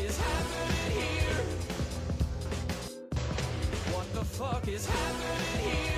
is happening here? What the fuck is happening here?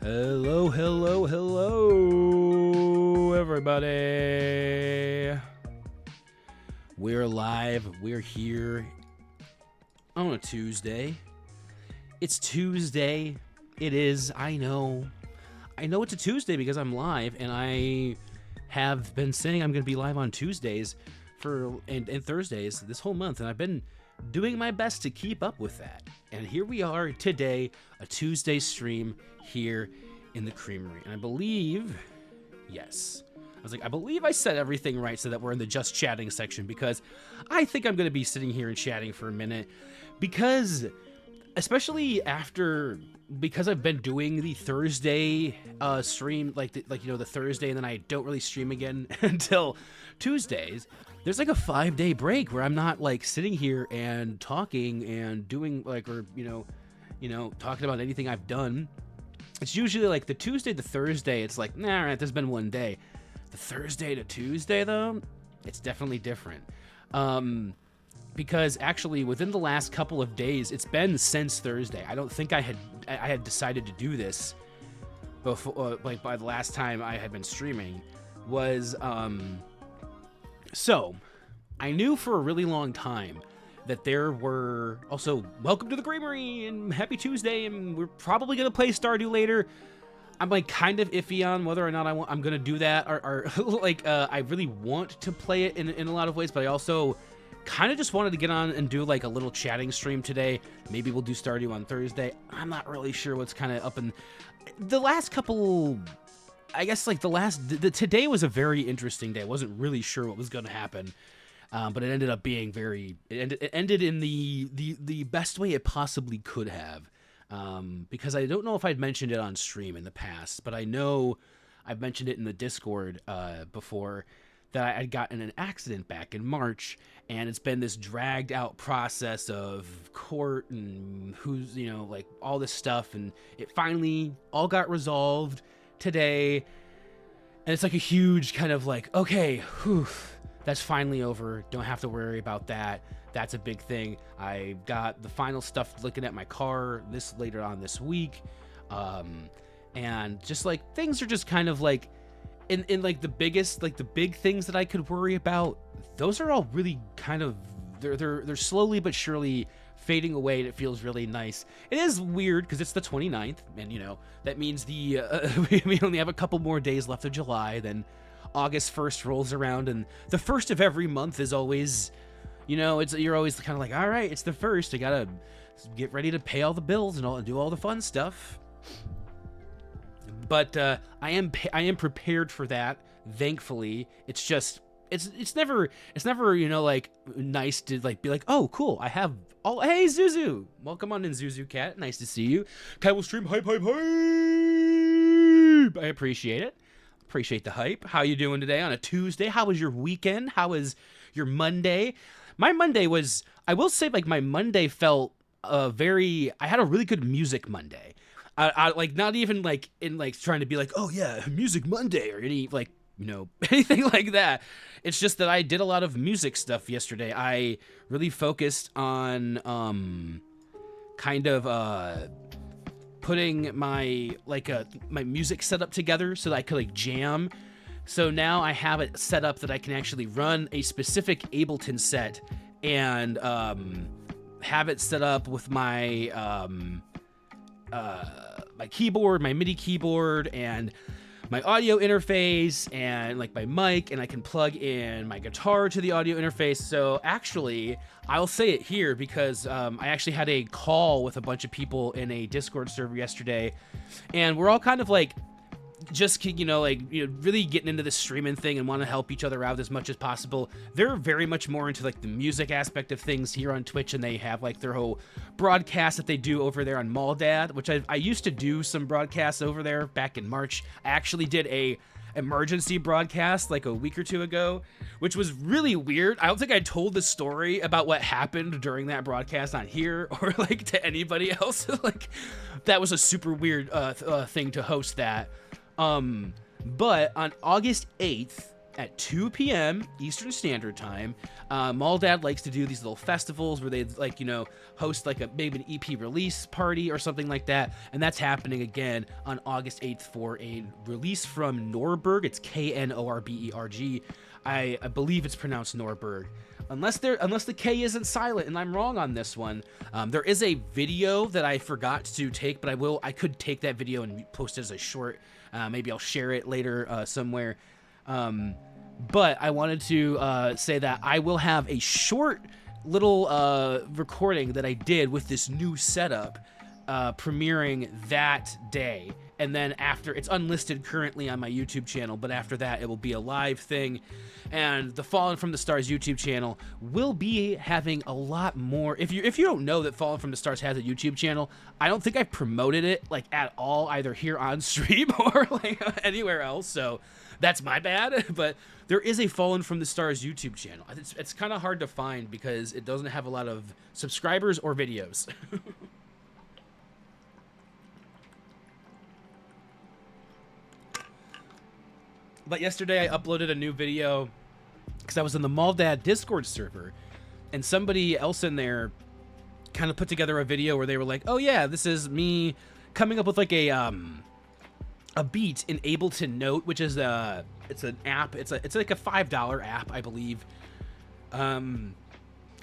Hello, hello, hello, everybody. We're live. We're here on a Tuesday. It's Tuesday. It is. I know. I know it's a Tuesday because I'm live, and I have been saying I'm going to be live on Tuesdays and Thursdays this whole month, and I've been doing my best to keep up with that. And here we are today, a Tuesday stream here in the Creamery. And I believe, yes, I believe I said everything right so that we're in the just chatting section, because I think I'm going to be sitting here and chatting for a minute, because especially because I've been doing the Thursday stream, the Thursday, and then I don't really stream again until Tuesdays. There's like a 5-day break where I'm not like sitting here and talking and doing talking about anything I've done. It's usually like the Tuesday to Thursday. It's like, nah, right, there's been one day. The Thursday to Tuesday though, it's definitely different. Because actually within the last couple of days, it's been since Thursday. I don't think I had decided to do this before, by the last time I had been streaming was, so I knew for a really long time that there were also, welcome to the Creamery and happy Tuesday, and we're probably going to play Stardew later. I'm like kind of iffy on whether or not I'm going to do that, or I really want to play it in a lot of ways, but I also kind of just wanted to get on and do like a little chatting stream today. Maybe we'll do Stardew on Thursday. I'm not really sure what's kind of up in the last couple. I guess like today was a very interesting day. I wasn't really sure what was going to happen, but it ended up being it ended in the best way it possibly could have, because I don't know if I'd mentioned it on stream in the past, but I know I've mentioned it in the Discord before, that I had gotten an accident back in March, and it's been this dragged out process of court and who's, like all this stuff, and it finally all got resolved today. And it's like a huge kind of like, okay, whew, that's finally over. Don't have to worry about that. That's a big thing. I got the final stuff looking at my car later on this week. And just like things are just kind of like in like the big things that I could worry about, those are all really kind of, they're slowly but surely fading away, and it feels really nice. It is weird because it's the 29th, and that means we only have a couple more days left of July. Then August 1st rolls around, and the first of every month is always, you're always kind of like, all right, it's the first. I gotta get ready to pay all the bills and do all the fun stuff. But I am prepared for that. Thankfully, it's just it's never like nice to like be like, oh cool, I have all. Hey Zuzu, welcome on in, Zuzu Cat. Nice to see you. Kai will stream hype. I appreciate it. Appreciate the hype. How you doing today on a Tuesday? How was your weekend? How was your Monday? My Monday was, I will say, like my Monday felt I had a really good music Monday. I like not even like in like trying to be like, oh yeah, Music Monday or any like anything like that. It's just that I did a lot of music stuff yesterday. I really focused on kind of putting my my music setup together so that I could like jam. So now I have it set up that I can actually run a specific Ableton set and have it set up with my my keyboard, my MIDI keyboard, and my audio interface, and like my mic, and I can plug in my guitar to the audio interface. So actually, I'll say it here because I actually had a call with a bunch of people in a Discord server yesterday, and we're all kind of like just really getting into this streaming thing and want to help each other out as much as possible. They're very much more into like the music aspect of things here on Twitch, and they have like their whole broadcast that they do over there on Maldad, which I used to do some broadcasts over there back in March. I actually did a emergency broadcast like a week or two ago, which was really weird. I don't think I told the story about what happened during that broadcast on here or like to anybody else. Like that was a super weird thing to host that. But on August 8th, at 2 p.m. Eastern Standard Time. Mall Dad likes to do these little festivals where they like, you know, host like maybe an EP release party or something like that. And that's happening again on August 8th for a release from Norberg. It's K-N-O-R-B-E-R-G. I believe it's pronounced Norberg. Unless the K isn't silent, and I'm wrong on this one. There is a video that I forgot to take, but I could take that video and post it as a short. Maybe I'll share it later somewhere. But I wanted to say that I will have a short little recording that I did with this new setup premiering that day. And then after, it's unlisted currently on my YouTube channel, but after that it will be a live thing. And the Fallen from the Stars YouTube channel will be having a lot more. If you don't know that Fallen from the Stars has a YouTube channel, I don't think I've promoted it like at all, either here on stream or like anywhere else. So that's my bad. But there is a Fallen from the Stars YouTube channel. It's kind of hard to find because it doesn't have a lot of subscribers or videos. But yesterday I uploaded a new video because I was in the Mall Dad Discord server, and somebody else in there kind of put together a video where they were like, "Oh yeah, this is me coming up with like a beat in Ableton Note, which is it's an app. It's like a $5 app, I believe, on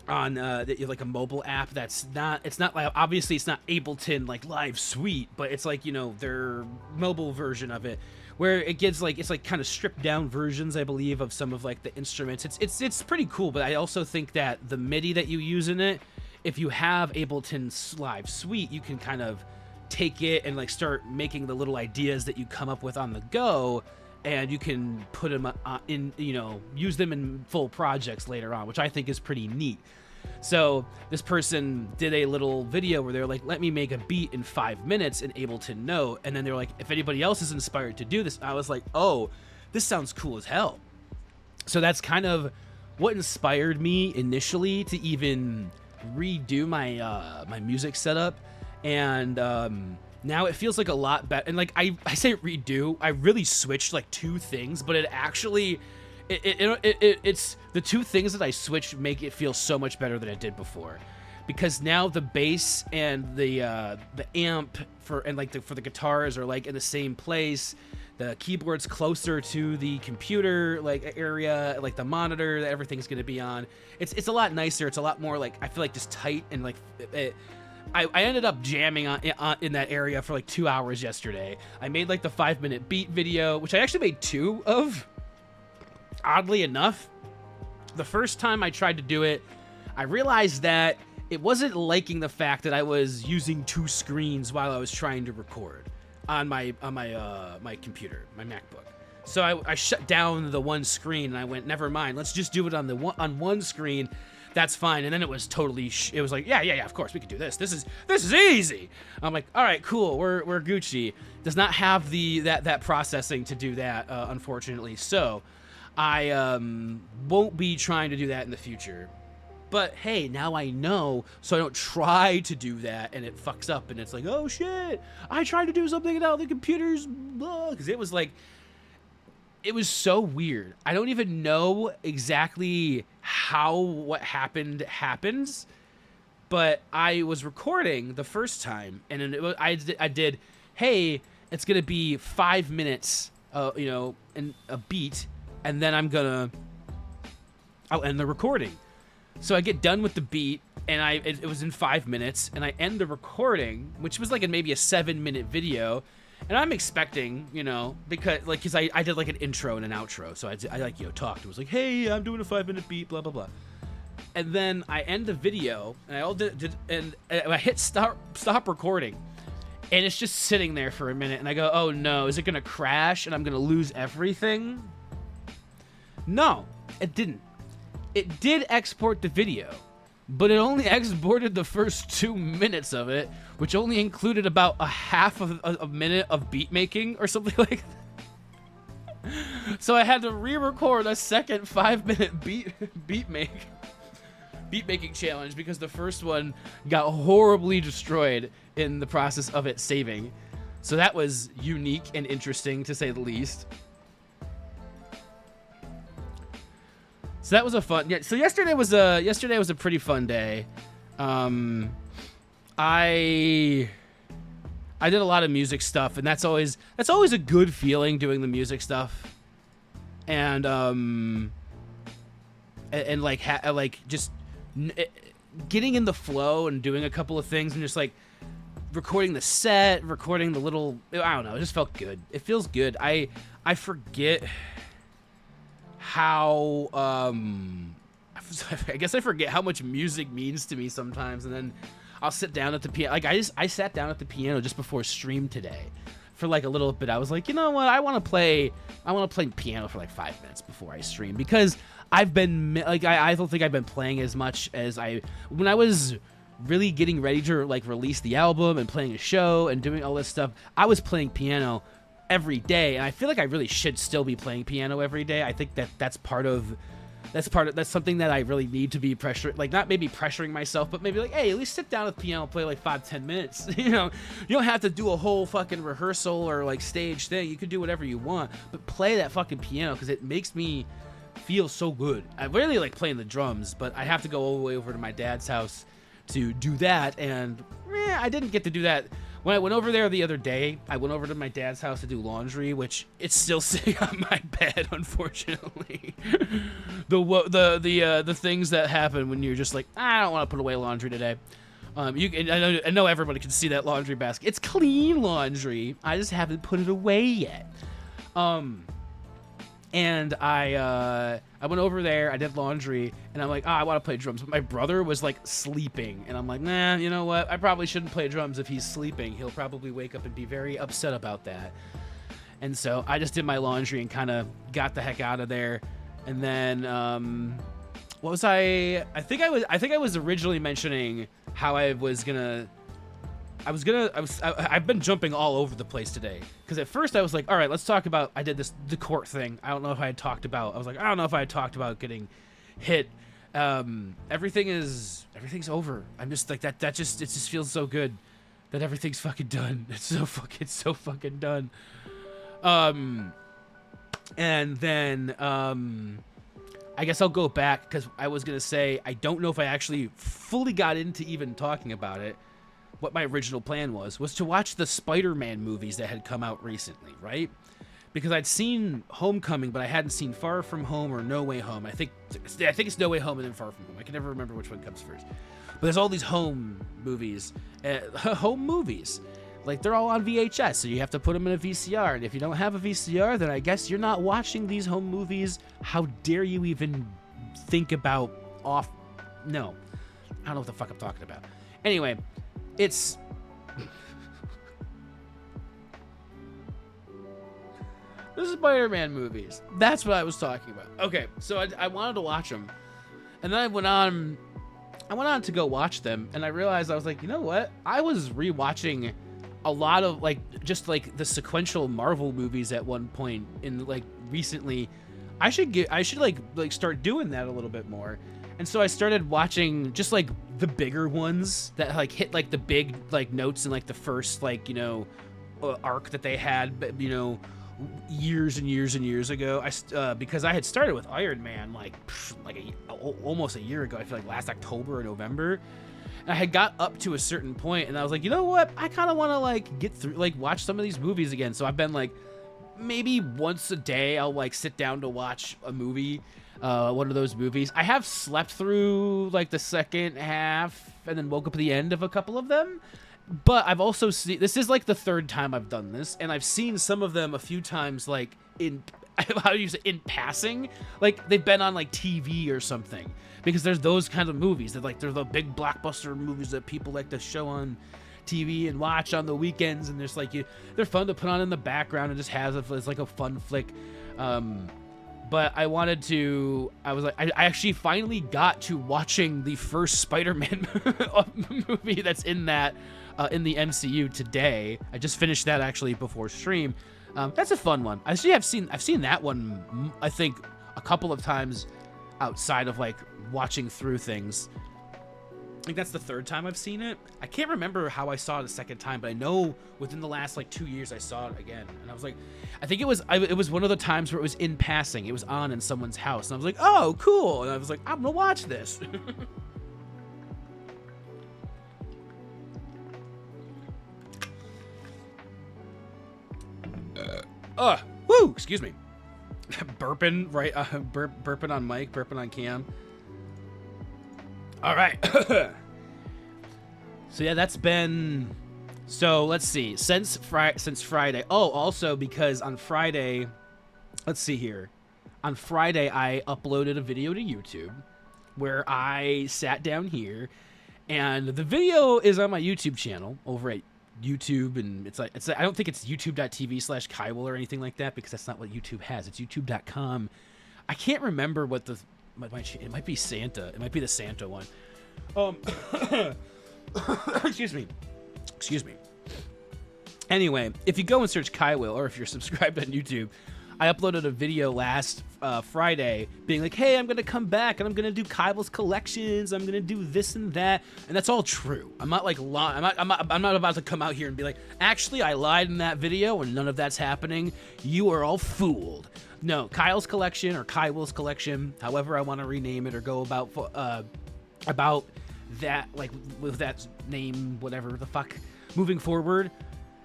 like a mobile app that's not. It's not like, obviously it's not Ableton like Live Suite, but it's like, you know, their mobile version of it, where it gets like, it's like kind of stripped down versions, I believe, of some of like the instruments. It's pretty cool, but I also think that the MIDI that you use in it, if you have Ableton's Live Suite, you can kind of take it and like start making the little ideas that you come up with on the go, and you can put them in, you know, use them in full projects later on, which I think is pretty neat. So this person did a little video where they're like, let me make a beat in 5 minutes in Ableton Note. And then they're like, if anybody else is inspired to do this, I was like, oh, this sounds cool as hell. So that's kind of what inspired me initially to even redo my my music setup. And now it feels like a lot better. And like I say redo, I really switched like two things, but it actually it's the two things that I switched make it feel so much better than it did before, because now the bass and the amp for the guitars are like in the same place. The keyboard's closer to the computer like area, like the monitor that everything's gonna be on. It's a lot nicer. It's a lot more like, I feel like just tight, and like I ended up jamming in that area for like 2 hours yesterday. I made like the 5-minute beat video, which I actually made 2 of. Oddly enough, the first time I tried to do it, I realized that it wasn't liking the fact that I was using 2 screens while I was trying to record on my computer, my MacBook. So I shut down the one screen and I went, never mind, let's just do it on one screen. That's fine. And then it was totally it was like, yeah, of course we could do this. This is easy. I'm like, all right, cool. We're Gucci. Does not have that processing to do that, unfortunately. So I won't be trying to do that in the future. But hey, now I know, so I don't try to do that and it fucks up and it's like, oh shit, I tried to do something and now the computer's blah, because it was like, it was so weird. I don't even know exactly how what happens, but I was recording the first time and I did, hey, it's gonna be 5 minutes, you know, and a beat, and then I'll end the recording. So I get done with the beat, and it was in 5 minutes, and I end the recording, which was like maybe a 7-minute video, and I'm expecting, you know, because I did like an intro and an outro, so I like, you know, talked. It was like, hey, I'm doing a 5-minute beat, blah blah blah, and then I end the video, and I hit stop recording, and it's just sitting there for a minute, and I go, oh no, is it gonna crash and I'm gonna lose everything? No, it didn't. It did export the video, but it only exported the first 2 minutes of it, which only included about a half of a minute of beat making or something like that. So I had to re-record a second 5-minute beat making challenge because the first one got horribly destroyed in the process of it saving. So that was unique and interesting, to say the least. So that was a fun. Yeah. So yesterday was a pretty fun day. I did a lot of music stuff, and that's always a good feeling, doing the music stuff. And like just getting in the flow and doing a couple of things, and just like recording the set, recording the little, I don't know, it just felt good. It feels good. I forget how I guess I forget how much music means to me sometimes, and then I'll sit down at the piano. Like I sat down at the piano just before stream today for like a little bit. I was like, you know what? I want to play piano for like 5 minutes before I stream, because I've been like, I don't think I've been playing as much as when I was really getting ready to like release the album and playing a show and doing all this stuff. I was playing piano every day, and I feel like I really should still be playing piano every day. I think that's something that I really need to be not maybe pressuring myself, but maybe like, hey, at least sit down at the piano and play like 5-10 minutes. You know, you don't have to do a whole fucking rehearsal or like stage thing. You can do whatever you want, but play that fucking piano, because it makes me feel so good. I really like playing the drums, but I have to go all the way over to my dad's house to do that, and I didn't get to do that. When I went over there the other day, I went over to my dad's house to do laundry, which it's still sitting on my bed, unfortunately. The things that happen when you're just like, I don't want to put away laundry today. I know everybody can see that laundry basket. It's clean laundry. I just haven't put it away yet. And I went over there, I did laundry, and I'm like, I want to play drums. But my brother was like sleeping, and I'm like, nah, you know what? I probably shouldn't play drums if he's sleeping. He'll probably wake up and be very upset about that. And so I just did my laundry and kind of got the heck out of there. And then, what was I think I was originally mentioning how I've been jumping all over the place today, because at first I was like, all right, let's talk about, I did the court thing. I don't know if I had talked about, getting hit. Everything's over. I'm just like, it just feels so good that everything's fucking done. It's so fucking done. And then, I guess I'll go back, because I was gonna say, I don't know if I actually fully got into even talking about it. What my original plan was to watch the Spider-Man movies that had come out recently, right? Because I'd seen Homecoming, but I hadn't seen Far From Home or No Way Home. I think it's No Way Home and then Far From Home. I can never remember which one comes first. But there's all these home movies. Like, they're all on VHS, so you have to put them in a VCR. And if you don't have a VCR, then I guess you're not watching these home movies. How dare you even think about No. I don't know what the fuck I'm talking about. Anyway, it's the Spider-Man movies. That's what I was talking about. Okay, so I wanted to watch them, and then I went on to go watch them, and I realized, I was like, you know what? I was rewatching a lot of just the sequential Marvel movies at one point in recently. I should start doing that a little bit more. And so I started watching just the bigger ones that hit the big notes in the first arc that they had, years and years and years ago. Because I had started with Iron Man almost a year ago. I feel like last October or November. And I had got up to a certain point, and I was like, you know what? I kind of want to get through watch some of these movies again. So I've been maybe once a day I'll sit down to watch a movie. One of those movies. I have slept through the second half and then woke up at the end of a couple of them, but I've also seen, this is the third time I've done this, and I've seen some of them a few times in how do you say, in passing, they've been on TV or something, because there's those kind of movies that they're the big blockbuster movies that people like to show on TV and watch on the weekends, and there's they're fun to put on in the background and just has a fun flick. But I was I actually finally got to watching the first Spider-Man movie that's in the MCU today. I just finished that actually before stream. That's a fun one. I've seen that one, I think, a couple of times outside of watching through things. I think that's the third time I've seen it. I can't remember how I saw it a second time, but I know within the last like 2 years I saw it again, and I was like, I think it was one of the times where it was in passing. It was on in someone's house, and I was like, oh, cool, and I was like, I'm gonna watch this. Woo! Excuse me. Burping right, burping on mic, burping on cam. All right. So yeah, that's been. So let's see. Since Friday. Oh, also because on Friday, let's see here. On Friday, I uploaded a video to YouTube where I sat down here, and the video is on my YouTube channel over at YouTube, and it's like I don't think it's youtube.tv/Kywell or anything like that, because that's not what YouTube has. It's youtube.com. I can't remember what the it might be Santa. It might be the Santa one. Excuse me. Anyway, if you go and search Kywell, or if you're subscribed on YouTube, I uploaded a video last Friday being like, hey, I'm going to come back and I'm going to do Kywell's collections. I'm going to do this and that. And that's all true. I'm not like I'm not about to come out here and be like, actually, I lied in that video and none of that's happening. You are all fooled. No, Kyle's collection or Kywell's collection, however I want to rename it or go about that, like with that name, whatever the fuck, moving forward,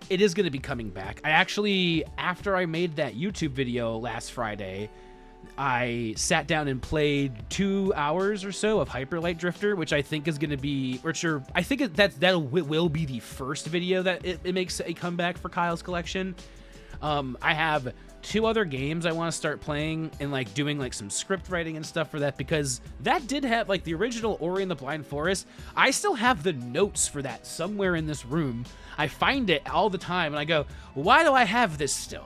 it is going to be coming back. I actually, after I made that YouTube video last Friday, I sat down and played 2 hours or so of Hyper Light Drifter, which I think is going to be, I think that will be the first video that it makes a comeback for Kyle's collection. I have 2 other games I want to start playing and like doing like some script writing and stuff for that, because that did have like the original Ori and the Blind Forest. I still have the notes for that somewhere in this room. I find it all the time and I go, why do I have this still?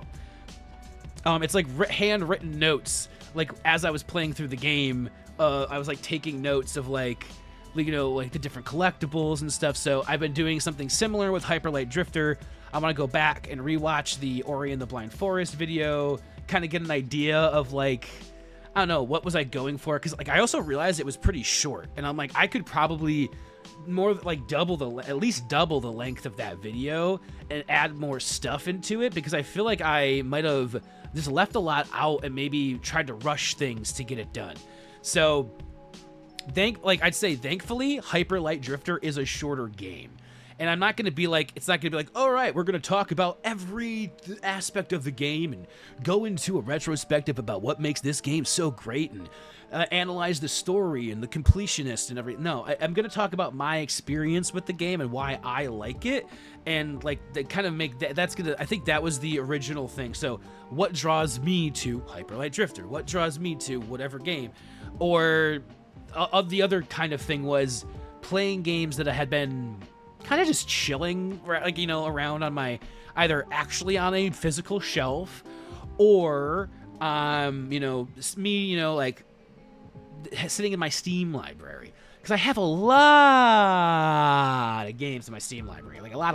It's like handwritten notes. Like as I was playing through the game, I was like taking notes of like, you know, like the different collectibles and stuff. So I've been doing something similar with Hyper Light Drifter. I want to go back and rewatch the Ori and the Blind Forest video, kind of get an idea of like, I don't know, what was I going for? Because like I also realized it was pretty short, and I'm like, I could probably more like at least double the length of that video and add more stuff into it, because I feel like I might have just left a lot out and maybe tried to rush things to get it done. So I'd say thankfully Hyper Light Drifter is a shorter game. And I'm not going to be like, it's not going to be like, all right, we're going to talk about every aspect of the game and go into a retrospective about what makes this game so great and analyze the story and the completionist and everything. No, I'm going to talk about my experience with the game and why I like it. And like, that kind of make that's going to, I think that was the original thing. So what draws me to Hyper Light Drifter? What draws me to whatever game? Or the other kind of thing was playing games that I had been kind of just chilling, like, you know, around on my, either actually on a physical shelf or, you know, me, you know, like sitting in my Steam library. Because I have a lot of games in my Steam library, like a lot.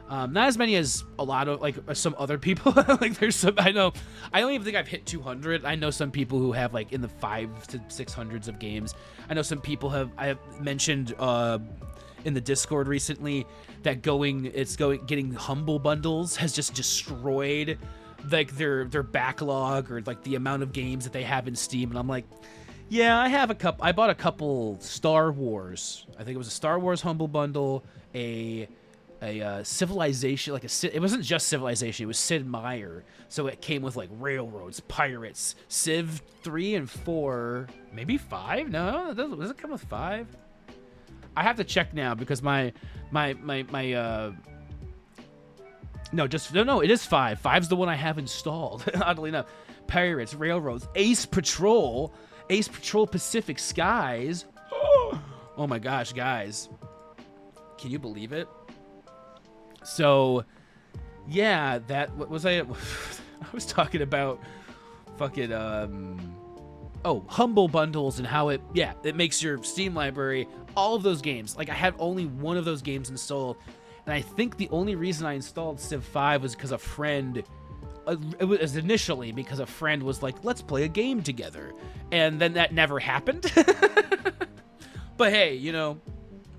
Not as many as a lot of like some other people. Like there's some, I don't even think I've hit 200. I know some people who have like in the 500 to 600s of games. I know some people I have mentioned in the Discord recently that getting humble bundles has just destroyed like their backlog or like the amount of games that they have in Steam. And I'm like, yeah, I bought a couple Star Wars. I think it was a Star Wars humble bundle, a Civilization, it wasn't just Civilization, it was Sid Meier. So it came with like Railroads, Pirates, Civ 3 and 4, maybe 5? No, does it come with 5? I have to check now because no, it is 5. 5's the one I have installed, oddly enough. Pirates, Railroads, Ace Patrol Pacific Skies. Oh my gosh, guys. Can you believe it? So, yeah, what was I was talking about fucking, humble bundles and how it makes your Steam library, all of those games. Like, I have only one of those games installed, and I think the only reason I installed Civ 5 was because a friend, it was initially because a friend was like, let's play a game together, and then that never happened. But hey, you know,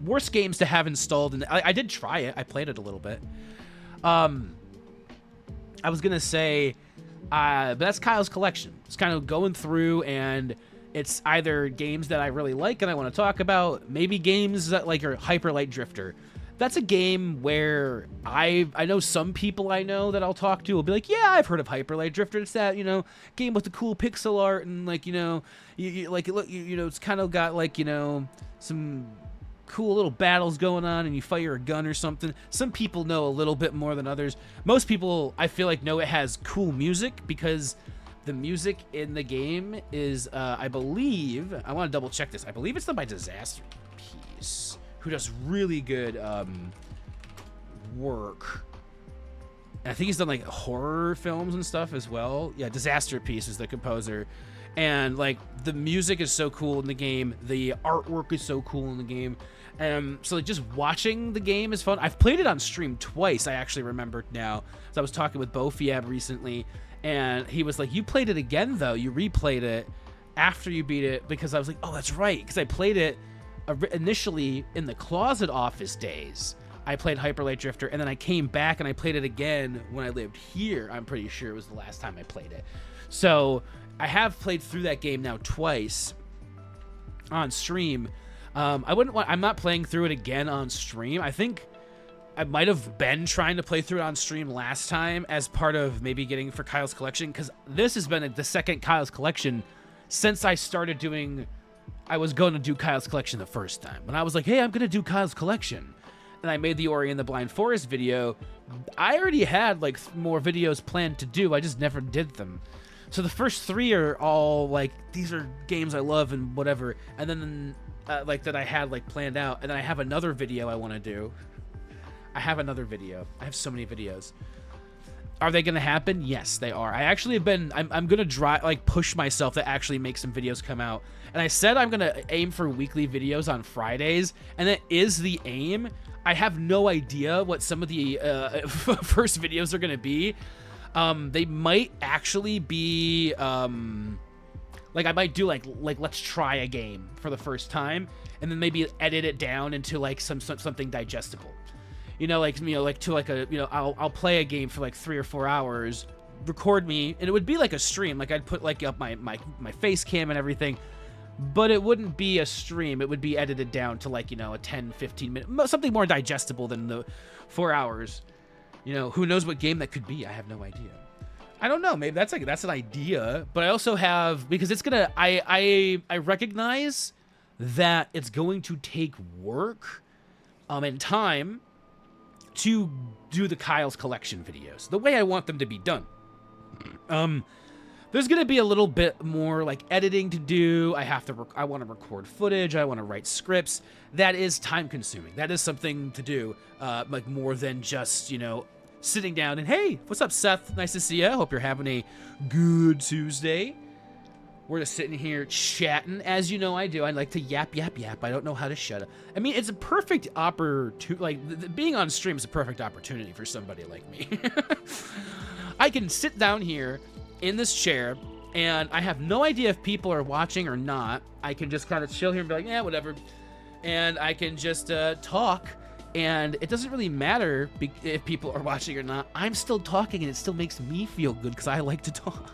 worst games to have installed, and I did try it. I played it a little bit. I was gonna say, but that's Kyle's collection. It's kind of going through, and it's either games that I really like and I want to talk about, maybe games that like are Hyper Light Drifter. That's a game where I know some people I know that I'll talk to will be like, yeah, I've heard of Hyper Light Drifter. It's that, you know, game with the cool pixel art and like, you know, you know, it's kind of got like, you know, some cool little battles going on and you fire a gun or something. Some people know a little bit more than others. Most people, I feel like, know it has cool music because the music in the game is, I believe, I want to double check this. I believe it's done by Disaster Piece, who does really good work. And I think he's done like horror films and stuff as well. Yeah, Disaster Piece is the composer. And like the music is so cool in the game. The artwork is so cool in the game. So like just watching the game is fun. I've played it on stream twice. I actually remembered now. So I was talking with Bofiab recently, and he was like, "You played it again though. You replayed it after you beat it," because I was like, "Oh, that's right," because I played it initially in the Closet Office days. I played Hyper Light Drifter, and then I came back and I played it again when I lived here. I'm pretty sure it was the last time I played it. So I have played through that game now twice on stream. I'm not playing through it again on stream. I think I might have been trying to play through it on stream last time as part of maybe getting for Kyle's Collection, because this has been the second Kyle's Collection since I started doing. I was going to do Kyle's Collection the first time. When I was like, hey, I'm going to do Kyle's Collection, and I made the Ori and the Blind Forest video, I already had like more videos planned to do. I just never did them. So the first three are all like, these are games I love and whatever. And then like that I had like planned out. And then I have another video I want to do. I have so many videos. Are they going to happen? Yes, they are. I actually have been, I'm going to push myself to actually make some videos come out. And I said I'm going to aim for weekly videos on Fridays. And that is the aim. I have no idea what some of the first videos are going to be. They might actually be, like I might do like let's try a game for the first time, and then maybe edit it down into like something digestible. You know, like, you know, like to like a, you know, I'll play a game for like 3 or 4 hours, record me, and it would be like a stream. Like I'd put like up my face cam and everything, but it wouldn't be a stream. It would be edited down to like, you know, a 10-15 minute, something more digestible than the 4 hours. You know, who knows what game that could be? I have no idea. I don't know. Maybe that's an idea. But I also have, because it's gonna. I recognize that it's going to take work, and time, to do the Kyle's Collection videos the way I want them to be done. There's gonna be a little bit more like editing to do. I want to record footage. I want to write scripts. That is time consuming. That is something to do, like more than just, you know, sitting down and, hey, what's up, Seth? Nice to see you. Hope you're having a good Tuesday. We're just sitting here chatting. As you know, I do. I like to yap. I don't know how to shut up. I mean, it's a perfect opportunity. Like, being on stream is a perfect opportunity for somebody like me. I can sit down here in this chair, and I have no idea if people are watching or not. I can just kind of chill here and be like, yeah, whatever. And I can just talk. And it doesn't really matter if people are watching or not. I'm still talking, and it still makes me feel good because I like to talk.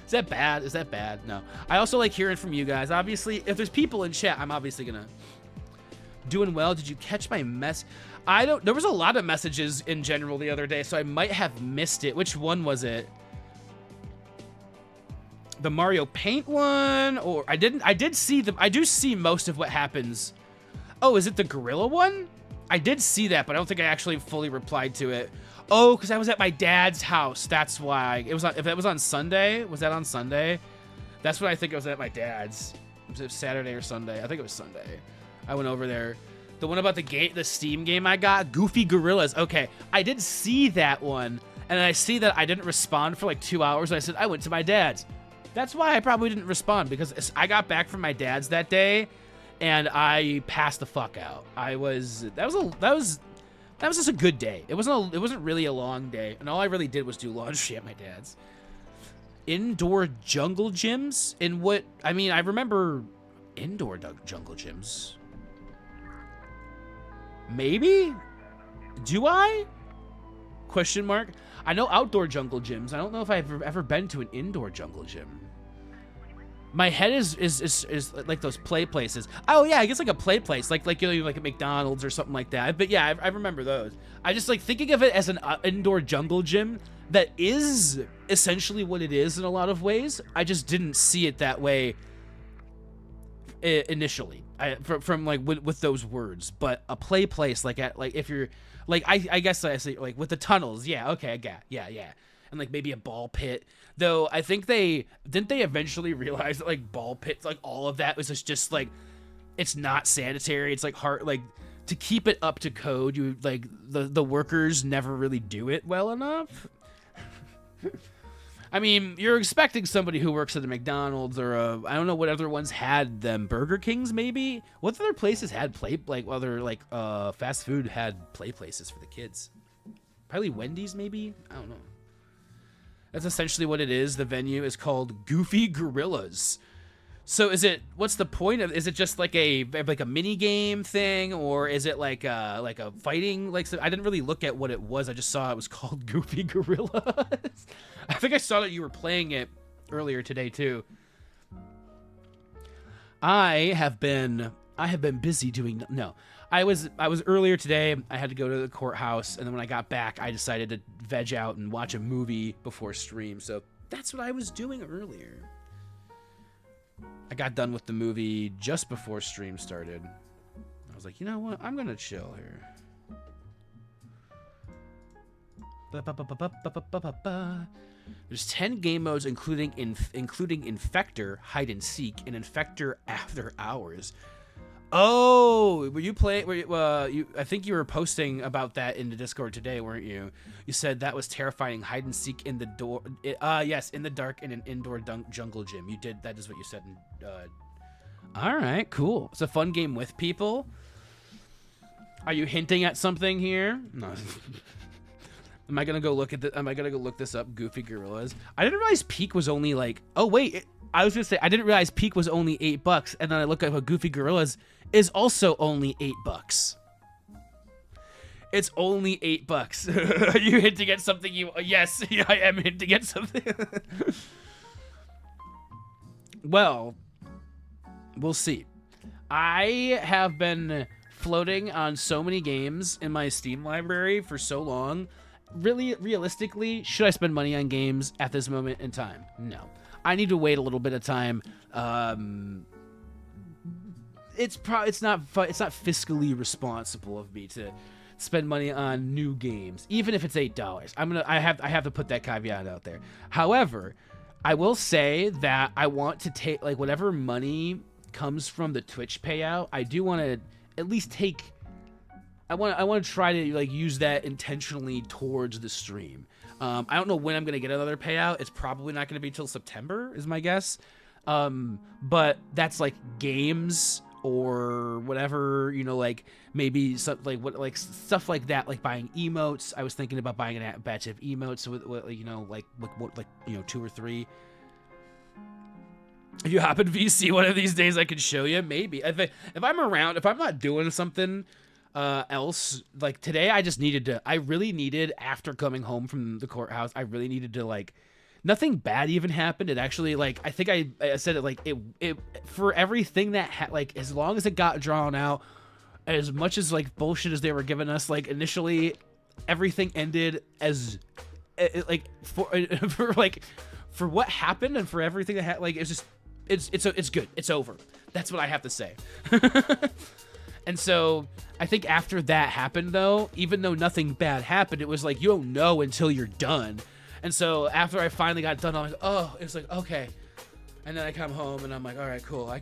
Is that bad? Is that bad? No. I also like hearing from you guys. Obviously, if there's people in chat, I'm obviously going to... Doing well. Did you catch my mess? There was a lot of messages in general the other day, so I might have missed it. Which one was it? The Mario Paint one? Or I did see them. I do see most of what happens. Oh, is it the Gorilla one? I did see that, but I don't think I actually fully replied to it. Oh, because I was at my dad's house. That's why. It was on, if that was on Sunday. Was that on Sunday? That's when I think I was at my dad's. Was it Saturday or Sunday? I think it was Sunday. I went over there. The one about the Steam game I got, Goofy Gorillas. Okay, I did see that one, and I see that I didn't respond for like 2 hours. I said I went to my dad's. That's why I probably didn't respond, because I got back from my dad's that day, and I passed the fuck out. That was just a good day. It wasn't really a long day, and all I really did was do laundry at my dad's. Indoor jungle gyms, I remember indoor jungle gyms. Maybe? Do I? Question mark. I know outdoor jungle gyms. I don't know if I've ever been to an indoor jungle gym. My head is like those play places. Oh yeah, I guess like a play place, like you know, like a McDonald's or something like that. But yeah, I remember those. I just like thinking of it as an indoor jungle gym that is essentially what it is in a lot of ways. I just didn't see it that way initially. From like with those words, but a play place like if you're like I guess I say like with the tunnels. Yeah, okay, I got yeah. And like maybe a ball pit. Though I think they eventually realize that like ball pits, like all of that was just like it's not sanitary. It's like hard, like to keep it up to code. You like the workers never really do it well enough. I mean, you're expecting somebody who works at a McDonald's or I don't know what other ones had them. Burger Kings maybe. What other places had fast food had play places for the kids? Probably Wendy's maybe. I don't know. That's essentially what it is. The venue is called Goofy Gorillas. So what's the point of, is it just like a mini game thing, or is it like a fighting, like, so I didn't really look at what it was. I just saw it was called Goofy Gorillas. I think I saw that you were playing it earlier today too. I have been busy doing, no. I was earlier today. I had to go to the courthouse, and then when I got back, I decided to veg out and watch a movie before stream. So that's what I was doing earlier. I got done with the movie just before stream started. I was like, you know what? I'm gonna chill here. There's 10 game modes, including Infector, Hide and Seek, and Infector After Hours. Oh, were you playing? I think you were posting about that in the Discord today, weren't you? You said that was terrifying. Hide and seek in the door. Yes, in the dark in an indoor jungle gym. You did. That is what you said. All right, cool. It's a fun game with people. Are you hinting at something here? No. Am I gonna go look this up? Goofy Gorillas. I didn't realize Peak was only like. Oh wait, I was gonna say I didn't realize Peak was only $8, and then I look at Goofy Gorillas is also only $8. It's only $8. Are you hinting at something? Yes, I am hinting at something. Well, we'll see. I have been floating on so many games in my Steam library for so long. Really, realistically, should I spend money on games at this moment in time? No. I need to wait a little bit of time. It's not fiscally responsible of me to spend money on new games, even if it's $8. I have to put that caveat out there. However, I will say that I want to take like whatever money comes from the Twitch payout. I do want to at least take. I want to try to like use that intentionally towards the stream. I don't know when I'm gonna get another payout. It's probably not gonna be till September, is my guess. But that's like games or whatever, you know, like maybe something like stuff like that, like buying emotes. I was thinking about buying a batch of emotes with you know, like 2 or 3. If you hop in VC one of these days, I could show you. Maybe if I'm around, if I'm not doing something else, like today, I really needed after coming home from the courthouse, I really needed to like. Nothing bad even happened. It actually, like, I think I said it, like, it for everything that, like, as long as it got drawn out, as much as, like, bullshit as they were giving us, like, initially, everything ended as, like, for what happened and for everything that happened, like, it's just, it's good. It's over. That's what I have to say. And so, I think after that happened, though, even though nothing bad happened, it was like, you don't know until you're done. And so after I finally got done, I'm like, oh, it was like, okay. And then I come home and I'm like, all right, cool. I'm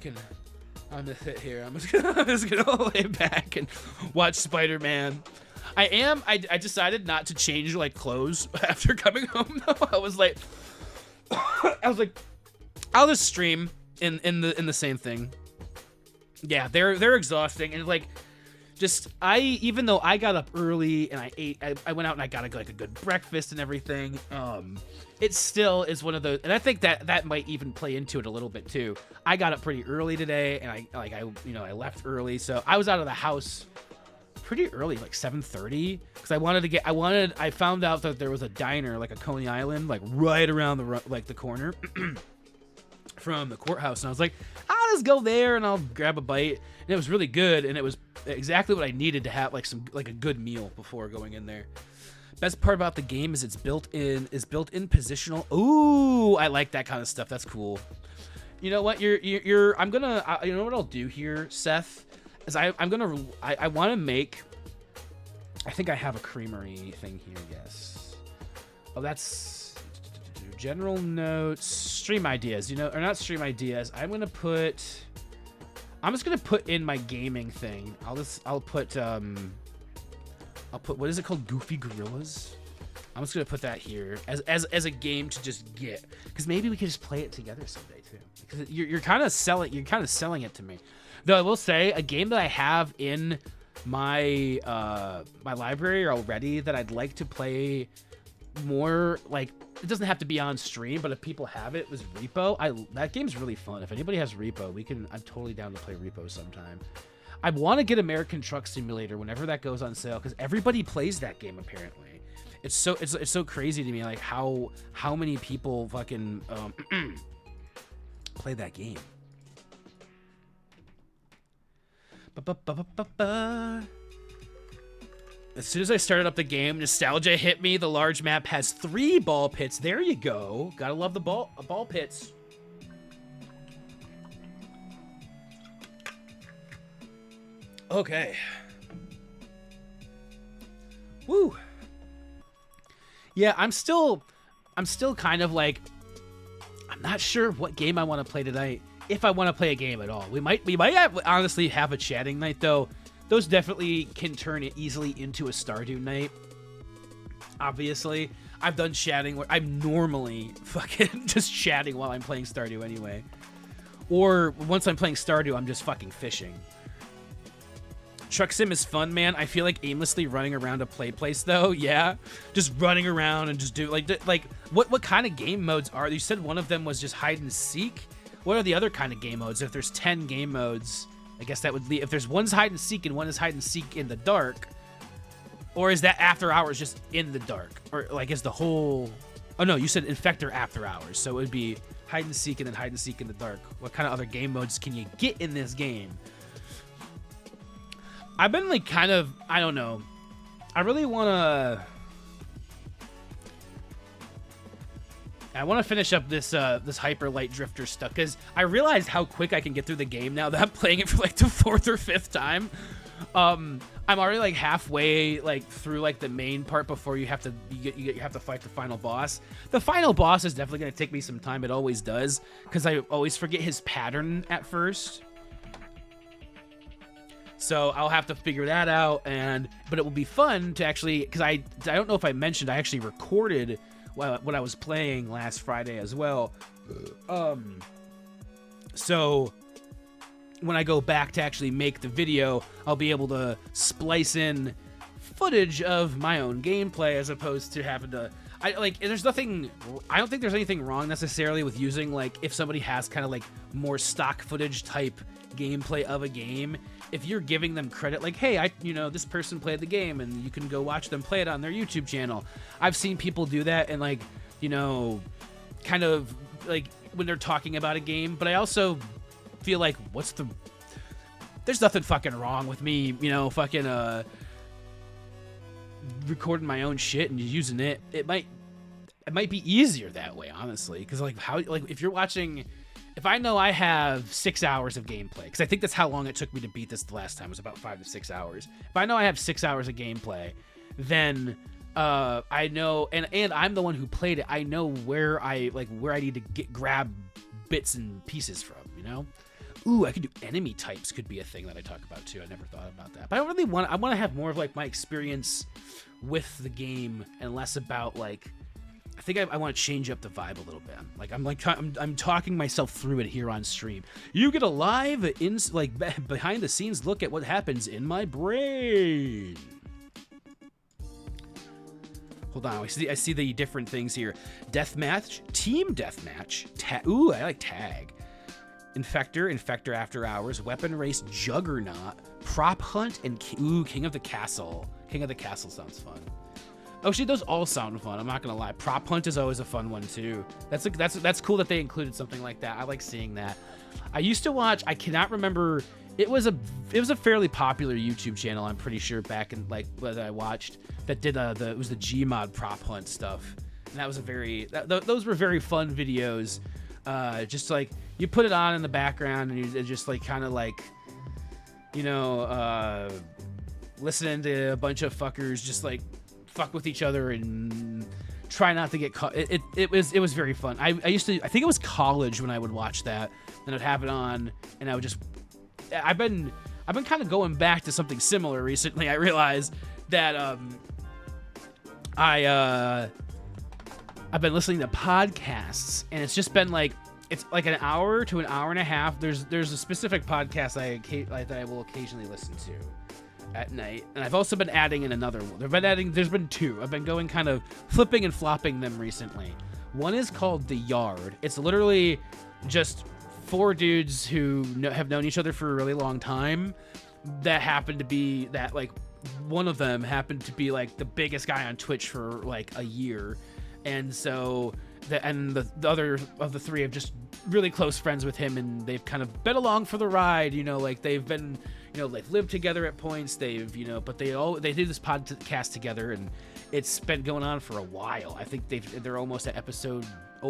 gonna sit here. I'm just gonna lay back and watch Spider-Man. I decided not to change like clothes after coming home though. I was like, I'll just stream in the same thing. Yeah, they're exhausting, and like Even though I got up early and I went out and I got like a good breakfast and everything. It still is one of those, and I think that might even play into it a little bit too. I got up pretty early today, and I left early, so I was out of the house pretty early, like 7:30, because I found out that there was a diner, like a Coney Island, like right around the corner from the courthouse, and I was like, I'll just go there and I'll grab a bite, and it was really good, and it was exactly what I needed to have, like a good meal before going in there. Best part about the game is it's built in positional. Ooh, I like that kind of stuff. That's cool. You know what? You know what I'll do here, Seth, is I want to make. I think I have a Creamery thing here. Yes. Oh, that's general notes, stream ideas. Or not stream ideas. I'm just gonna put in my gaming thing. I'll put what is it called? Goofy Gorillas. I'm just gonna put that here as a game to just get, because maybe we could just play it together someday too. Because you're kind of selling it to me. Though I will say, a game that I have in my my library already that I'd like to play more, like, it doesn't have to be on stream, but if people have it, was Repo. That game's really fun. If anybody has Repo, I'm totally down to play Repo sometime. I want to get American Truck Simulator whenever that goes on sale, because everybody plays that game apparently. It's so crazy to me, like how many people fucking play that game. As soon as I started up the game, nostalgia hit me. The large map has 3 ball pits. There you go. Gotta love the ball pits. Okay. Woo. Yeah, I'm still kind of like, I'm not sure what game I want to play tonight. If I want to play a game at all. We might honestly have a chatting night though. Those definitely can turn it easily into a Stardew night. Obviously, I've done chatting where I'm normally fucking just chatting while I'm playing Stardew anyway. Or once I'm playing Stardew, I'm just fucking fishing. Truck Sim is fun, man. I feel like aimlessly running around a place though. Yeah, just running around and just do like what kind of game modes are? You said one of them was just hide and seek. What are the other kind of game modes? If there's 10 game modes, I guess that would be, if there's one's hide and seek and one is hide and seek in the dark, or is that after hours just in the dark, or like is the whole? Oh no, you said Infector after hours, so it would be hide and seek and then hide and seek in the dark. What kind of other game modes can you get in this game? I've been like kind of, I don't know. I really want to finish up this this Hyper Light Drifter stuff, because I realized how quick I can get through the game now that I'm playing it for like the 4th or 5th time. I'm already like halfway like through like the main part before you have to fight the final boss. The final boss is definitely going to take me some time. It always does, because I always forget his pattern at first. So I'll have to figure that out, but it will be fun to actually, because I don't know if I mentioned, I actually recorded what I was playing last Friday as well. So when I go back to actually make the video, I'll be able to splice in footage of my own gameplay as opposed to having to. I don't think there's anything wrong necessarily with using, like, if somebody has kind of like more stock footage type gameplay of a game, if you're giving them credit, like, hey, this person played the game and you can go watch them play it on their YouTube channel. I've seen people do that, and like, kind of like when they're talking about a game, but I also feel like there's nothing fucking wrong with me, fucking recording my own shit and using it. It might be easier that way, honestly, because if you're watching, if I know I have 6 hours of gameplay, because I think that's how long it took me to beat this the last time, was about 5 to 6 hours. If I know I have 6 hours of gameplay, then I know, and I'm the one who played it, I know where I need to grab bits and pieces from, Ooh, I could do enemy types, could be a thing that I talk about too. I never thought about that. But I want to have more of like my experience with the game and less about like think I want to change up the vibe a little bit. I'm talking myself through it here on stream. You get a live behind the scenes look at what happens in my brain. Hold on, I see the different things here. Deathmatch, team deathmatch. Ooh, I like tag. Infector After Hours, Weapon Race, Juggernaut, Prop Hunt, and King of the Castle. King of the Castle sounds fun. Oh, shit, those all sound fun. I'm not gonna lie. Prop Hunt is always a fun one too. That's cool that they included something like that. I like seeing that. I used to watch. I cannot remember. It was a fairly popular YouTube channel. I'm pretty sure back in what I watched that did it was the Gmod Prop Hunt stuff, and that was those were very fun videos. Just like you put it on in the background and you just like kind of like, you know, listening to a bunch of fuckers just like fuck with each other and try not to get caught. It was very fun. I think it was college when I would watch that, and I'd have it on, and I would just. I've been kind of going back to something similar recently. I realized that I've been listening to podcasts, and it's just been like it's like an hour to an hour and a half. There's a specific podcast that I will occasionally listen to at night, and I've also been adding in another one. There's been two. I've been going kind of flipping and flopping them recently. One is called The Yard. It's literally just 4 dudes who have known each other for a really long time that happen to be that like one of them happened to be like the biggest guy on Twitch for like a year, and so the other of the 3 have just really close friends with him, and they've kind of been along for the ride, you know, like they've been, you know, they've lived together at points, they've, you know, but they do this podcast together, and it's been going on for a while. I think they're almost at episode,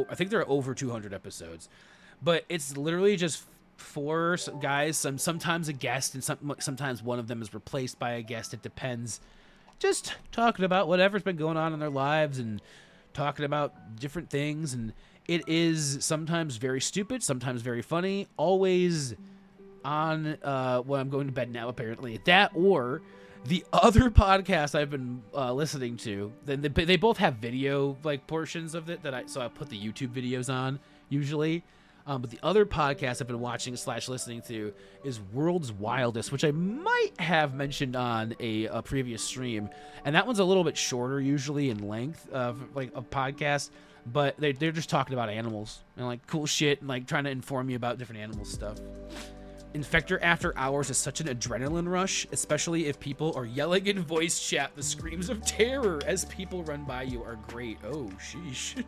I think they're over 200 episodes, but it's literally just 4 guys, sometimes a guest, and sometimes one of them is replaced by a guest. It depends. Just talking about whatever's been going on in their lives and talking about different things, and it is sometimes very stupid, sometimes very funny, always on when I'm going to bed now, apparently. That or the other podcast I've been listening to, they both have video like portions of it so I put the YouTube videos on usually. But the other podcast I've been watching / listening to is World's Wildest, which I might have mentioned on a previous stream. And that one's a little bit shorter usually in length of like a podcast, but they're just talking about animals and like cool shit and like trying to inform you about different animal stuff. Infector After Hours is such an adrenaline rush, especially if people are yelling in voice chat. The screams of terror as people run by you are great. Oh, sheesh.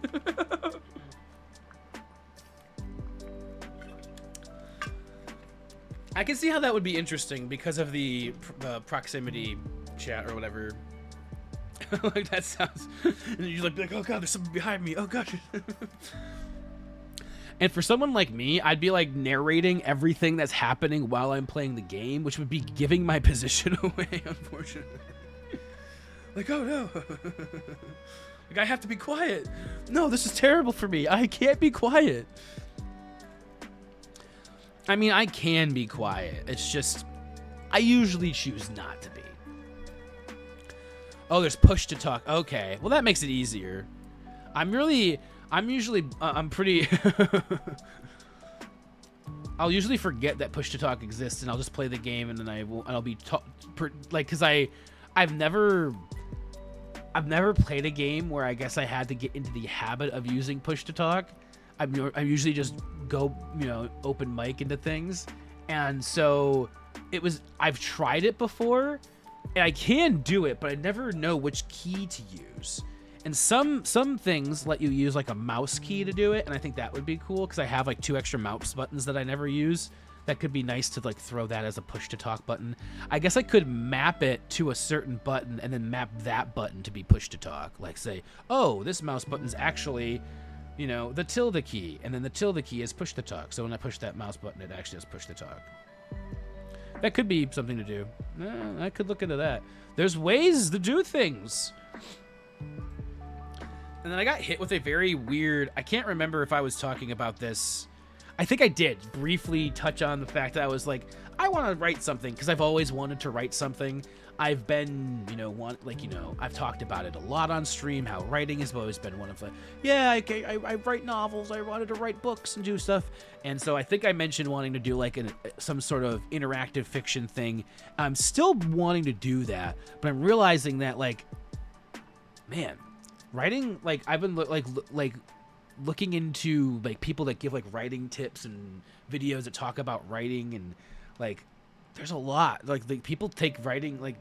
I can see how that would be interesting because of the proximity chat or whatever. Like that sounds, and you're like, oh god, there's something behind me. Oh gosh. And for someone like me, I'd be like narrating everything that's happening while I'm playing the game, which would be giving my position away, unfortunately. Like, oh no. Like, I have to be quiet. No, this is terrible for me. I can't be quiet. I mean, I can be quiet. It's just, I usually choose not to be. Oh, there's push to talk. Okay, well that makes it easier. I'm pretty, I'll usually forget that push to talk exists, and I'll just play the game, and then I'll be because I've never played a game where I guess I had to get into the habit of using push to talk. I usually just go, you know, open mic into things, and so I've tried it before, and I can do it, but I never know which key to use. And some things let you use like a mouse key to do it, and I think that would be cool because I have like 2 extra mouse buttons that I never use. That could be nice to like throw that as a push to talk button. I guess I could map it to a certain button and then map that button to be push to talk. Like say, oh, this mouse button's actually, you know, the tilde key, and then the tilde key is push to talk. So when I push that mouse button, it actually does push to talk. That could be something to do. I could look into that. There's ways to do things. And then I got hit with a very weird, I can't remember if I was talking about this. I think I did briefly touch on the fact that I was like, I want to write something because I've always wanted to write something. I've been, I've talked about it a lot on stream, how writing has always been one of the, I write novels, I wanted to write books and do stuff. And so I think I mentioned wanting to do like some sort of interactive fiction thing. I'm still wanting to do that, but I'm realizing that like, man, writing, like I've been looking into like people that give like writing tips and videos that talk about writing, and like there's a lot like people take writing, like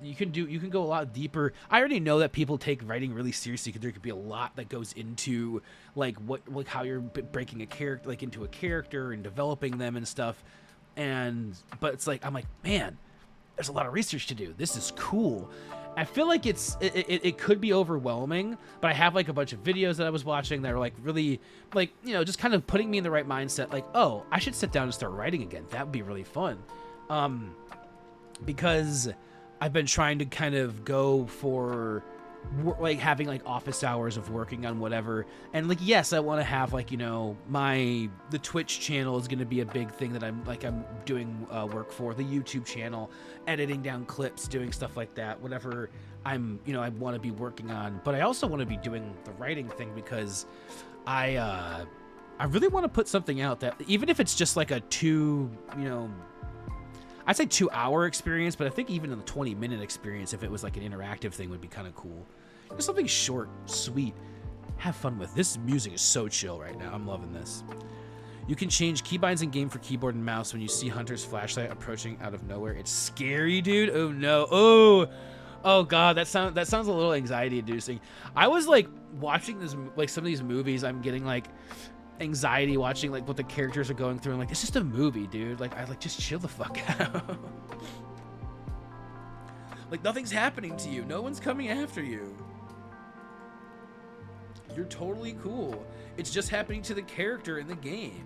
you can go a lot deeper. I already know that people take writing really seriously because there could be a lot that goes into like how you're breaking a character like into a character and developing them and stuff. But it's like I'm like, man, there's a lot of research to do. This is cool. I feel like it could be overwhelming, but I have like a bunch of videos that I was watching that are like really like, just kind of putting me in the right mindset. Like, oh, I should sit down and start writing again. That would be really fun. Because I've been trying to kind of go for like having like office hours of working on whatever, and like yes, I want to have like the Twitch channel is going to be a big thing that I'm doing work for, the YouTube channel, editing down clips, doing stuff like that, whatever I want to be working on. But I also want to be doing the writing thing because I really want to put something out that, even if it's just like a I'd say 2-hour experience, but I think even in the 20-minute experience, if it was like an interactive thing, would be kind of cool. Just something short, sweet, have fun with. This music is so chill right now. I'm loving this. You can change keybinds in game for keyboard and mouse when you see Hunter's flashlight approaching out of nowhere. It's scary, dude. Oh no. Oh god, that sounds a little anxiety inducing. I was like watching this, like some of these movies, I'm getting like anxiety watching like what the characters are going through. I'm like, it's just a movie, dude. Like, I like just chill the fuck out. Like, nothing's happening to you. No one's coming after you. You're totally cool. It's just happening to the character in the game.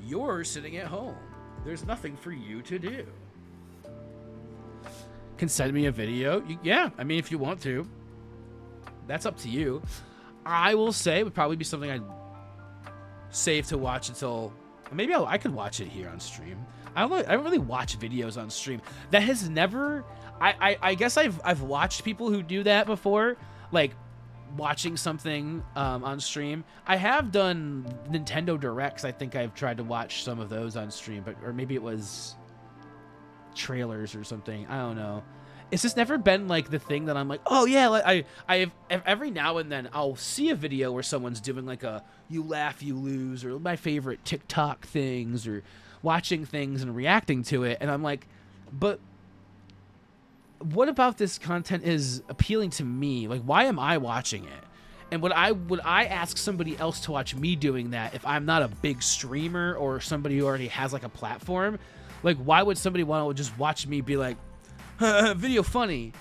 You're sitting at home. There's nothing for you to do. Can send me a video. Yeah, I mean, if you want to. That's up to you. I will say it would probably be something I'd save to watch until maybe I could watch it here on stream. I don't really watch videos on stream. That has never. I guess I've watched people who do that before, like watching something on stream. I have done Nintendo Directs. I think I've tried to watch some of those on stream, or maybe it was trailers or something. I don't know. It's just never been like the thing that I'm like, oh yeah, like I every now and then I'll see a video where someone's doing like a you laugh you lose, or my favorite TikTok things, or watching things and reacting to it, and I'm like, but what about this content is appealing to me? Like, why am I watching it? And would I ask somebody else to watch me doing that if I'm not a big streamer or somebody who already has like a platform? Like, why would somebody want to just watch me be like, video funny?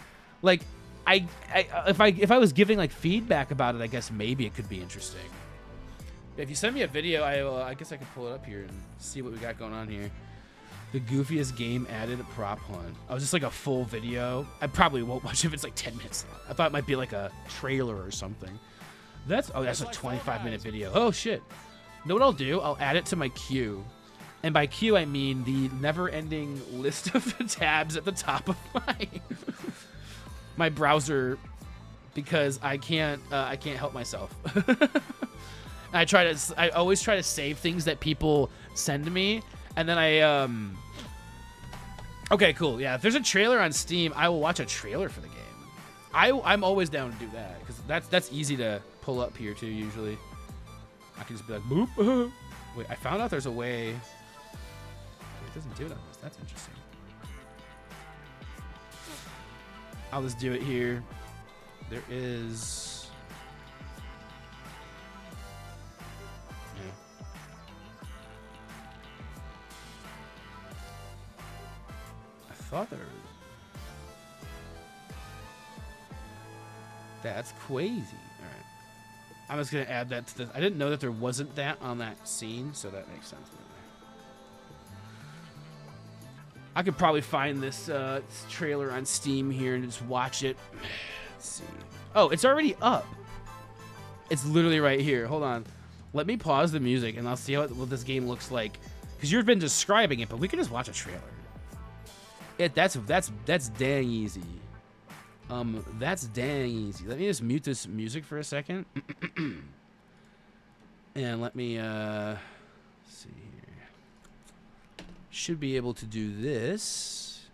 Like, if I was giving like feedback about it, I guess maybe it could be interesting. If you send me a video, I guess I could pull it up here and see what we got going on here. The goofiest game added a prop hunt. Oh, is this like a full video? I probably won't watch it if it's like 10 minutes long. I thought it might be like a trailer or something. That's a 25-minute video. Oh shit. You know what I'll do? I'll add it to my queue. And by queue, I mean the never-ending list of the tabs at the top of my browser, because I can't help myself. I always try to save things that people send me, and then okay, cool. Yeah, if there's a trailer on Steam, I will watch a trailer for the game. I'm always down to do that, because that's easy to pull up here too. Usually, I can just be like, boop. Wait, I found out there's a way. It doesn't do it on this. That's interesting. I'll just do it here. There is. Yeah. I thought there was. That's crazy. All right. I'm just gonna add that to this. I didn't know that there wasn't that on that scene, so that makes sense. I could probably find this trailer on Steam here and just watch it. Let's see. Oh, it's already up. It's literally right here. Hold on. Let me pause the music and I'll see what this game looks like. Because you've been describing it, but we can just watch a trailer. That's dang easy. That's dang easy. Let me just mute this music for a second. And let me see here. Should be able to do this.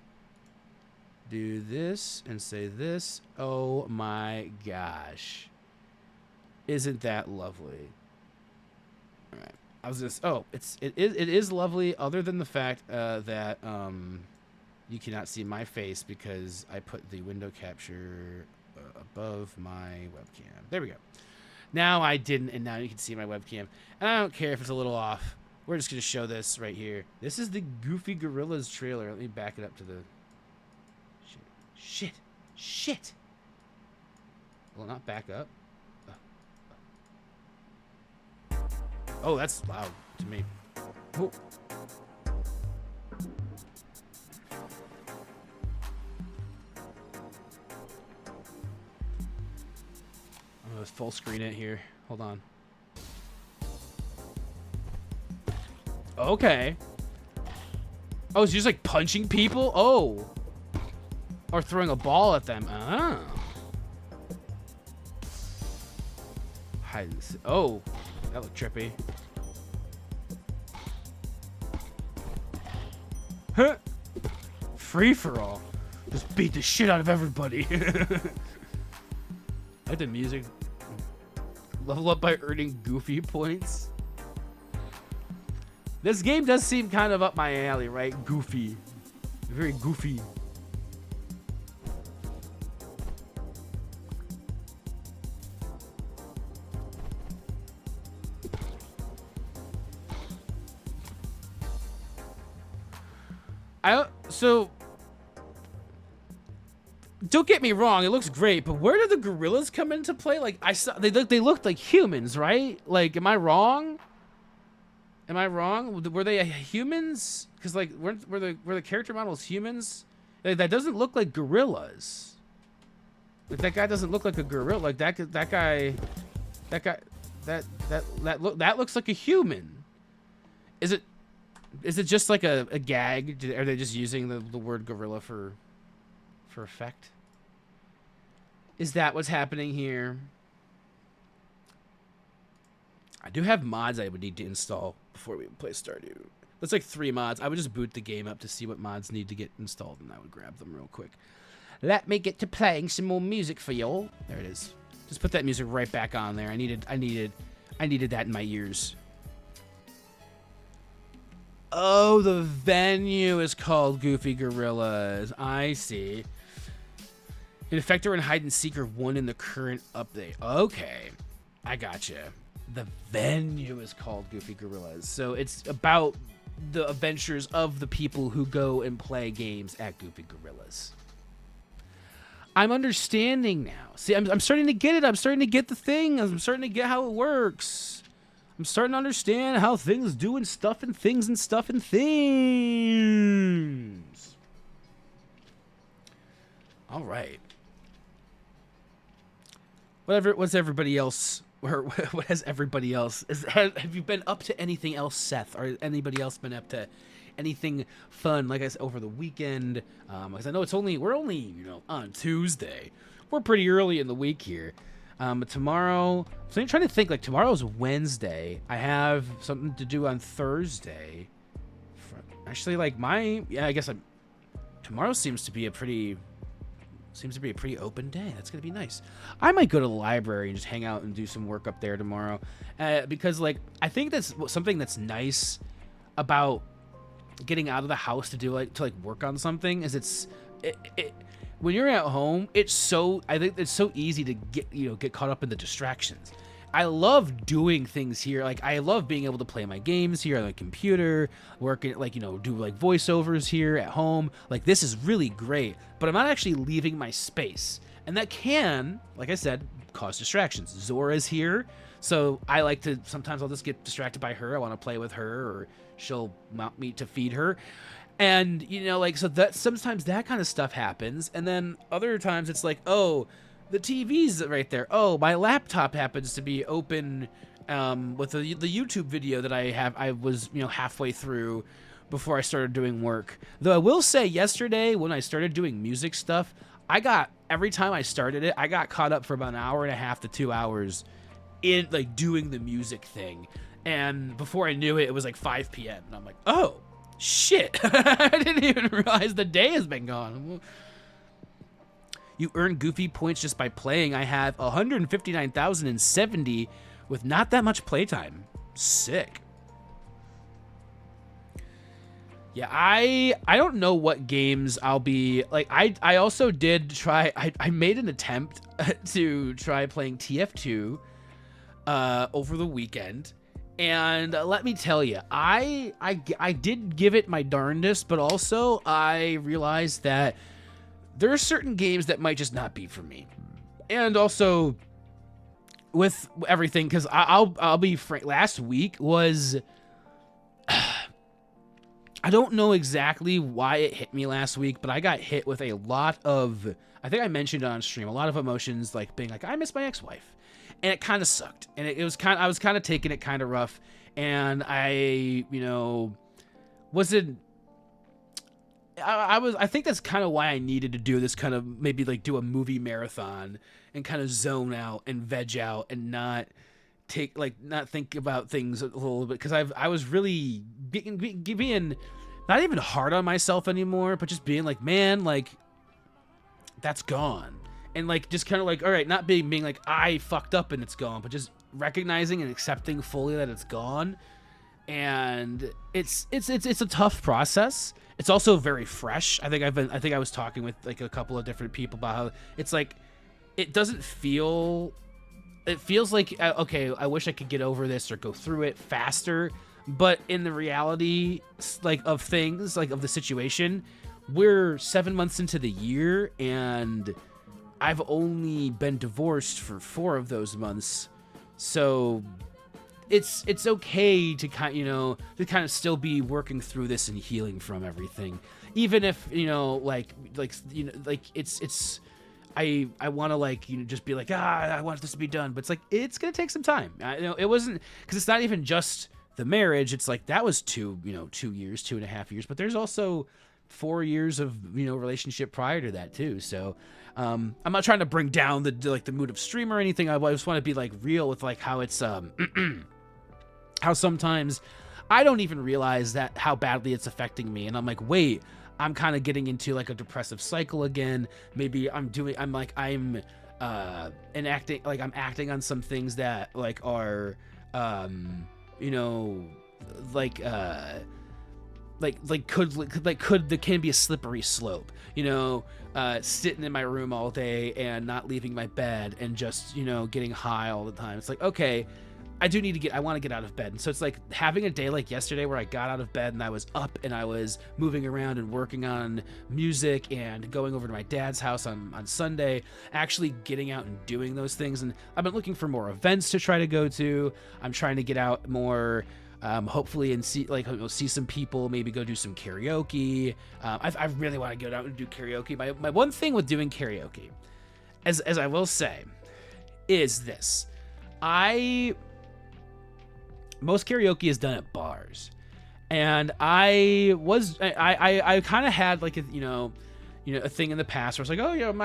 Do this and say this. Oh my gosh. Isn't that lovely? All right. I was just it is lovely, other than the fact that you cannot see my face because I put the window capture above my webcam. There we go. Now I didn't, and now you can see my webcam. And I don't care if it's a little off. We're just going to show this right here. This is the Goofy Gorillas trailer. Let me back it up to the... Shit. Will it not back up? Oh, that's loud to me. Oh. I'm gonna full screen it here. Hold on. Okay. Oh, it's just like punching people? Oh. Or throwing a ball at them. Oh. Hide and seek. Oh. That looked trippy. Huh. Free for all. Just beat the shit out of everybody. I like the music. Level up by earning Goofy points. This game does seem kind of up my alley, right? Goofy. Very goofy. So don't get me wrong, it looks great, but where did the gorillas come into play? Like I saw they looked like humans, right? Like am I wrong? Am I wrong? Were they humans? Cuz like were the character models humans? Like, that doesn't look like gorillas. Like that guy doesn't look like a gorilla. Like that guy that looks like a human. Is it just like a gag? Are they just using the word gorilla for effect? Is that what's happening here? I do have mods I would need to install before we play Stardew. That's like 3 mods. I would just boot the game up to see what mods need to get installed, and I would grab them real quick. Let me get to playing some more music for y'all. There it is. Just put that music right back on there. I needed that in my ears. Oh, the venue is called Goofy Gorillas. I see. Infector and Hide and Seeker won in the current update. Okay. I gotcha. The venue is called Goofy Gorillas. So it's about the adventures of the people who go and play games at Goofy Gorillas. I'm understanding now. See, I'm starting to get it. I'm starting to get the thing. I'm starting to get how it works. I'm starting to understand how things do and stuff and things and stuff and things. All right. What's everybody else? Or what has everybody else? Have you been up to anything else, Seth? Or anybody else been up to anything fun? Like I said, over the weekend. Because I know we're only on Tuesday. We're pretty early in the week here. But tomorrow, so I'm trying to think, like tomorrow's Wednesday. I have something to do on Thursday. Actually, like I guess tomorrow seems to be a pretty open day. That's gonna be nice. I might go to the library and just hang out and do some work up there tomorrow, because like I think that's something that's nice about getting out of the house to work on something. Is when you're at home, I think it's so easy to get caught up in the distractions. I love doing things here. Like I love being able to play my games here on the computer, working do voiceovers here at home. Like this is really great, but I'm not actually leaving my space. And that can, like I said, cause distractions. Zora's here, so I like to, sometimes I'll just get distracted by her. I want to play with her, or she'll mount me to feed her. And, so that sometimes that kind of stuff happens. And then other times it's like, oh, the TV's right there. Oh, my laptop happens to be open with the YouTube video that I was halfway through before I started doing work. Though I will say, yesterday when I started doing music stuff, every time I started it, I got caught up for about an hour and a half to 2 hours in like doing the music thing. And before I knew it, it was like 5 p.m. and I'm like, oh shit, I didn't even realize the day has been gone. You earn Goofy points just by playing. I have 159,070 with not that much playtime. Sick. Yeah, I don't know what games I'll be like. I also did try. I made an attempt to try playing TF2 over the weekend, and let me tell you, I did give it my darndest, but also I realized that there are certain games that might just not be for me, and also with everything, because I'll be frank. Last week was. I don't know exactly why it hit me last week, but I got hit with a lot of, I think I mentioned on stream, a lot of emotions, like being like, I miss my ex-wife. And it kind of sucked. And I was kind of taking it kind of rough. And I think that's kind of why I needed to do this, kind of maybe like do a movie marathon and kind of zone out and veg out and not think about things a little bit, because I was really being not even hard on myself anymore, but just being like, man, like that's gone, and like just kind of like, all right, not being like I fucked up and it's gone, but just recognizing and accepting fully that it's gone. And it's a tough process. It's also very fresh. I think I was talking with like a couple of different people about how it's like it doesn't feel. It feels like, okay, I wish I could get over this or go through it faster. But in the reality, like, of things, like, of the situation, we're 7 months into the year, and I've only been divorced for 4 of those months. So it's okay to kind of still be working through this and healing from everything. Even if, it's I want to just be like, I want this to be done, but it's like, it's going to take some time. It wasn't, because it's not even just the marriage. It's like, that was 2 years, 2.5 years, but there's also 4 years of, relationship prior to that too. So, I'm not trying to bring down the mood of stream or anything. I just want to be like real with like how it's, how sometimes I don't even realize how badly it's affecting me. And I'm like, wait, I'm kind of getting into like a depressive cycle again. Maybe I'm acting on some things that like are, there can be a slippery slope, sitting in my room all day and not leaving my bed and just, getting high all the time. It's like, okay, I want to get out of bed. And so it's like having a day like yesterday where I got out of bed and I was up and I was moving around and working on music and going over to my dad's house on Sunday, actually getting out and doing those things. And I've been looking for more events to try to go to. I'm trying to get out more, hopefully, and see some people, maybe go do some karaoke. I really want to get out and do karaoke. My one thing with doing karaoke, as I will say, is this. Most karaoke is done at bars, and I kind of had like a thing in the past where I was like, oh yeah, I'm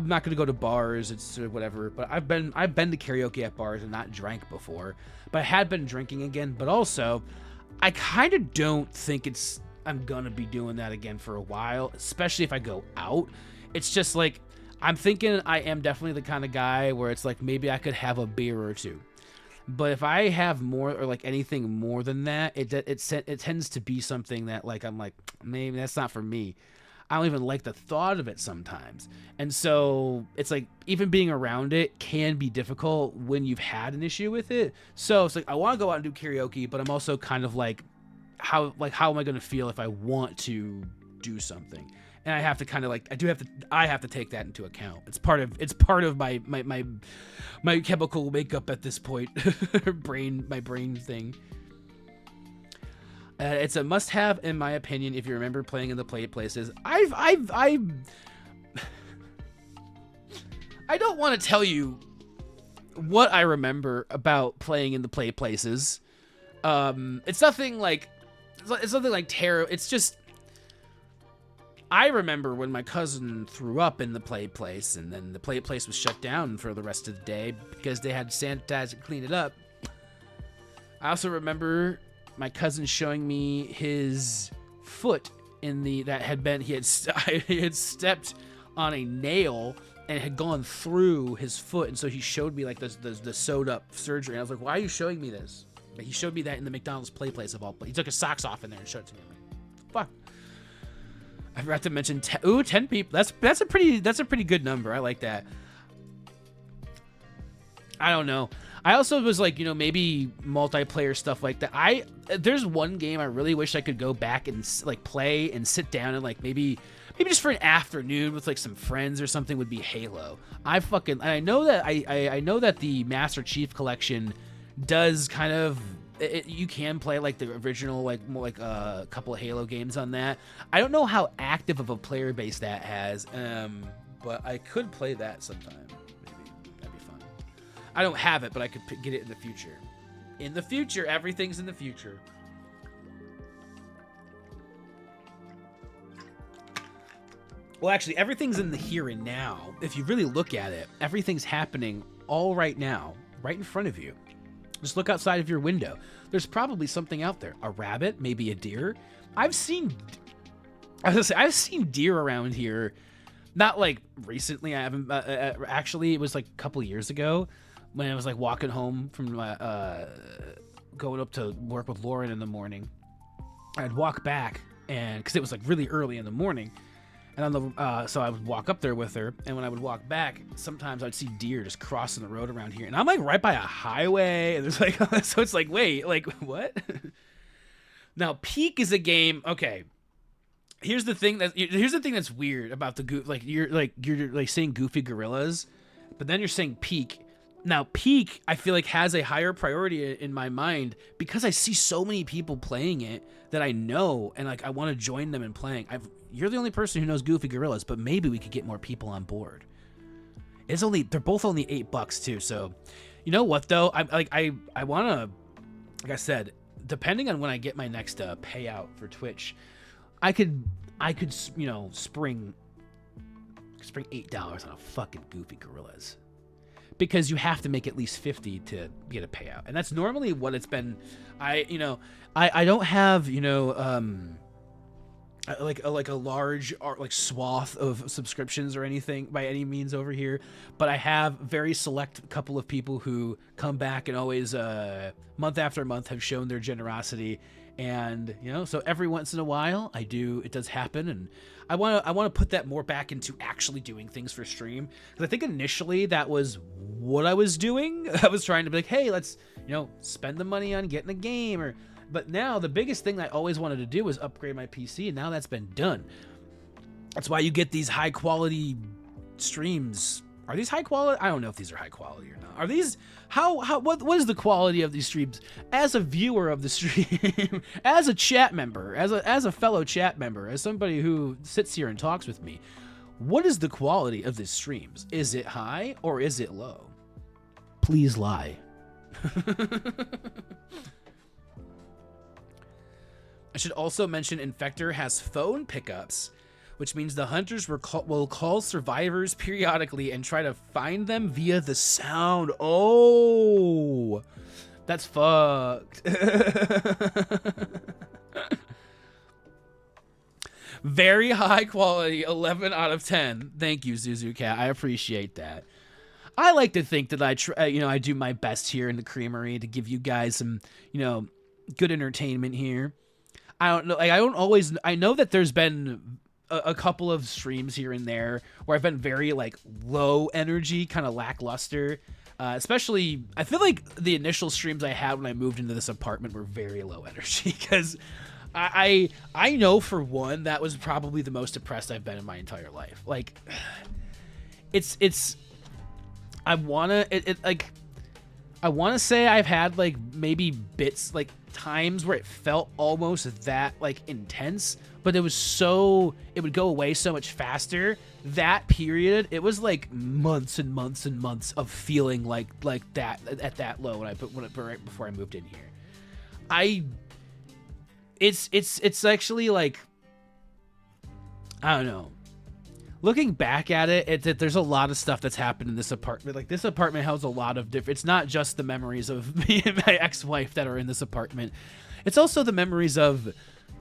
not gonna go to bars, it's whatever. But I've been to karaoke at bars and not drank before, but I had been drinking again. But also, I kind of don't think I'm gonna be doing that again for a while, especially if I go out. It's just like, I'm thinking I am definitely the kind of guy where it's like, maybe I could have a beer or two. But if I have more or like anything more than that, it tends to be something that like, I'm like, maybe that's not for me. I don't even like the thought of it sometimes. And so it's like, even being around it can be difficult when you've had an issue with it. So it's like, I want to go out and do karaoke, but I'm also kind of like, how am I going to feel if I want to do something? And I have to kind of like, I have to take that into account. It's part of my chemical makeup at this point. my brain thing. It's a must-have in my opinion. If you remember playing in the play places, I don't want to tell you what I remember about playing in the play places. It's nothing like terrible. It's just I remember when my cousin threw up in the play place, and then the play place was shut down for the rest of the day because they had to sanitize and clean it up. I also remember my cousin showing me his foot in the that had been he had stepped on a nail and it had gone through his foot, and so he showed me like the sewed up surgery. And I was like, "Why are you showing me this?" But he showed me that in the McDonald's play place of all. He took his socks off in there and showed it to me. I'm like, fuck. I forgot to mention 10 people. That's a pretty good number. I like that. I don't know. I also was like, maybe multiplayer stuff like that. There's one game I really wish I could go back and like play and sit down and like maybe just for an afternoon with like some friends or something would be Halo. I know that I know that the Master Chief Collection does kind of you can play like the original like more like a couple of Halo games on that. I don't know how active of a player base that has, but I could play that sometime. I don't have it, but I could get it in the future. In the future, everything's in the future. Well, actually, everything's in the here and now. If you really look at it, everything's happening all right now, right in front of you. Just look outside of your window. There's probably something out there. A rabbit, maybe a deer. I've seen deer around here. Not like recently. I haven't. Actually, it was like a couple years ago. When I was like walking home from going up to work with Lauren in the morning, I'd walk back and because it was like really early in the morning, and on the so I would walk up there with her, and when I would walk back, sometimes I'd see deer just crossing the road around here, and I'm like right by a highway, and there's like so it's like wait like what? Now Peak is a game. Okay, here's the thing that's weird about the you're saying Goofy Gorillas, but then you're saying Peak. Now, Peak, I feel like, has a higher priority in my mind because I see so many people playing it that I know, and like I want to join them in playing. You're the only person who knows Goofy Gorillas, but maybe we could get more people on board. They're both only $8 too, so you know what though? I want to, like I said, depending on when I get my next payout for Twitch, I could spring $8 on a fucking Goofy Gorillas. Because you have to make at least 50 to get a payout, and that's normally what it's been. I don't have like a large like swath of subscriptions or anything by any means over here, but I have very select couple of people who come back and always month after month have shown their generosity, and so every once in a while it does happen, and I want to put that more back into actually doing things for stream, because I think initially that was what I was doing. I was trying to be like, hey, let's spend the money on getting a game, but now the biggest thing I always wanted to do was upgrade my PC, and now that's been done. That's why you get these high quality streams. Are these high quality? I don't know if these are high quality or not. Are these what is the quality of these streams? As a viewer of the stream, as a chat member, as a fellow chat member, as somebody who sits here and talks with me, what is the quality of these streams? Is it high or is it low? Please lie. I should also mention Infector has phone pickups, which means the hunters will call survivors periodically and try to find them via the sound. Oh, that's fucked. Very high quality, 11 out of 10. Thank you, Zuzucat. I appreciate that. I like to think that I do my best here in the Creamery to give you guys some, good entertainment here. I don't know. I know that there's been a couple of streams here and there where I've been very like low energy, kind of lackluster. Especially, I feel like the initial streams I had when I moved into this apartment were very low energy because I know for one that was probably the most depressed I've been in my entire life. Like, I I want to say I've had like maybe bits, like times where it felt almost that like intense, but it would go away so much faster. That period, it was like months and months and months of feeling like that at that low when right before I moved in here. It's actually like, I don't know. Looking back at it, there's a lot of stuff that's happened in this apartment. Like, this apartment has a lot of different... It's not just the memories of me and my ex-wife that are in this apartment. It's also the memories of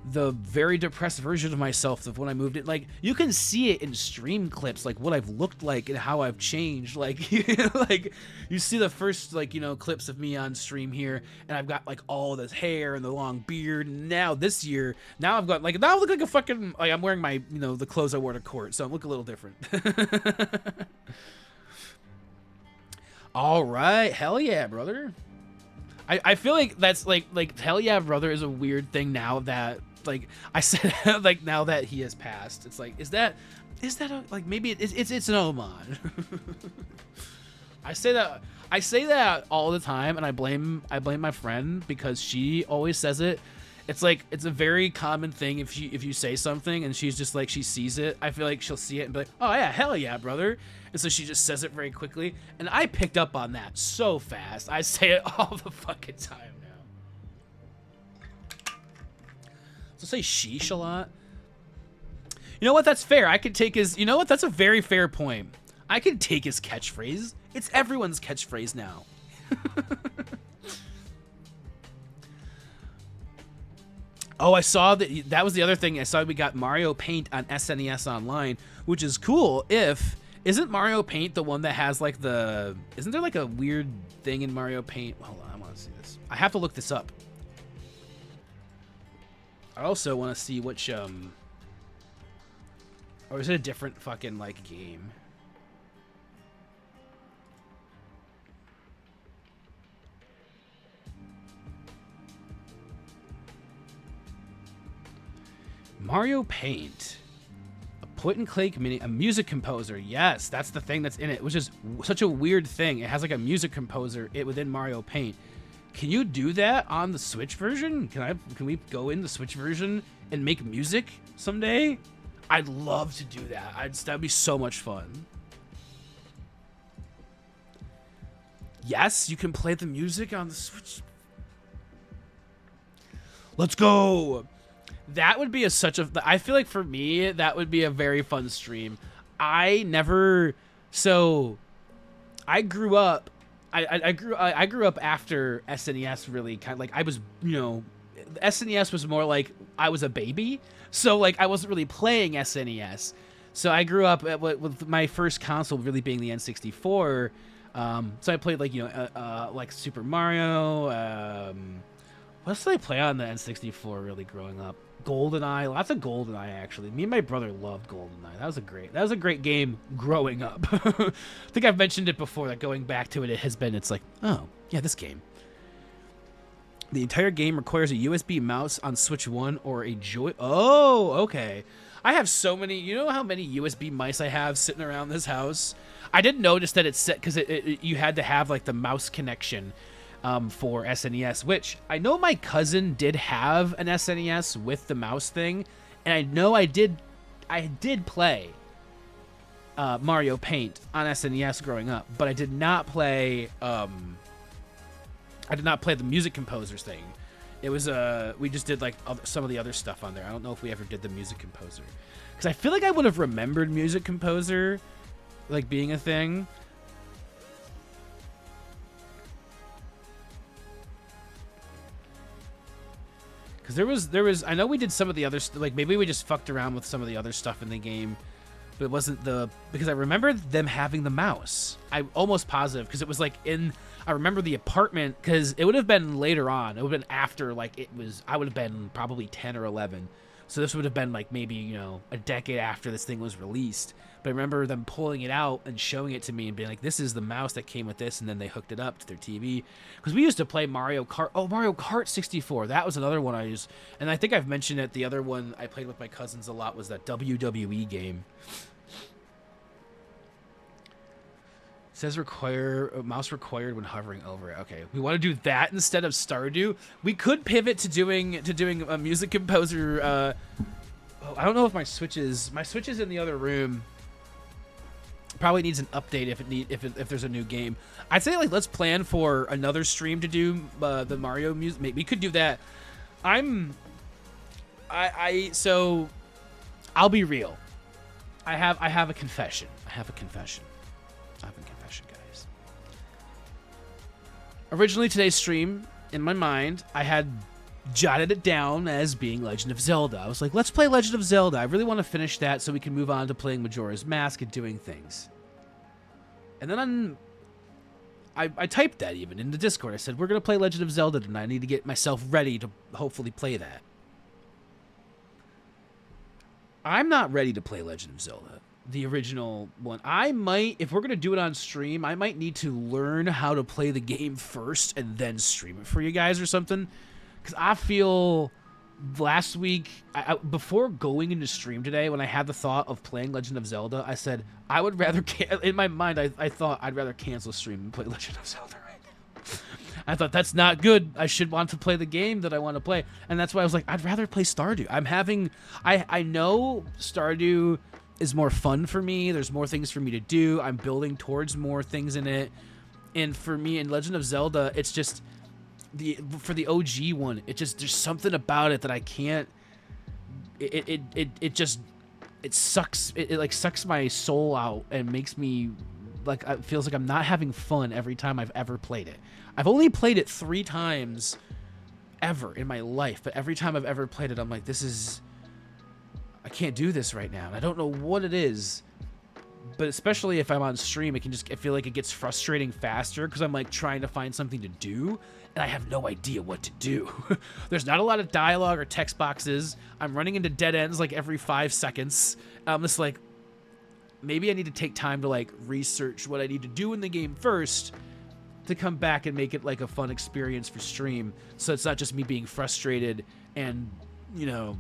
the very depressed version of myself of when I moved in. Like, you can see it in stream clips, like, what I've looked like and how I've changed. Like, like, you see the first, like, you know, clips of me on stream here, and I've got, like, all this hair and the long beard. And now, this year, now I've got, like, now I look like a fucking... Like, I'm wearing my, you know, the clothes I wore to court, so I look a little different. All right. Hell yeah, brother. I feel like that's, like, hell yeah, brother is a weird thing now that... Like I said, like now that he has passed, it's like, is that like maybe it's an homage. I say that all the time, and I blame my friend because she always says it. It's like, it's a very common thing if you say something and she's just like, she sees it. I feel like she'll see it and be like, oh yeah, hell yeah, brother. And so she just says it very quickly, and I picked up on that so fast. I say it all the fucking time. So say sheesh a lot. You know what? That's fair. I could take his... You know what? That's a very fair point. I could take his catchphrase. It's everyone's catchphrase now. Oh, I saw that... That was the other thing. I saw we got Mario Paint on SNES Online, which is cool if... Isn't Mario Paint the one that has, like, the... Isn't there, like, a weird thing in Mario Paint? Hold on. I want to see this. I have to look this up. I also want to see which, or is it a different fucking, like, game? Mario Paint. A point-and-click a music composer. Yes, that's the thing that's in it, which is such a weird thing. It has, like, a music composer within Mario Paint. Can you do that on the Switch version? Can we go in the Switch version and make music someday? I'd love to do that. That'd be so much fun. Yes, you can play the music on the Switch. Let's go. That would be I feel like for me, that would be a very fun stream. I grew up I grew up after SNES really kind of like, I was, you know, SNES was more like I was a baby. So like I wasn't really playing SNES. So I grew up with my first console really being the N64. So I played like, you know, like Super Mario. What else did I play on the N64 really growing up? GoldenEye, lots of GoldenEye actually. Me and my brother loved GoldenEye. That was a great game growing up. I think I've mentioned it before that going back to it, it's like, oh yeah, this game. The entire game requires a USB mouse on Switch 1 or a Joy. Oh, okay. I have so many. You know how many USB mice I have sitting around this house? I didn't notice that it's set because you had to have like the mouse connection. For SNES, which I know my cousin did have an SNES with the mouse thing, and I know I did play Mario Paint on SNES growing up, but I did not play the music composers thing. It was we just did like some of the other stuff on there. I don't know if we ever did the music composer, because I feel like I would have remembered music composer like being a thing. Because there was I know we did some of the other like maybe we just fucked around with some of the other stuff in the game, but it wasn't because I remember them having the mouse. I'm almost positive because it was like I remember the apartment, because it would have been later on. It would have been after like I would have been probably 10 or 11. So this would have been like maybe, you know, a decade after this thing was released. But I remember them pulling it out and showing it to me and being like, this is the mouse that came with this, and then they hooked it up to their TV. Because we used to play Mario Kart. Oh, Mario Kart 64. That was another one I used. And I think I've mentioned it. The other one I played with my cousins a lot was that WWE game. says mouse required when hovering over it. Okay, we want to do that instead of Stardew. We could pivot to doing a music composer. I don't know if my switch is in the other room. Probably needs an update if there's a new game. I'd say like let's plan for another stream to do the Mario music. Maybe we could do that. So I'll be real. I have a confession. Guys. Originally today's stream, in my mind, I had jotted it down as being Legend of Zelda. I was like, let's play Legend of Zelda. I really want to finish that so we can move on to playing Majora's Mask and doing things. And then I typed that even in the Discord. I said, we're going to play Legend of Zelda tonight. I need to get myself ready to hopefully play that. I'm not ready to play Legend of Zelda, the original one. I might, if we're going to do it on stream, I might need to learn how to play the game first and then stream it for you guys or something. Because I feel last week, before going into stream today, when I had the thought of playing Legend of Zelda, I said, I would rather, in my mind, I thought I'd rather cancel stream and play Legend of Zelda right now. I thought that's not good. I should want to play the game that I want to play. And that's why I was like, I'd rather play Stardew. I know Stardew is more fun for me. There's more things for me to do. I'm building towards more things in it. And for me in Legend of Zelda, it's just for the OG one, there's something about it that I can't, it sucks. It like sucks my soul out and makes me like, it feels like I'm not having fun every time I've ever played it. I've only played it 3 times ever in my life, but every time I've ever played it, I'm like, I can't do this right now. And I don't know what it is, but especially if I'm on stream, I feel like it gets frustrating faster because I'm like trying to find something to do and I have no idea what to do. There's not a lot of dialogue or text boxes. I'm running into dead ends like every 5 seconds. I'm just like, maybe I need to take time to like research what I need to do in the game first to come back and make it like a fun experience for stream. So it's not just me being frustrated and, you know,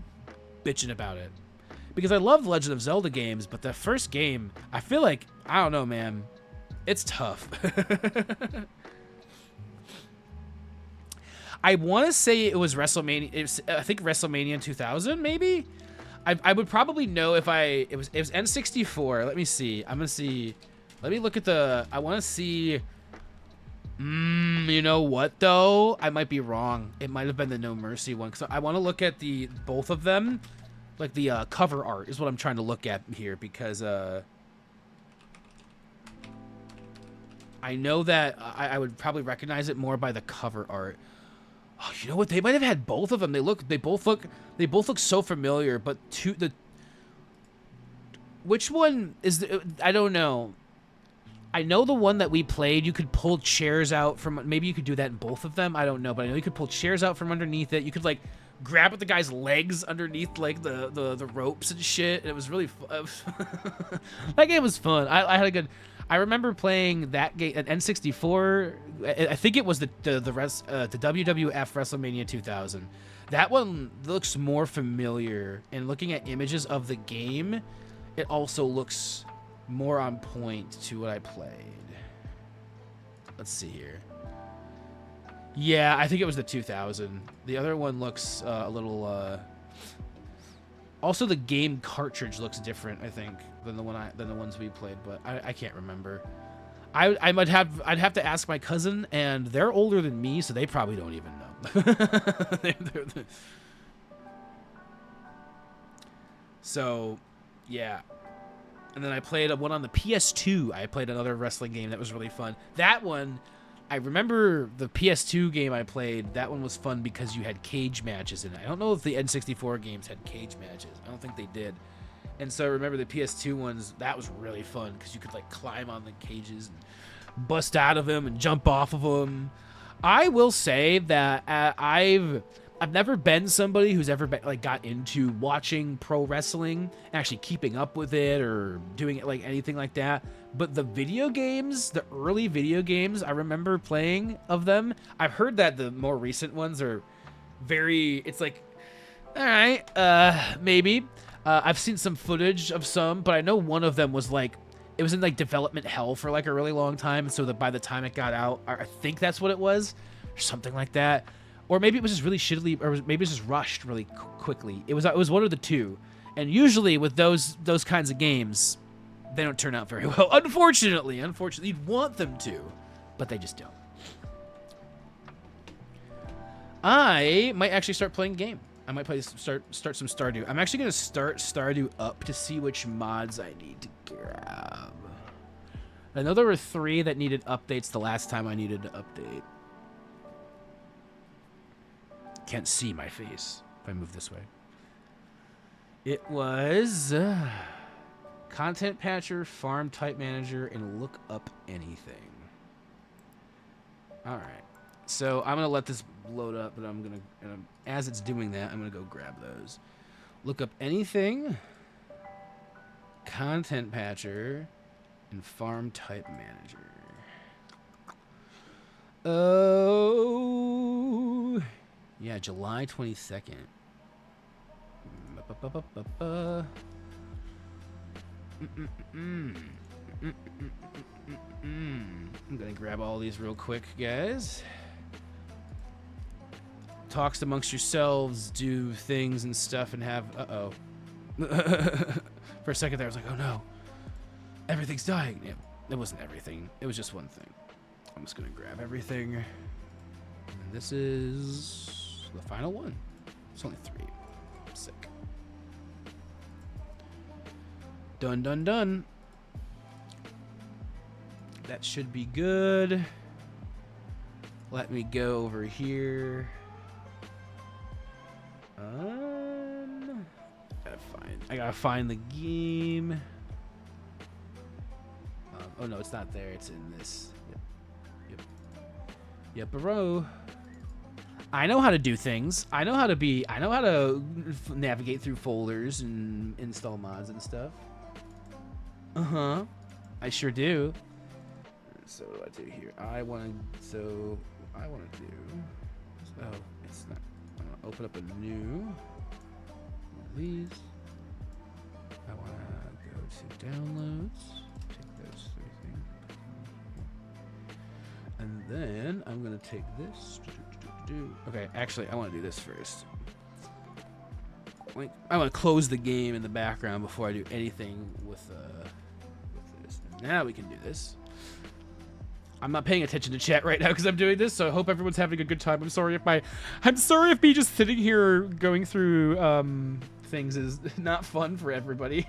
bitching about it. Because I love Legend of Zelda games, but the first game, I feel like, I don't know, man, it's tough. I want to say it was WrestleMania. I think WrestleMania 2000, maybe. I would probably know if it was N64. Let me see. I'm gonna see. Let me look at the. I want to see. You know what though? I might be wrong. It might have been the No Mercy one. Cause I want to look at both of them, like the cover art is what I'm trying to look at here because I know that I would probably recognize it more by the cover art. Oh, you know what? They might have had both of them. They both look so familiar. But which one is I don't know. I know the one that we played, you could pull chairs out from. Maybe you could do that in both of them. I don't know, but I know you could pull chairs out from underneath it. You could like grab at the guy's legs underneath like the ropes and shit. It was really fun. That game was fun. I had a good. I remember playing that game at N64. I think it was the WWF WrestleMania 2000. That one looks more familiar, and looking at images of the game, it also looks more on point to what I played. Let's see here. Yeah, I think it was the 2000. The other one looks a little. Also, the game cartridge looks different, I think, than the ones we played, but I can't remember. I'd have to ask my cousin, and they're older than me, so they probably don't even know. So, yeah. And then I played one on the PS2. I played another wrestling game that was really fun. That one, I remember the PS2 game I played. That one was fun because you had cage matches in it. I don't know if the N64 games had cage matches. I don't think they did. And so I remember the PS2 ones. That was really fun because you could like climb on the cages and bust out of them and jump off of them. I will say that I've never been somebody who's ever got into watching pro wrestling, actually keeping up with it or doing it like anything like that. But the video games, the early video games, I remember playing of them. I've heard that the more recent ones are it's like, all right, maybe. I've seen some footage of some, but I know one of them was like, it was in like development hell for like a really long time, and so that by the time it got out, I think that's what it was, or something like that, or maybe it was just really shittily, or maybe it was just rushed really quickly. It was one of the two, and usually with those kinds of games, they don't turn out very well. Unfortunately, you'd want them to, but they just don't. I might actually start playing a game. I might start some Stardew. I'm actually gonna start Stardew up to see which mods I need to grab. I know there were 3 that needed updates the last time I needed to update. Can't see my face if I move this way. It was Content Patcher, Farm Type Manager, and Look Up Anything. All right. So I'm gonna let this load up, but as it's doing that, I'm gonna go grab those. Look Up Anything, Content Patcher, and Farm Type Manager. Oh, yeah, July 22nd. I'm gonna grab all these real quick, guys. Talks amongst yourselves, do things and stuff, and have... Uh-oh. For a second there, I was like, oh no. Everything's dying. Yeah, it wasn't everything. It was just one thing. I'm just gonna grab everything. And this is the final one. It's only 3. Sick. Done, done, done. That should be good. Let me go over here. I gotta find the game. Oh no, it's not there. It's in this. Yep, bro. I know how to do things. I know how to navigate through folders and install mods and stuff. I sure do. So what do I do here? I want to do. Oh, it's not. I'm gonna open up a new one of these. I want to go to downloads. Take those 3 things. And then I'm gonna take this. Okay, actually, I want to do this first. I want to close the game in the background before I do anything with this. Now we can do this. I'm not paying attention to chat right now because I'm doing this, so I hope everyone's having a good time. I'm sorry if me just sitting here going through things is not fun for everybody.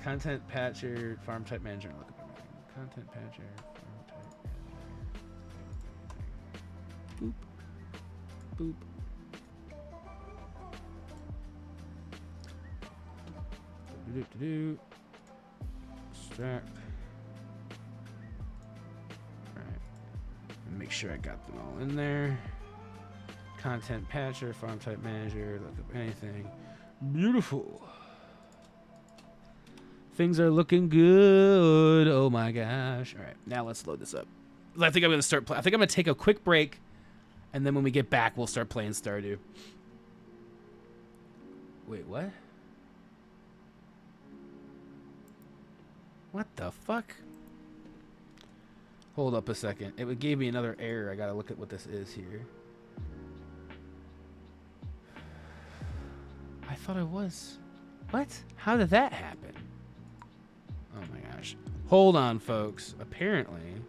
Content Patcher, Farm Type Manager, look up everything. Content Patcher, Farm Type Manager. Boop. Do. Extract. Alright. Make sure I got them all in there. Content Patcher, Farm Type Manager, look up anything. Beautiful. Things are looking good. Oh my gosh. Alright, now let's load this up. I think I'm gonna start I think I'm gonna take a quick break, and then when we get back, we'll start playing Stardew. Wait, what? What the fuck? Hold up a second. It gave me another error. I gotta look at what this is here. I thought I was. What? How did that happen? Oh my gosh. Hold on, folks. Apparently.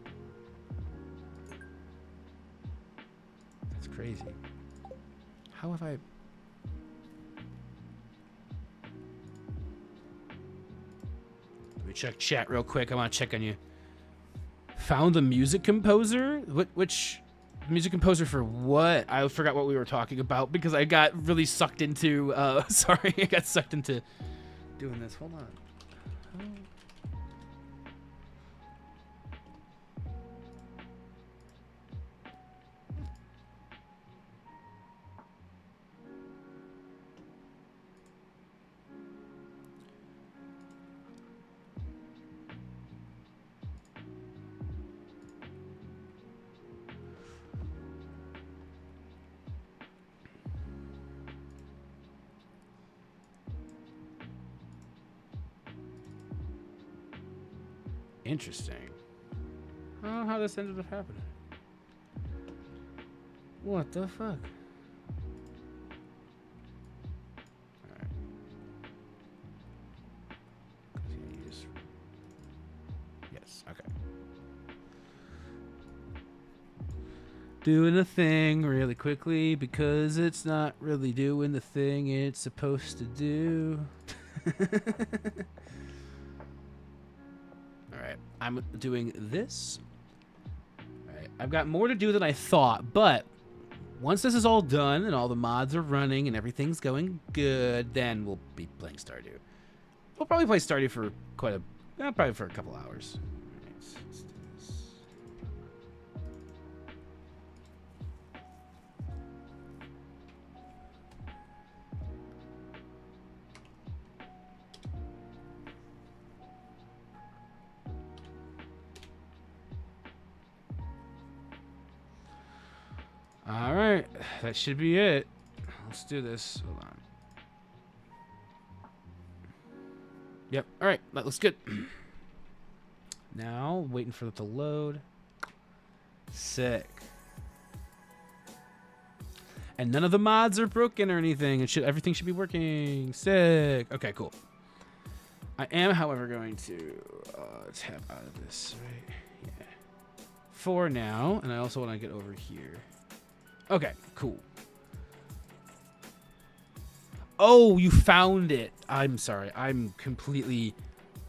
That's crazy. How have I... Let me check chat real quick. I want to check on you. Found the music composer? Which music composer for what? I forgot what we were talking about because I got really sucked into... sorry, I got sucked into doing this. Hold on. Interesting. I don't know how this ended up happening. What the fuck? Alright. Yes, okay. Doing a thing really quickly because it's not really doing the thing it's supposed to do. Alright, I'm doing this. Alright, I've got more to do than I thought, but once this is all done and all the mods are running and everything's going good, then we'll be playing Stardew. We'll probably play Stardew for probably for a couple hours. Alright, let's do this. All right, that should be it. Let's do this. Hold on. Yep. All right, that looks good. Now, waiting for it to load. Sick. And none of the mods are broken or anything. Everything should be working. Sick. Okay, cool. I am, however, going to tap out of this, right? Yeah. For now, and I also want to get over here. Okay, cool. Oh, you found it. I'm sorry. I'm completely...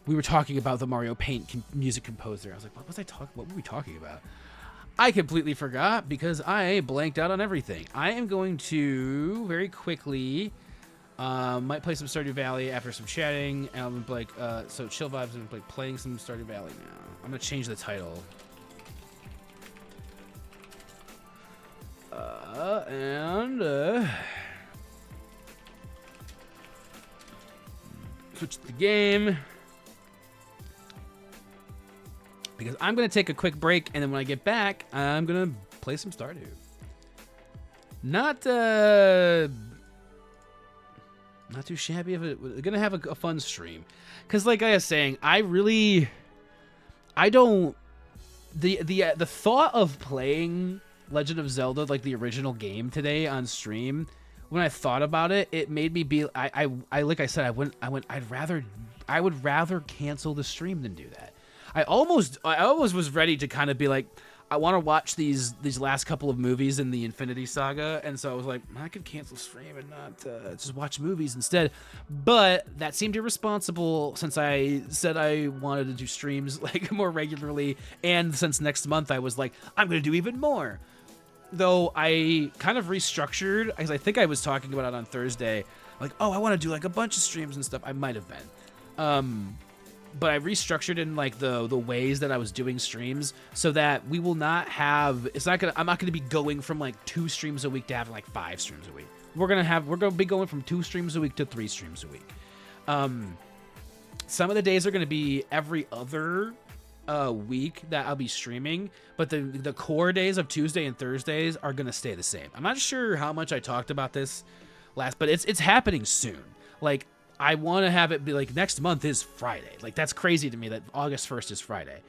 We were talking about the Mario Paint music composer. I was like, what were we talking about? I completely forgot because I blanked out on everything. I am going to very quickly... might play some Stardew Valley after some chatting. And I'm like, so chill vibes and like playing some Stardew Valley now. I'm gonna change the title. Switch the game because I'm gonna take a quick break, and then when I get back, I'm gonna play some Stardew. Not too shabby of it. We're gonna have a fun stream, because like I was saying, I don't. The thought of playing Legend of Zelda, like the original game, today on stream, when I thought about it, it made me be. I like I said, I would rather cancel the stream than do that. I almost was ready to kind of be like, I want to watch these last couple of movies in the Infinity Saga, and so I was like, I could cancel stream and not just watch movies instead. But that seemed irresponsible since I said I wanted to do streams like more regularly, and since next month I was like, I'm gonna do even more. Though I kind of restructured, because I think I was talking about it on Thursday, like, oh, I want to do like a bunch of streams and stuff. I might have been. But I restructured in like the ways that I was doing streams so that we will not have, I'm not gonna be going from like 2 streams a week to having like 5 streams a week. We're gonna be going from 2 streams a week to 3 streams a week. Some of the days are gonna be every other week that I'll be streaming, but the core days of Tuesday and Thursdays are gonna stay the same. I'm not sure how much I talked about this last, but it's happening soon. Like, I want to have it be like next month is Friday. Like, that's crazy to me that August 1st is Friday.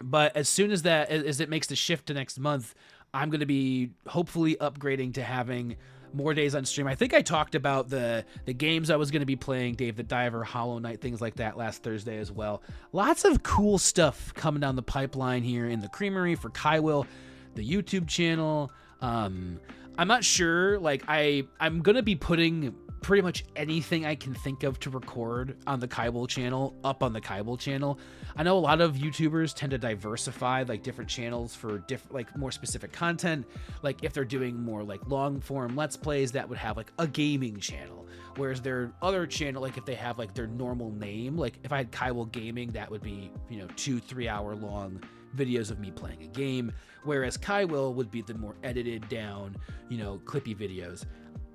But as soon as it makes the shift to next month, I'm going to be hopefully upgrading to having more days on stream. I think I talked about the games I was going to be playing, Dave the Diver, Hollow Knight, things like that last Thursday as well. Lots of cool stuff coming down the pipeline here in the Creamery for Kaiwill, the YouTube channel. I'm not sure, like I'm going to be putting pretty much anything I can think of to record on the Kaiwill channel up on the Kaiwill channel. I know a lot of YouTubers tend to diversify like different channels for different, like more specific content. Like if they're doing more like long form Let's Plays, that would have like a gaming channel. Whereas their other channel, like if they have like their normal name, like if I had Kaiwill Gaming, that would be, 2-3 hour long videos of me playing a game. Whereas Kaiwill would be the more edited down, clippy videos.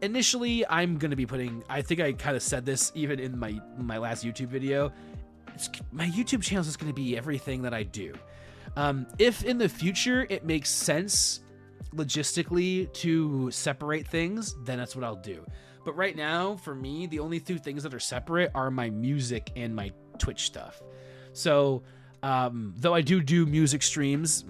Initially, I'm going to be putting, I think I kind of said this even in my last YouTube video, my YouTube channel is just going to be everything that I do. If in the future it makes sense logistically to separate things, then that's what I'll do. But right now, for me, the only 2 things that are separate are my music and my Twitch stuff. So though I do music streams,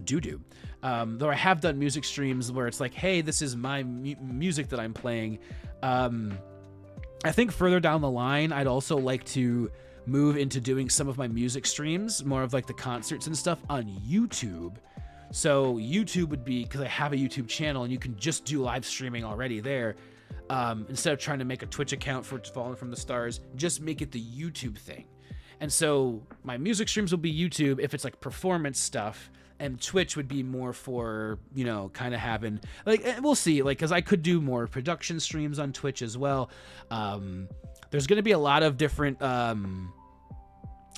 though I have done music streams where it's like, hey, this is my music that I'm playing. I think further down the line, I'd also like to move into doing some of my music streams, more of like the concerts and stuff on YouTube. So YouTube would be, because I have a YouTube channel and you can just do live streaming already there. Instead of trying to make a Twitch account for Fallen from the Stars, just make it the YouTube thing. And so my music streams will be YouTube if it's like performance stuff, and Twitch would be more for, you know, kind of having like, we'll see, like, because I could do more production streams on Twitch as well. There's going to be a lot of different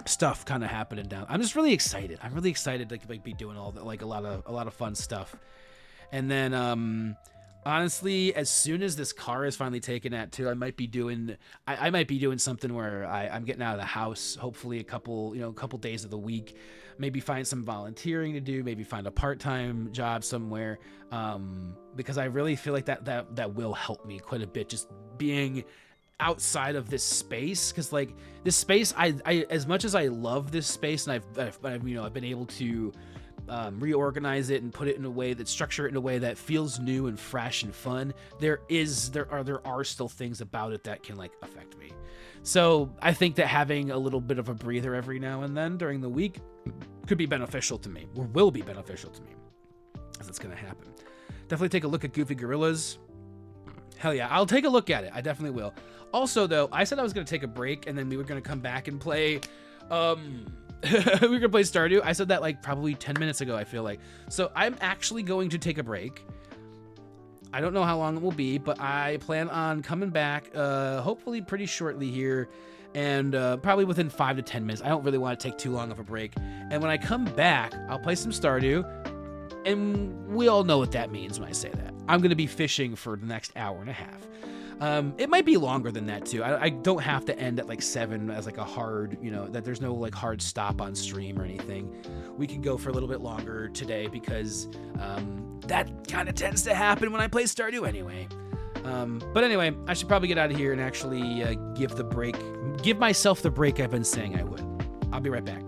stuff kind of happening down. I'm just really excited. I'm really excited to like be doing all that, like a lot of fun stuff. And then honestly, as soon as this car is finally taken at too, I might be doing something where I'm getting out of the house, hopefully a couple days of the week, maybe find some volunteering to do, maybe find a part-time job somewhere, because I really feel like that will help me quite a bit, just being outside of this space. Because like this space, I as much as I love this space, and I've been able to reorganize it and put it in a way that structure it in a way that feels new and fresh and fun, there are still things about it that can like affect me. So I think that having a little bit of a breather every now and then during the week could be beneficial to me, or will be beneficial to me, as it's going to happen. Definitely take a look at Goofy Gorillas. Hell yeah, I'll take a look at it. I definitely will. Also, though, I said I was going to take a break and then we were going to come back and play we were gonna play Stardew. I said that like probably 10 minutes ago, I feel like. So I'm actually going to take a break. I don't know how long it will be, but I plan on coming back hopefully pretty shortly here, and probably within 5 to 10 minutes. I don't really want to take too long of a break. And when I come back, I'll play some Stardew, and we all know what that means when I say that. I'm gonna be fishing for the next hour and a half. It might be longer than that too. I don't have to end at like 7 as like a hard, that there's no like hard stop on stream or anything. We can go for a little bit longer today because that kind of tends to happen when I play Stardew anyway. But anyway, I should probably get out of here and actually give myself the break I've been saying I would. I'll be right back.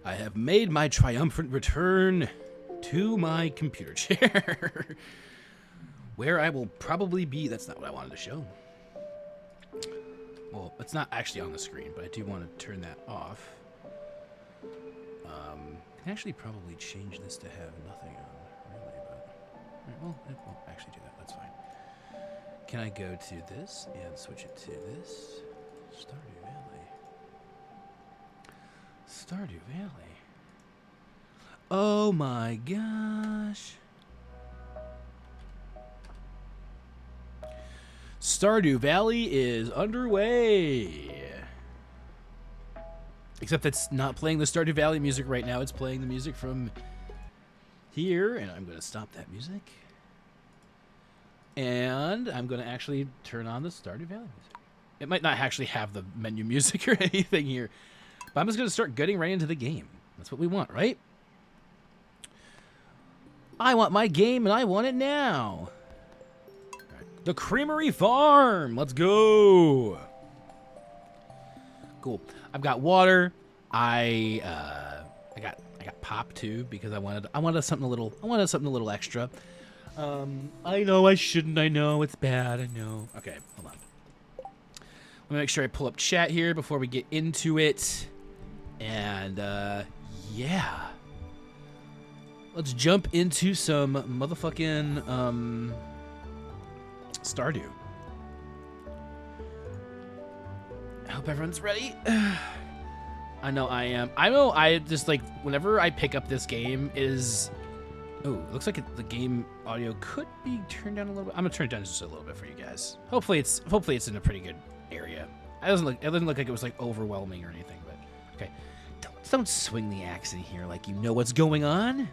I have made my triumphant return to my computer chair, where I will probably be. That's not what I wanted to show. Well, it's not actually on the screen, but I do want to turn that off. I can actually probably change this to have nothing on, really, but well, it won't actually do that. That's fine. Can I go to this and switch it to this? Stardew Valley. Stardew Valley. Oh my gosh. Stardew Valley is underway. Except it's not playing the Stardew Valley music right now. It's playing the music from here. And I'm going to stop that music. And I'm going to actually turn on the Stardew Valley music. It might not actually have the menu music or anything here. But I'm just going to start getting right into the game. That's what we want, right? I want my game and I want it now. Right. The Creamery Farm. Let's go. Cool. I've got water. I got pop too because I wanted something a little extra. I know I shouldn't. I know it's bad. I know. Okay, hold on. Let me make sure I pull up chat here before we get into it. And yeah, let's jump into some motherfucking Stardew. I hope everyone's ready. I know I am. I know I just like whenever I pick up this game is. Oh, it looks like the game audio could be turned down a little bit. I'm gonna turn it down just a little bit for you guys. Hopefully it's in a pretty good area. It doesn't look like it was like overwhelming or anything. But okay, don't swing the axe in here like you know what's going on.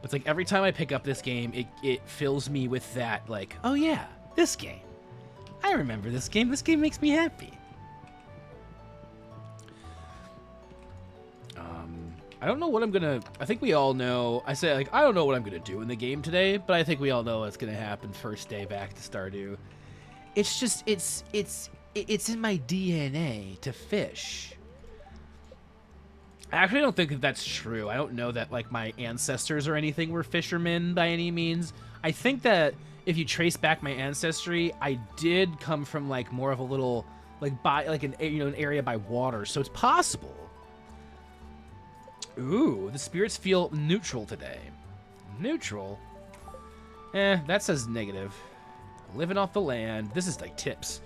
It's like every time I pick up this game, it fills me with that like, oh yeah, this game. I remember this game. This game makes me happy. I don't know what I'm gonna. I think we all know. I say like I don't know what I'm gonna do in the game today, but I think we all know what's gonna happen first day back to Stardew. It's just it's in my DNA to fish. I actually don't think that that's true. I don't know that like my ancestors or anything were fishermen by any means. I think that if you trace back my ancestry, I did come from like more of a little like by like an area by water, so it's possible. Ooh, the spirits feel neutral today. Neutral? That says negative. Living off the land. This is like tips.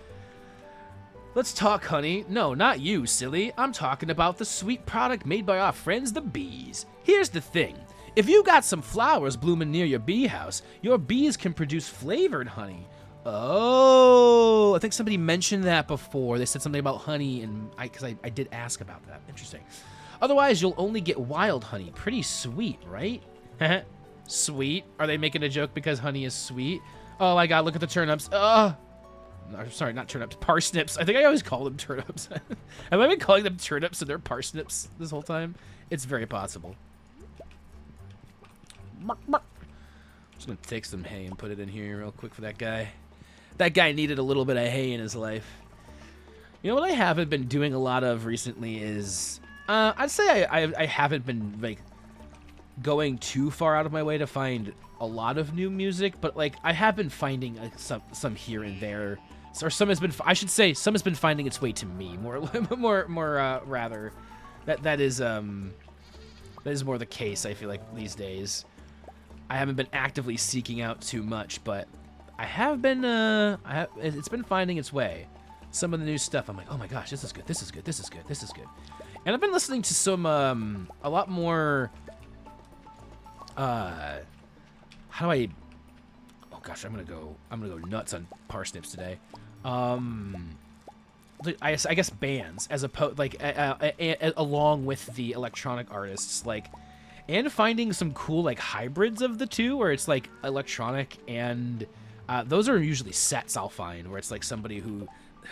Let's talk, honey. No, not you, silly. I'm talking about the sweet product made by our friends, the bees. Here's the thing. If you got some flowers blooming near your bee house, your bees can produce flavored honey. Oh, I think somebody mentioned that before. They said something about honey, and I did ask about that. Interesting. Otherwise, you'll only get wild honey. Pretty sweet, right? Sweet? Are they making a joke because honey is sweet? Oh my god, look at the turnips. No, sorry, not turnips. Parsnips. I think I always call them turnips. Have I been calling them turnips and they're parsnips this whole time? It's very possible. I'm just going to take some hay and put it in here real quick for that guy. That guy needed a little bit of hay in his life. You know what I haven't been doing a lot of recently is... I'd say I haven't been, like, going too far out of my way to find a lot of new music, but, like, I have been finding some here and there. Or some has been, I should say, some has been finding its way to me, rather. That is more the case, I feel like, these days. I haven't been actively seeking out too much, but I have been, it's been finding its way. Some of the new stuff, I'm like, oh my gosh, this is good, this is good, this is good, this is good. And I've been listening to some, a lot more, how do I, oh gosh, I'm gonna go nuts on parsnips today. I guess bands, as opposed, like, along with the electronic artists, like, and finding some cool, like, hybrids of the two, where it's, like, electronic and, those are usually sets I'll find, where it's, like, somebody who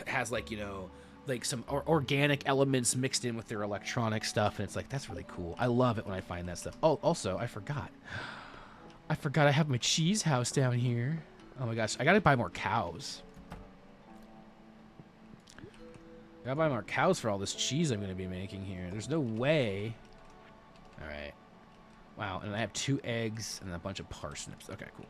has, like, you know, like some organic elements mixed in with their electronic stuff, and it's like, that's really cool. I love it when I find that stuff. Oh, also, I forgot I have my cheese house down here. Oh my gosh, I gotta buy more cows. Gotta buy more cows for all this cheese I'm gonna be making here. There's no way. All right. Wow, and I have 2 eggs and a bunch of parsnips. Okay, cool.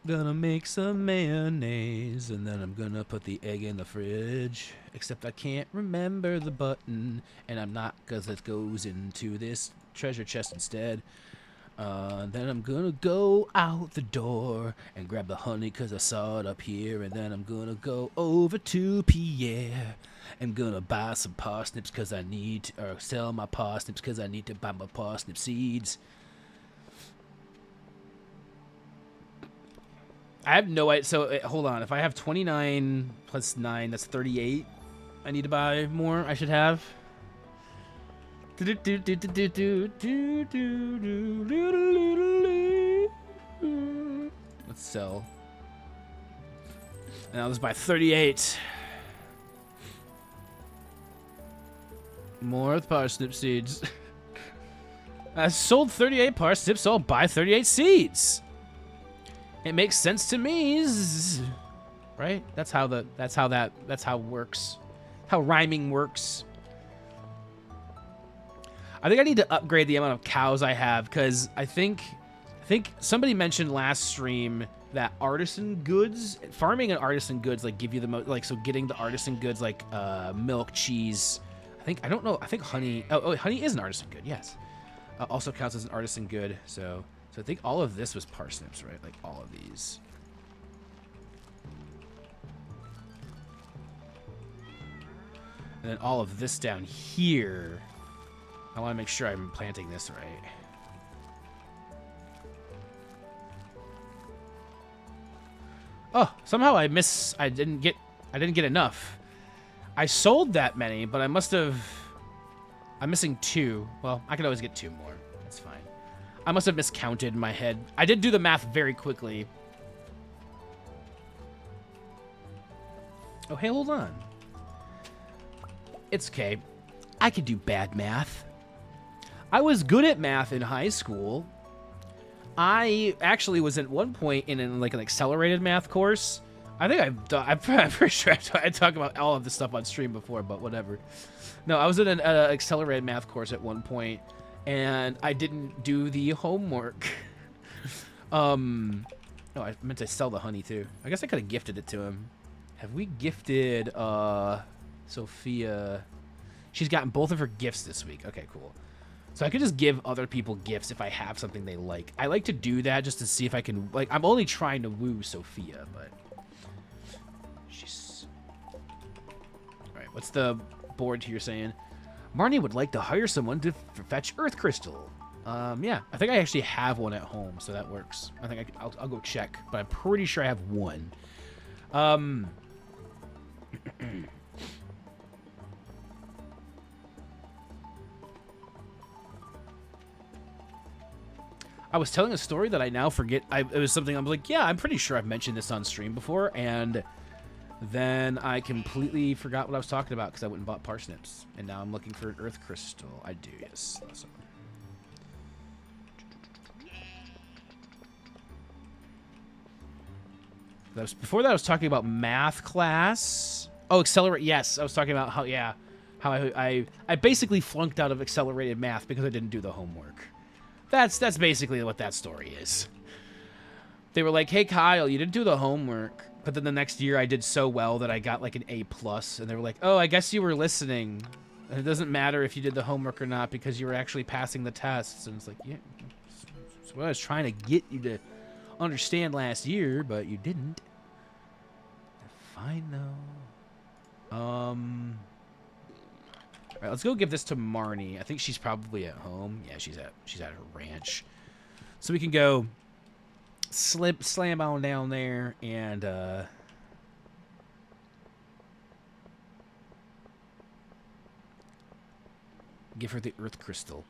Gonna make some mayonnaise, and then I'm gonna put the egg in the fridge. Except I can't remember the button, and I'm not, because it goes into this treasure chest instead. Then I'm gonna go out the door and grab the honey, because I saw it up here. And then I'm gonna go over to Pierre. I'm gonna buy some parsnips, because I need to, or sell my parsnips, because I need to buy my parsnip seeds. I have no idea. So, hold on. If I have 29 plus 9, that's 38. I need to buy more. I should have. Let's sell. Now let's buy 38. More parsnip seeds. I sold 38 parsnips, so I'll buy 38 seeds. It makes sense to me, right? That's how it works. How rhyming works. I think I need to upgrade the amount of cows I have, because I think somebody mentioned last stream that artisan goods, farming and artisan goods, like give you the most, like, so getting the artisan goods like milk, cheese. I don't know. I think honey. Oh, honey is an artisan good. Yes. Also counts as an artisan good. So I think all of this was parsnips, right? Like all of these. And then all of this down here. I want to make sure I'm planting this right. Oh, somehow I didn't get enough. I sold that many, but I'm missing 2. Well, I can always get 2 more. That's fine. I must have miscounted in my head. I did do the math very quickly. Oh, hey, hold on. It's okay. I can do bad math. I was good at math in high school. I actually was at one point in like an accelerated math course. I think I'm pretty sure I talked about all of this stuff on stream before, but whatever. No, I was in an accelerated math course at one point, and I didn't do the homework. No, I meant to sell the honey too. I guess I could have gifted it to him. Have we gifted Sophia? She's gotten both of her gifts this week. Okay, cool. So I could just give other people gifts if I have something they like. I like to do that just to see if I can, like, I'm only trying to woo Sophia, but she's... All right, what's the board here saying? Marnie would like to hire someone to fetch Earth Crystal. Yeah, I think I actually have one at home, so that works. I think I'll go check, but I'm pretty sure I have one. I was telling a story that I now forget. It was something I'm like, yeah, I'm pretty sure I've mentioned this on stream before, and then I completely forgot what I was talking about because I went and bought parsnips, and now I'm looking for an Earth Crystal. I do, yes. Awesome. Before that, I was talking about math class. Oh, accelerate. Yes, I was talking about how I basically flunked out of accelerated math because I didn't do the homework. That's basically what that story is. They were like, hey, Kyle, you didn't do the homework. But then the next year I did so well that I got like an A+. And they were like, oh, I guess you were listening. And it doesn't matter if you did the homework or not because you were actually passing the tests. And it's like, yeah, that's what I was trying to get you to understand last year, but you didn't. Fine, though. All right, let's go give this to Marnie. I think she's probably at home. Yeah, she's at her ranch. So we can go slam on down there and give her the Earth Crystal.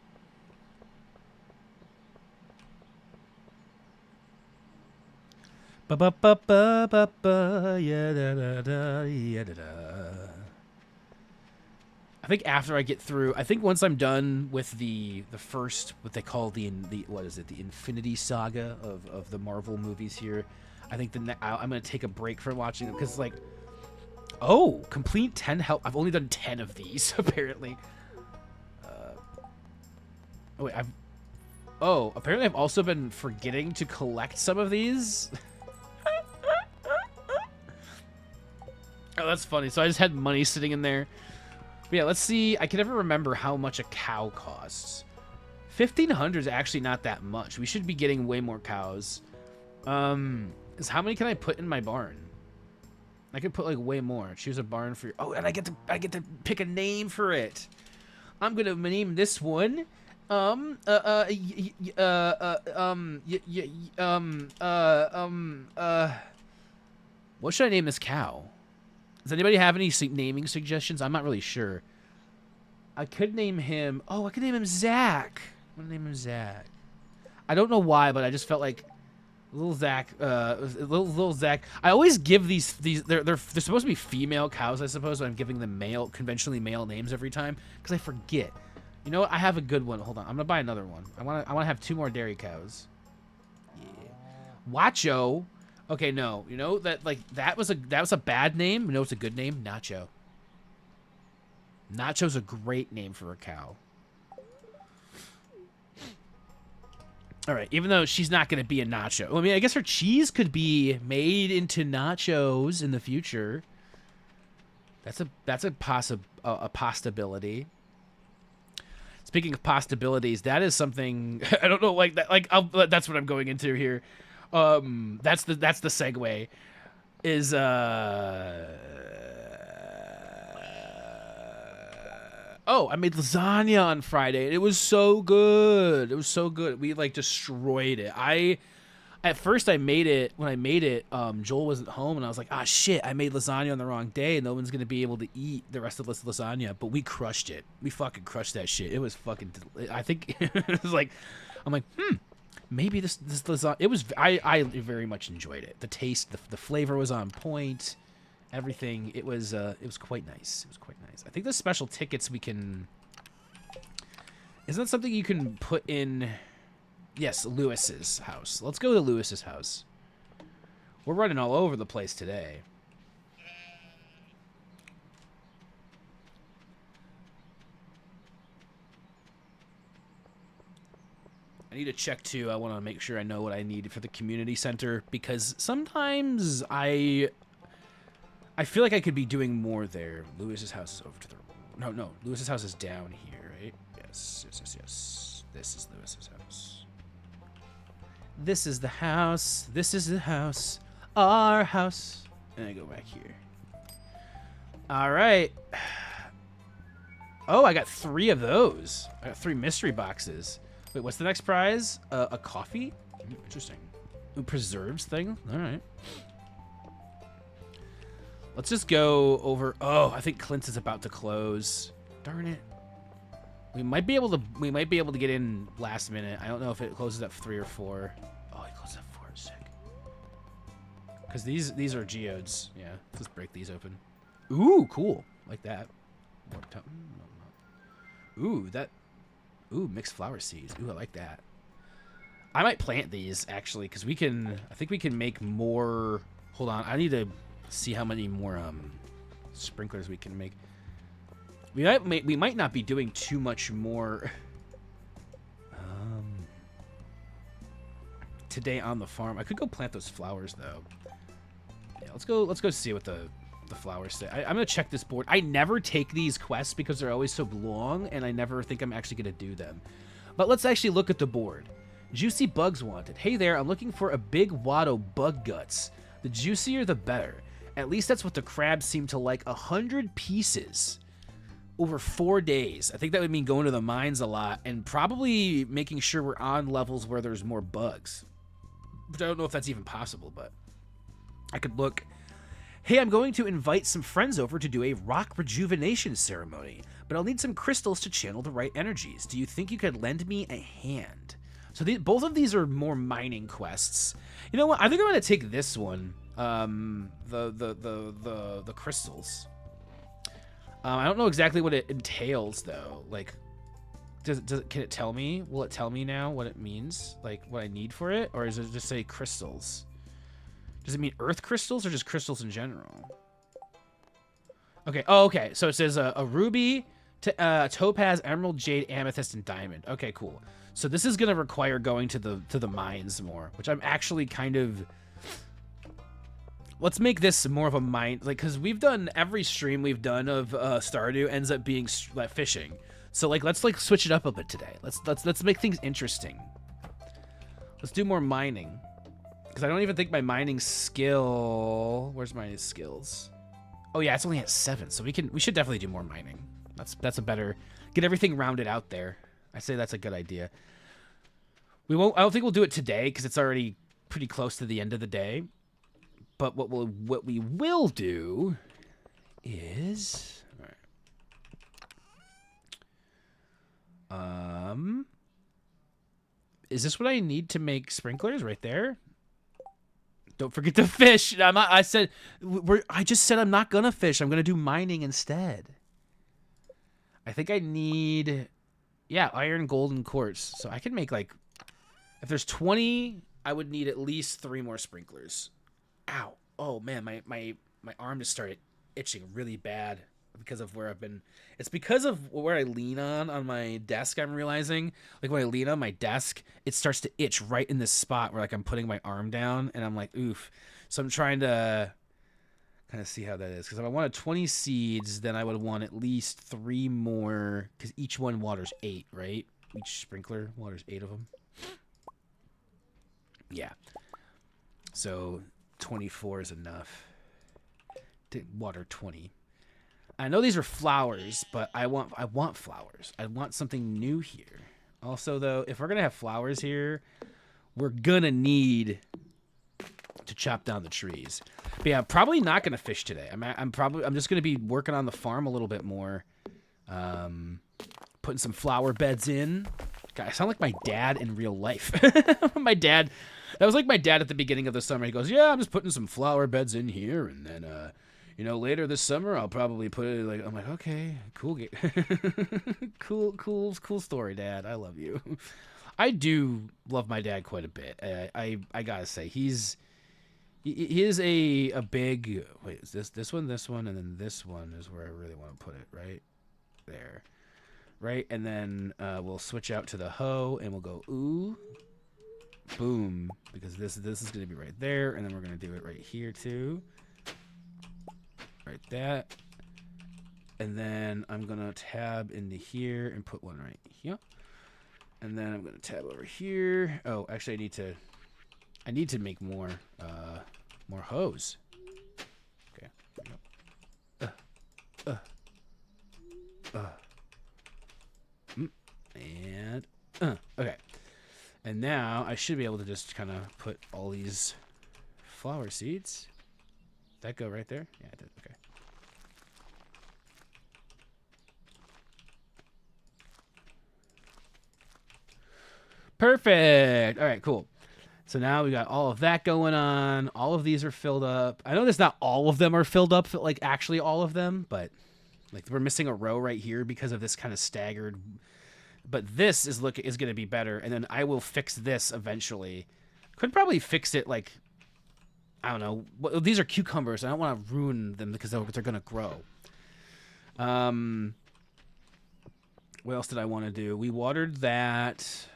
Ba ba ba ba ba ba, yeah da da da, yeah da da. I think after I get through, I think once I'm done with the first, what they call the what is it, the Infinity Saga of the Marvel movies here, I think I'm gonna take a break from watching them because like, oh, complete 10 health. I've only done 10 of these apparently. Oh wait, apparently I've also been forgetting to collect some of these. Oh, that's funny. So I just had money sitting in there. But yeah, let's see. I can never remember how much a cow costs. 1,500 is actually not that much. We should be getting way more cows. Is how many can I put in my barn? I could put like way more. Choose a barn for. Oh, and I get to pick a name for it. I'm gonna name this one. What should I name this cow? Does anybody have any naming suggestions? I'm not really sure. I could name him... Oh, I could name him Zach. I'm going to name him Zach. I don't know why, but I just felt like... Little Zach... little Zach... I always give these... They're supposed to be female cows, I suppose, but I'm giving them conventionally male names every time. Because I forget. You know what? I have a good one. Hold on. I'm going to buy another one. I want to have 2 more dairy cows. Yeah. Wacho... Okay, no. You know that that was a bad name. You know what's a good name? Nacho. Nacho's a great name for a cow. All right, even though she's not going to be a nacho. I mean, I guess her cheese could be made into nachos in the future. That's a possibility. Speaking of possibilities, that is something I don't know. Like that. That's what I'm going into here. That's the segue. Is oh, I made lasagna on Friday and it was so good. It was so good. We like destroyed it. At first when I made it, Joel wasn't home and I was like, ah shit, I made lasagna on the wrong day and no one's gonna be able to eat the rest of this lasagna. But we crushed it. We fucking crushed that shit. It was fucking. I think it was like, I'm like, maybe this lasagna. It was. I very much enjoyed it. The taste, the flavor was on point. Everything. It was quite nice. It was quite nice. I think the special tickets we can. Isn't that something you can put in? Yes, Lewis's house. Let's go to Lewis's house. We're running all over the place today. I need to check too. I want to make sure I know what I need for the community center because sometimes I feel like I could be doing more there. Lewis's house is over to the no. Lewis's house is down here, right? Yes. This is Lewis's house. This is the house. This is the house. Our house. And I go back here. All right. Oh, I got 3 of those. I got 3 mystery boxes. Wait, what's the next prize? A coffee? Interesting. Ooh, preserves thing? All right. Let's just go over. Oh, I think Clint's is about to close. Darn it. We might be able to get in last minute. I don't know if it closes at 3 or 4. Oh, it closes at 4. Sick. Because these are geodes. Yeah, let's break these open. Ooh, cool. Like that. Ooh, that. Ooh, mixed flower seeds. Ooh, I like that. I might plant these actually because we can. I think we can make more. Hold on, I need to see how many more sprinklers we can make. We might not be doing too much more today on the farm. I could go plant those flowers though. Yeah, let's go see what the flowers say. I'm gonna check this board. I never take these quests because they're always so long and I never think I'm actually gonna do them. But let's actually look at the board. Juicy bugs wanted. Hey there, I'm looking for a big wad of bug guts. The juicier the better. At least that's what the crabs seem to like. 100 pieces over 4 days. I think that would mean going to the mines a lot and probably making sure we're on levels where there's more bugs. But I don't know if that's even possible, but I could look. Hey, I'm going to invite some friends over to do a rock rejuvenation ceremony, but I'll need some crystals to channel the right energies. Do you think you could lend me a hand? So both of these are more mining quests. You know what? I think I'm going to take this one. The crystals. I don't know exactly what it entails though. Like, can it tell me? Will it tell me now what it means? Like what I need for it, or does it just say crystals? Does it mean earth crystals or just crystals in general? Okay. Oh, okay. So it says a ruby, topaz, emerald, jade, amethyst, and diamond. Okay, cool. So this is gonna require going to the mines more, which I'm actually kind of. Let's make this more of a mine, like, because we've done every stream we've done of Stardew ends up being like fishing. So like let's like switch it up a bit today. Let's make things interesting. Let's do more mining. Because I don't even think my mining skill. Where's my skills? Oh yeah, it's only at 7, so we should definitely do more mining. That's a better get everything rounded out there. I say that's a good idea. I don't think we'll do it today because it's already pretty close to the end of the day. But what we will do is is this what I need to make sprinklers right there? Don't forget to fish. I just said I'm not gonna fish. I'm gonna do mining instead. I think I need, yeah, iron, gold, and quartz. So I can make like, if there's 20, I would need at least 3 more sprinklers. Ow! Oh man, my arm just started itching really bad because of where I've been. It's because of where I lean on my desk. I'm realizing, like when I lean on my desk, it starts to itch right in this spot where like I'm putting my arm down, and I'm like, oof. So I'm trying to kind of see how that is. Because if I wanted 20 seeds, then I would want at least 3 more. Because each one waters 8, right? Each sprinkler waters 8 of them. Yeah. So 24 is enough to water 20. I know these are flowers, but I want flowers. I want something new here. Also, though, if we're gonna have flowers here, we're gonna need to chop down the trees. But yeah, I'm probably not gonna fish today. I'm just gonna be working on the farm a little bit more, putting some flower beds in. God, I sound like my dad in real life. My dad, that was like my dad at the beginning of the summer. He goes, "Yeah, I'm just putting some flower beds in here, and then you know, later this summer, I'll probably put it like," I'm like, okay, cool, cool story, Dad. I love you. I do love my dad quite a bit. I gotta say, he is a big. Wait, is this one, and then this one is where I really want to put it, right there, right, and then we'll switch out to the hoe, and we'll go ooh, boom, because this is gonna be right there, and then we're gonna do it right here too. Right, that, and then I'm gonna tab into here and put one right here, and then I'm gonna tab over here. Oh, actually, I need to make more hose. Okay, and okay, and now I should be able to just kind of put all these flower seeds. Did that go right there? Yeah, it did. Okay. Perfect. All right, cool. So now we got all of that going on. All of these are filled up. I know there's not all of them are filled up, like actually all of them, but like we're missing a row right here because of this kind of staggered. But this is going to be better, and then I will fix this eventually. Could probably fix it like, I don't know. Well, these are cucumbers. I don't want to ruin them because they're going to grow. What else did I want to do? We watered that.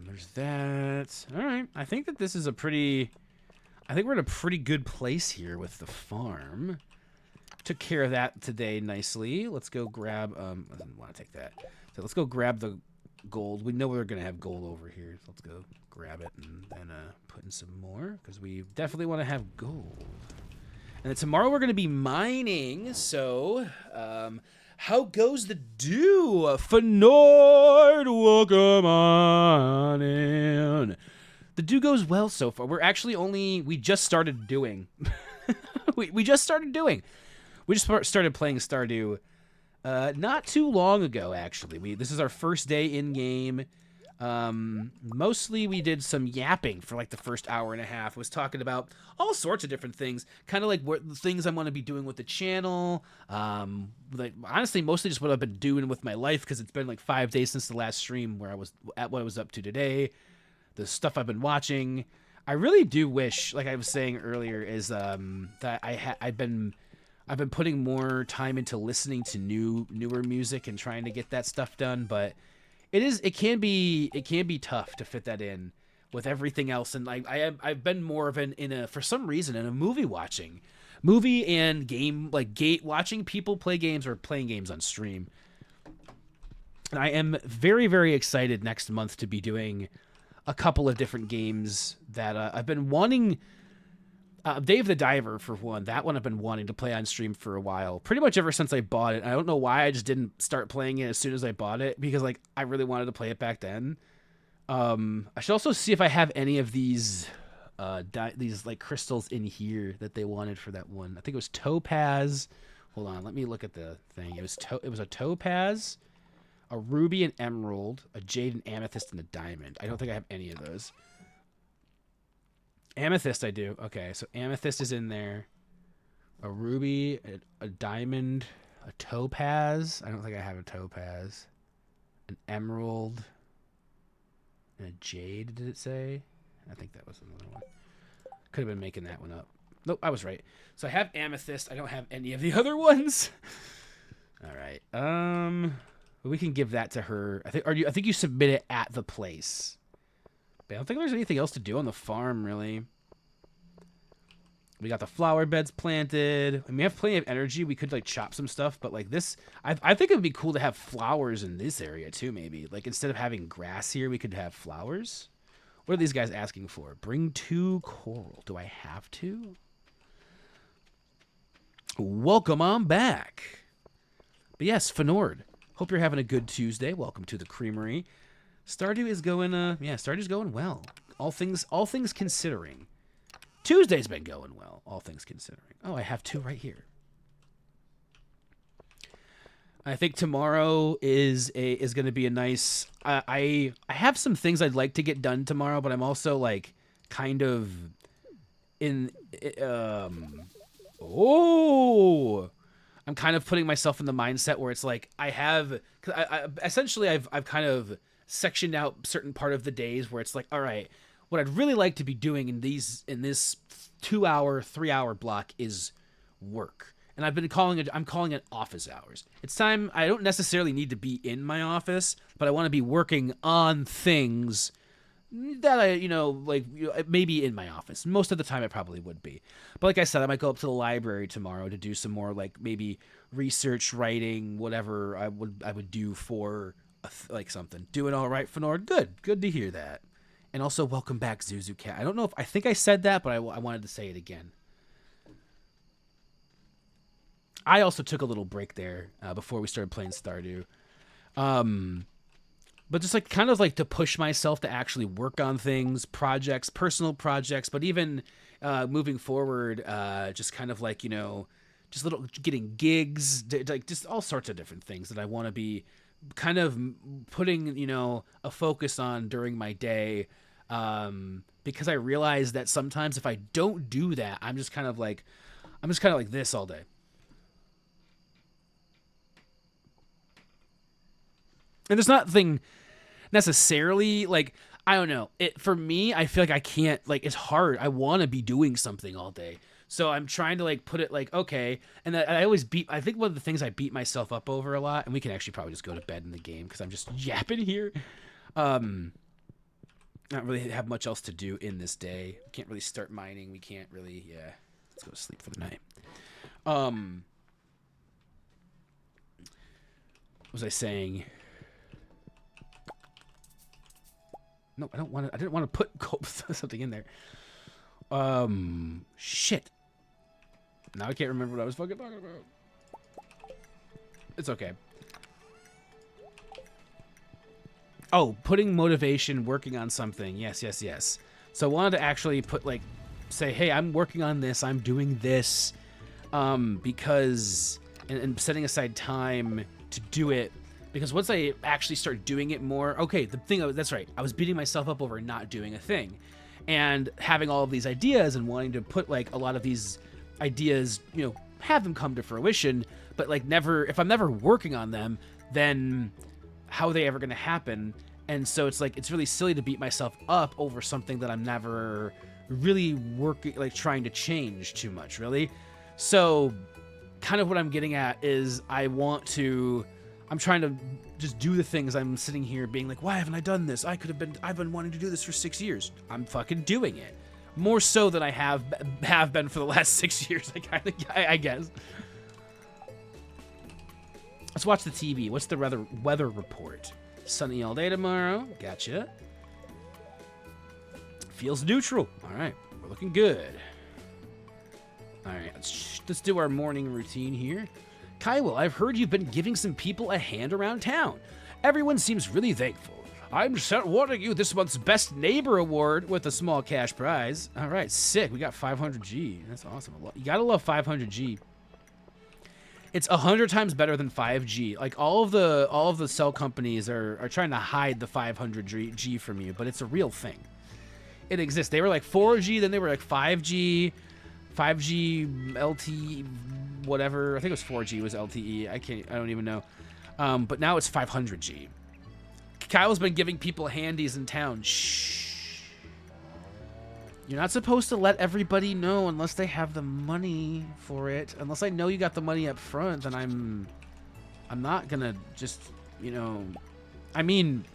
There's that. All right. I think that this is I think we're in a pretty good place here with the farm. Took care of that today nicely. Let's go grab, I didn't want to take that. So let's go grab the gold. We know we're going to have gold over here. So let's go grab it and then put in some more because we definitely want to have gold. And then tomorrow we're going to be mining. So, how goes the dew? Fenord, welcome on in. The dew goes well so far. We just started doing. we just started doing. We just started playing Stardew not too long ago, actually. This is our first day in game. Mostly we did some yapping for like the first hour and a half. Was talking about all sorts of different things, kind of like what the things I'm going to be doing with the channel. Like honestly, mostly just what I've been doing with my life because it's been like 5 days since the last stream where I was at what I was up to today, the stuff I've been watching. I really do wish, like I was saying earlier, is that I've been putting more time into listening to newer music and trying to get that stuff done, but it can be tough to fit that in with everything else. And I've been more of for some reason in a movie and game, like watching people play games or playing games on stream. And I am very, very excited next month to be doing a couple of different games that I've been wanting. Dave the Diver, for one. That one I've been wanting to play on stream for a while. Pretty much ever since I bought it. I don't know why I just didn't start playing it as soon as I bought it, because like I really wanted to play it back then. I should also see if I have any of these like crystals in here that they wanted for that one. I think it was topaz. Hold on, let me look at the thing. It was a topaz, a ruby, an emerald, a jade, an amethyst, and a diamond. I don't think I have any of those. Amethyst I do. Okay, so amethyst is in there. A ruby, a diamond, a topaz. I don't think I have a topaz. An emerald. And a jade, did it say? I think that was another one. Could have been making that one up. Nope, I was right. So I have amethyst. I don't have any of the other ones. All right. We can give that to her. I think you submit it at the place. But I don't think there's anything else to do on the farm, really. We got the flower beds planted. And we have plenty of energy. We could like chop some stuff, but like this, I think it would be cool to have flowers in this area too. Maybe like instead of having grass here, we could have flowers. What are these guys asking for? Bring 2 coral. Do I have to? Welcome on back. But yes, Fenord. Hope you're having a good Tuesday. Welcome to the Creamery. Stardew is going. Stardew's going well. All things considering. Tuesday's been going well. All things considering. Oh, I have 2 right here. I think tomorrow is going to be a nice. I have some things I'd like to get done tomorrow, but I'm also like kind of in. I'm kind of putting myself in the mindset where it's like I've kind of sectioned out certain part of the days where it's like, all right, what I'd really like to be doing in this 2-hour, 3-hour block is work. And I'm calling it office hours. It's time. I don't necessarily need to be in my office, but I want to be working on things that maybe in my office. Most of the time I probably would be. But like I said, I might go up to the library tomorrow to do some more like maybe research, writing, whatever I would do for something. Doing all right, Fenord? Good to hear that. And also welcome back, Zuzu Cat. I think I said that, but I wanted to say it again. I also took a little break there before we started playing Stardew. But just like kind of like to push myself to actually work on things, projects, personal projects, but even moving forward, just kind of like, just getting gigs, like just all sorts of different things that I want to be kind of putting, a focus on during my day. Because I realize that sometimes if I don't do that, I'm just kind of like this all day. And there's nothing necessarily like, I don't know. For me, I feel like I can't, like, it's hard. I want to be doing something all day. So I'm trying to like put it like, okay. And I think one of the things I beat myself up over a lot, and we can actually probably just go to bed in the game because I'm just yapping here. Not really have much else to do in this day. We can't really start mining. We can't really, let's go to sleep for the night. What was I saying? No, I didn't want to put something in there. Shit. Now I can't remember what I was fucking talking about. It's okay. Oh, putting motivation, working on something. Yes. So I wanted to actually say, hey, I'm working on this. I'm doing this. Because, and setting aside time to do it Because once I actually start doing it more, okay, the thing, that's right, I was beating myself up over not doing a thing. And having all of these ideas and wanting to put like a lot of these ideas, you know, have them come to fruition, but like never, if I'm never working on them, then how are they ever going to happen? And so it's like, it's really silly to beat myself up over something that I'm never really working, like trying to change too much, really. So kind of what I'm getting at is I'm trying to just do the things. I'm sitting here being like, why haven't I done this? I've been wanting to do this for 6 years. I'm fucking doing it. More so than I have been for the last 6 years, I guess. Let's watch the TV. What's the weather report? Sunny all day tomorrow. Gotcha. Feels neutral. All right. We're looking good. All right. Let's do our morning routine here. Kyle, I've heard you've been giving some people a hand around town. Everyone seems really thankful. I'm awarding you this month's Best Neighbor Award with a small cash prize. All right, sick. We got 500G. That's awesome. You gotta love 500G. It's 100 times better than 5G. Like all of the cell companies are trying to hide the 500G from you, but it's a real thing. It exists. They were like 4G, then they were like 5G, 5G LTE, whatever. I think it was 4G was LTE. I don't even know. But now it's 500G. Kyle's been giving people handies in town. Shh. You're not supposed to let everybody know unless they have the money for it. Unless I know you got the money up front, then I'm not gonna just, you know. I mean,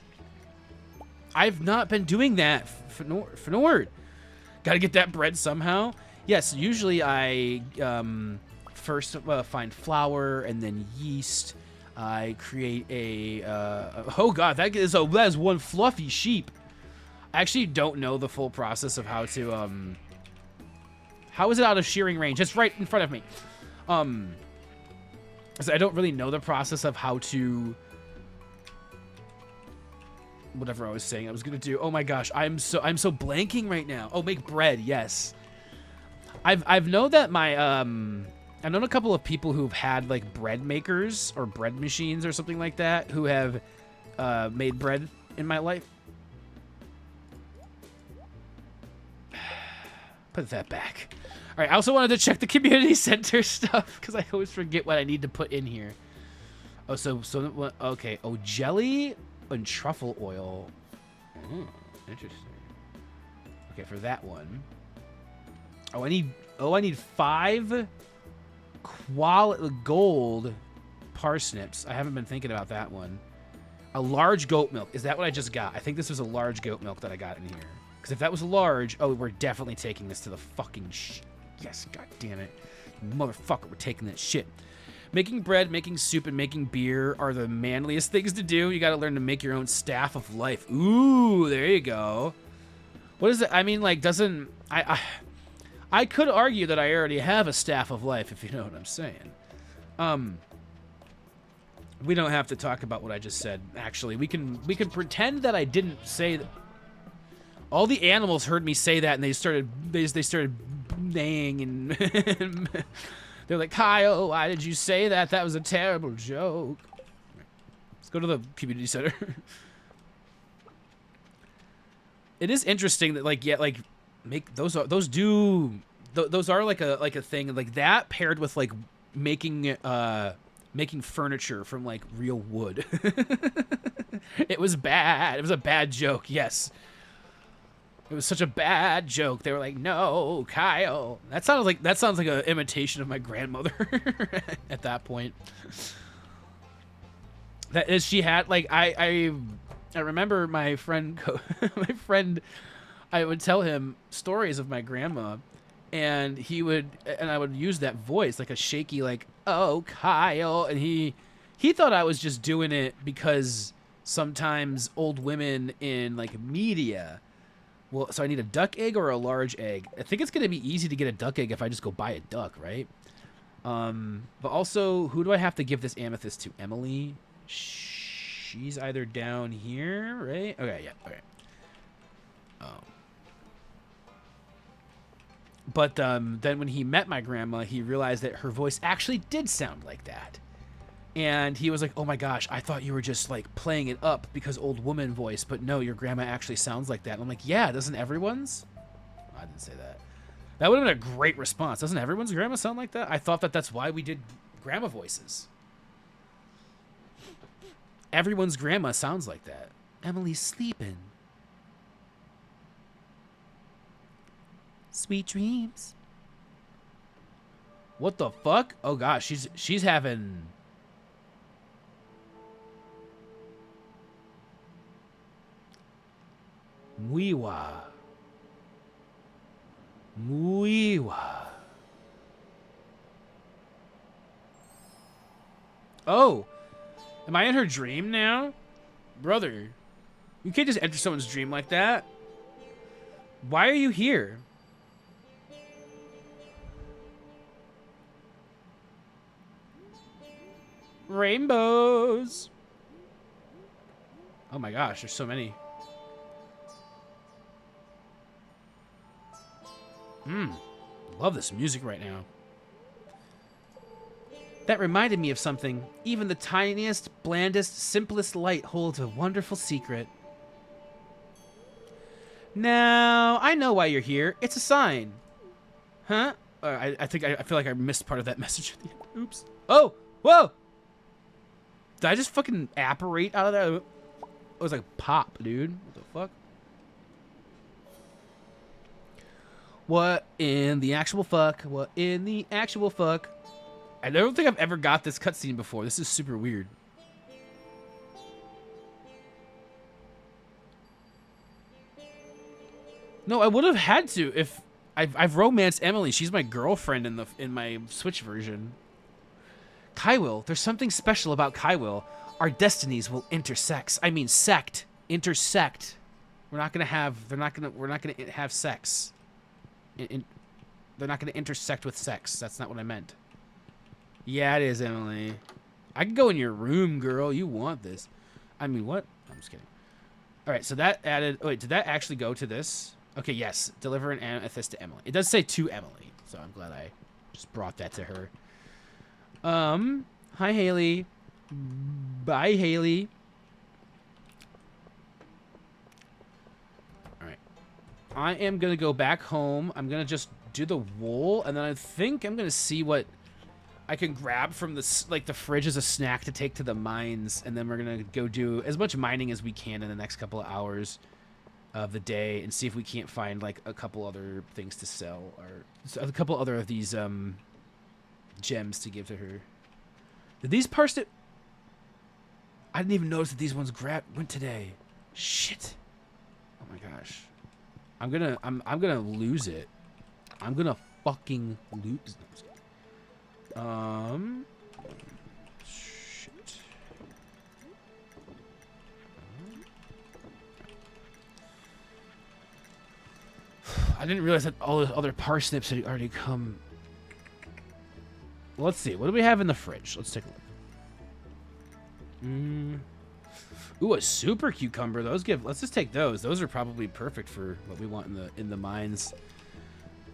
I've not been doing that for Nord. Gotta get that bread somehow. Yes, usually I first find flour and then yeast. I create oh god, that is one fluffy sheep. I actually don't know the full process of how to how is it out of shearing range? It's right in front of me. So I don't really know the process of how to whatever I was saying I was gonna do. Oh my gosh, I'm so blanking right now. Oh, make bread, yes. I've known that I've known a couple of people who've had like bread makers or bread machines or something like that who have made bread in my life. Put that back. All right, I also wanted to check the community center stuff because I always forget what I need to put in here. Oh, so okay. Oh, jelly and truffle oil. Interesting. Okay, for that one. Oh, I need 5 gold parsnips. I haven't been thinking about that one. A large goat milk. Is that what I just got? I think this was a large goat milk that I got in here. Because if that was large, oh, we're definitely taking this to the fucking yes, god damn it. Motherfucker, we're taking that shit. Making bread, making soup, and making beer are the manliest things to do. You gotta learn to make your own staff of life. Ooh, there you go. What is it? I mean, like, doesn't... I could argue that I already have a staff of life, if you know what I'm saying. We don't have to talk about what I just said, actually. We can pretend that I didn't say that. All the animals heard me say that, and they started neighing, and they're like, Kyle, why did you say that? That was a terrible joke. Let's go to the community center. It is interesting that, like, yeah, like, those are like a thing like that paired with like making furniture from like real wood. It was bad. It was a bad joke. Yes. It was such a bad joke. They were like, "No, Kyle." That sounds like an imitation of my grandmother at that point. That is, she had like I remember my friend I would tell him stories of my grandma, and I would use that voice, like a shaky, like, "Oh, Kyle," and he thought I was just doing it because sometimes old women in like media. Well, so I need a duck egg or a large egg. I think it's gonna be easy to get a duck egg if I just go buy a duck, right? But also, who do I have to give this amethyst to? Emily. She's either down here, right? Okay, yeah, okay. But then when he met my grandma, he realized that her voice actually did sound like that. And he was like, oh my gosh, I thought you were just like playing it up because old woman voice, but no, your grandma actually sounds like that. And I'm like, yeah, doesn't everyone's? I didn't say that. That would have been a great response. Doesn't everyone's grandma sound like that? I thought that that's why we did grandma voices. Everyone's grandma sounds like that. Emily's sleeping. Sweet dreams. What the fuck? Oh gosh, she's having... Muiwa. Muiwa. Oh. Am I in her dream now? Brother. You can't just enter someone's dream like that. Why are you here? Rainbows. Oh my gosh, there's so many. Love this music right now. That reminded me of something. Even the tiniest, blandest, simplest light holds a wonderful secret. Now, I know why you're here. It's a sign. Huh? I feel like I missed part of that message at the end. Oops. Oh! Whoa! Did I just fucking apparate out of that? It was like pop, dude. What the fuck? What in the actual fuck? What in the actual fuck? I don't think I've ever got this cutscene before. This is super weird. No, I would have had to if I've romanced Emily. She's my girlfriend in my Switch version. Kaiwill, there's something special about Kaiwill. Our destinies will intersect. I mean, intersect. We're not gonna have sex. They're not gonna intersect with sex. That's not what I meant. Yeah, it is, Emily. I can go in your room, girl. You want this? I mean, what? I'm just kidding. All right, so that added. Oh, wait, did that actually go to this? Okay, yes. Deliver an amethyst to Emily. It does say to Emily, so I'm glad I just brought that to her. Hi, Haley. Bye, Haley. All right. I am going to go back home. I'm going to just do the wool, and then I think I'm going to see what I can grab from the fridge as a snack to take to the mines, and then we're going to go do as much mining as we can in the next couple of hours of the day and see if we can't find, like, a couple other things to sell or a couple other of these, gems to give to her. Did these parsnip... I didn't even notice that these ones went today. Shit. Oh my gosh. I'm gonna lose it. I'm gonna fucking lose. Shit. I didn't realize that all those other parsnips had already come. Let's see. What do we have in the fridge? Let's take a look. Ooh, a super cucumber. Let's just take those. Those are probably perfect for what we want in the mines.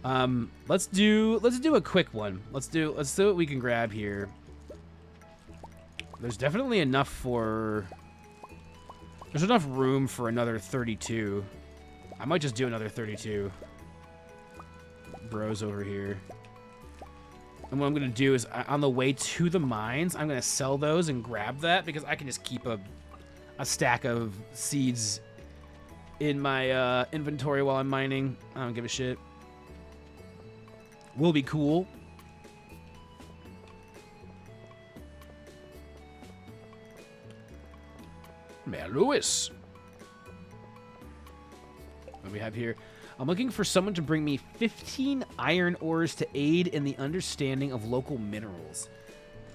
Let's do a quick one. Let's see what we can grab here. There's definitely enough for... There's enough room for another 32. I might just do another 32. Bros over here. And what I'm going to do is, on the way to the mines, I'm going to sell those and grab that, because I can just keep a stack of seeds in my inventory while I'm mining. I don't give a shit. Will be cool. Man, Lewis. What do we have here? I'm looking for someone to bring me 15 iron ores to aid in the understanding of local minerals.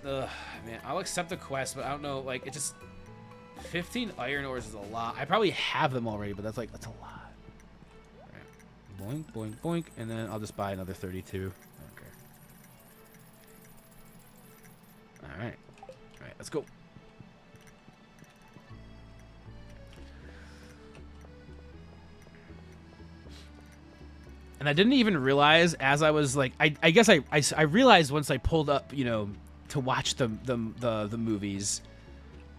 Ugh, man, I'll accept the quest, but I don't know, like, it just... 15 iron ores is a lot. I probably have them already, but that's a lot. All right. Boink, boink, boink, and then I'll just buy another 32. Okay. All right. All right, let's go. And I didn't even realize as I was like, I guess I realized once I pulled up, you know, to watch the movies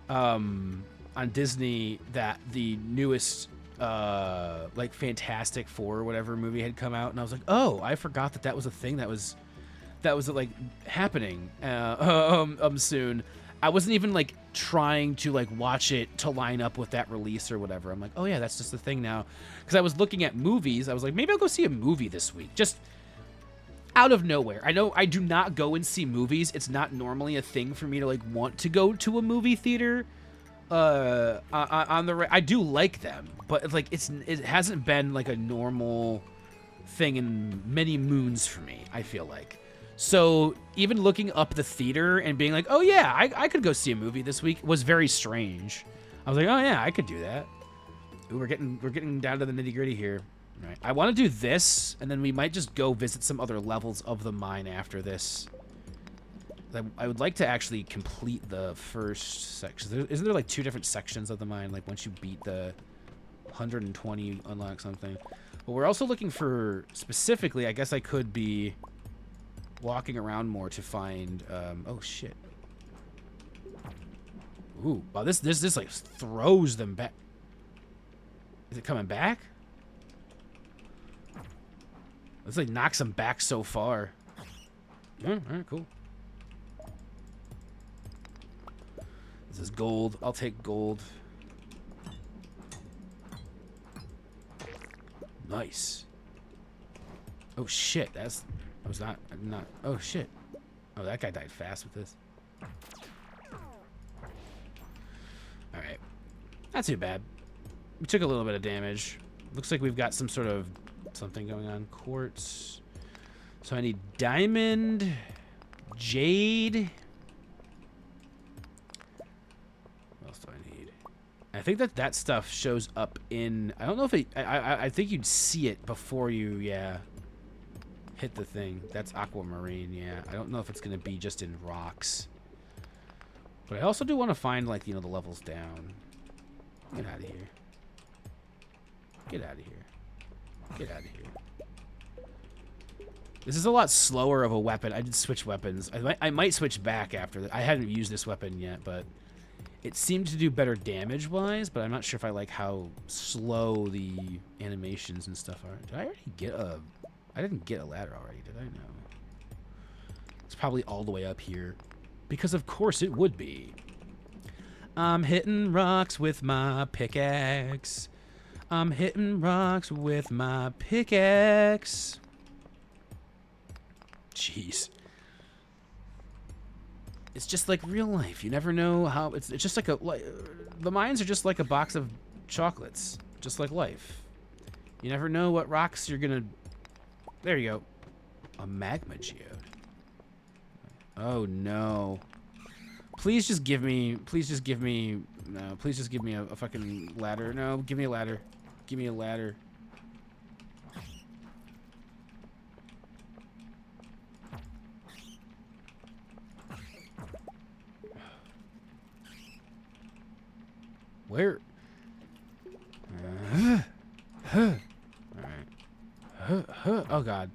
on Disney, that the newest like Fantastic Four or whatever movie had come out, and I was like, oh, I forgot that was a thing that was like happening soon. I wasn't even like trying to like watch it to line up with that release or whatever. I'm like, oh yeah, that's just a thing now. Because I was looking at movies. I was like, maybe I'll go see a movie this week. Just out of nowhere. I know I do not go and see movies. It's not normally a thing for me to like want to go to a movie theater. I do like them, but like it hasn't been like a normal thing in many moons for me, I feel like. So even looking up the theater and being like, oh yeah, I could go see a movie this week was very strange. I was like, oh yeah, I could do that. Ooh, we're getting down to the nitty gritty here. All right. I want to do this, and then we might just go visit some other levels of the mine after this. I would like to actually complete the first section. Isn't there like 2 different sections of the mine? Like once you beat the 120, you unlock something. But we're also looking for, specifically, I guess I could be walking around more to find, oh shit. Ooh, wow, this like throws them back. Is it coming back? This like knocks them back so far. Yeah, all right, cool. This is gold. I'll take gold. Nice. Oh shit, that's... I was not... Oh shit. Oh, that guy died fast with this. Alright. Not too bad. We took a little bit of damage. Looks like we've got some sort of something going on. Quartz. So I need diamond, jade. What else do I need? I think that stuff shows up in... I don't know if it... I think you'd see it before you, yeah, hit the thing. That's aquamarine, yeah. I don't know if it's going to be just in rocks. But I also do want to find, like, you know, the levels down. Get out of here. Get out of here. Get out of here. This is a lot slower of a weapon. I did switch weapons. I might switch back after that. I hadn't used this weapon yet, but it seemed to do better damage-wise, but I'm not sure if I like how slow the animations and stuff are. Did I already get a... I didn't get a ladder already, did I? No. It's probably all the way up here. Because of course it would be. I'm hitting rocks with my pickaxe. I'm hitting rocks with my pickaxe. Jeez. It's just like real life. You never know how... It's just like a... the mines are just like a box of chocolates. Just like life. You never know what rocks you're gonna... There you go. A magma geode. Oh, no. Please just give me... Please just give me... No, please just give me a fucking ladder. No, give me a ladder. Give me a ladder. Where? Alright. Oh, God.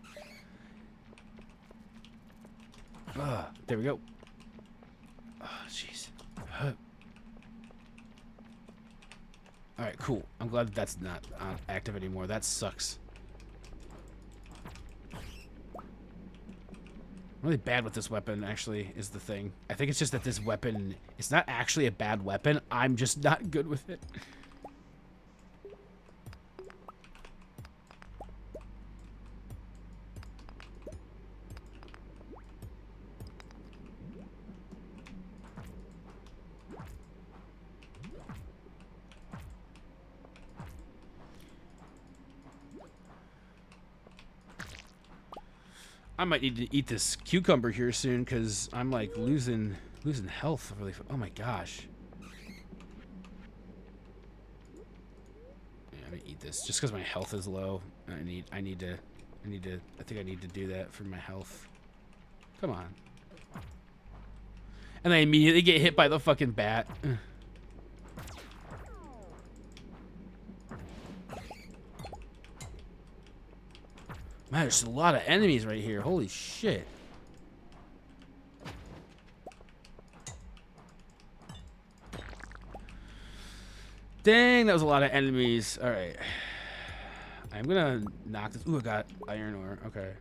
There we go. Oh, jeez. Alright, cool. I'm glad that that's not active anymore. That sucks. I'm really bad with this weapon, actually, is the thing. I think it's just that this weapon... It's not actually a bad weapon. I'm just not good with it. I might need to eat this cucumber here soon because I'm like losing health really. Oh my gosh. Yeah, I'm gonna eat this just because my health is low. I think I need to do that for my health. Come on. And I immediately get hit by the fucking bat. Man, there's a lot of enemies right here. Holy shit. Dang, that was a lot of enemies. All right. I'm gonna knock this. Ooh, I got iron ore. Okay.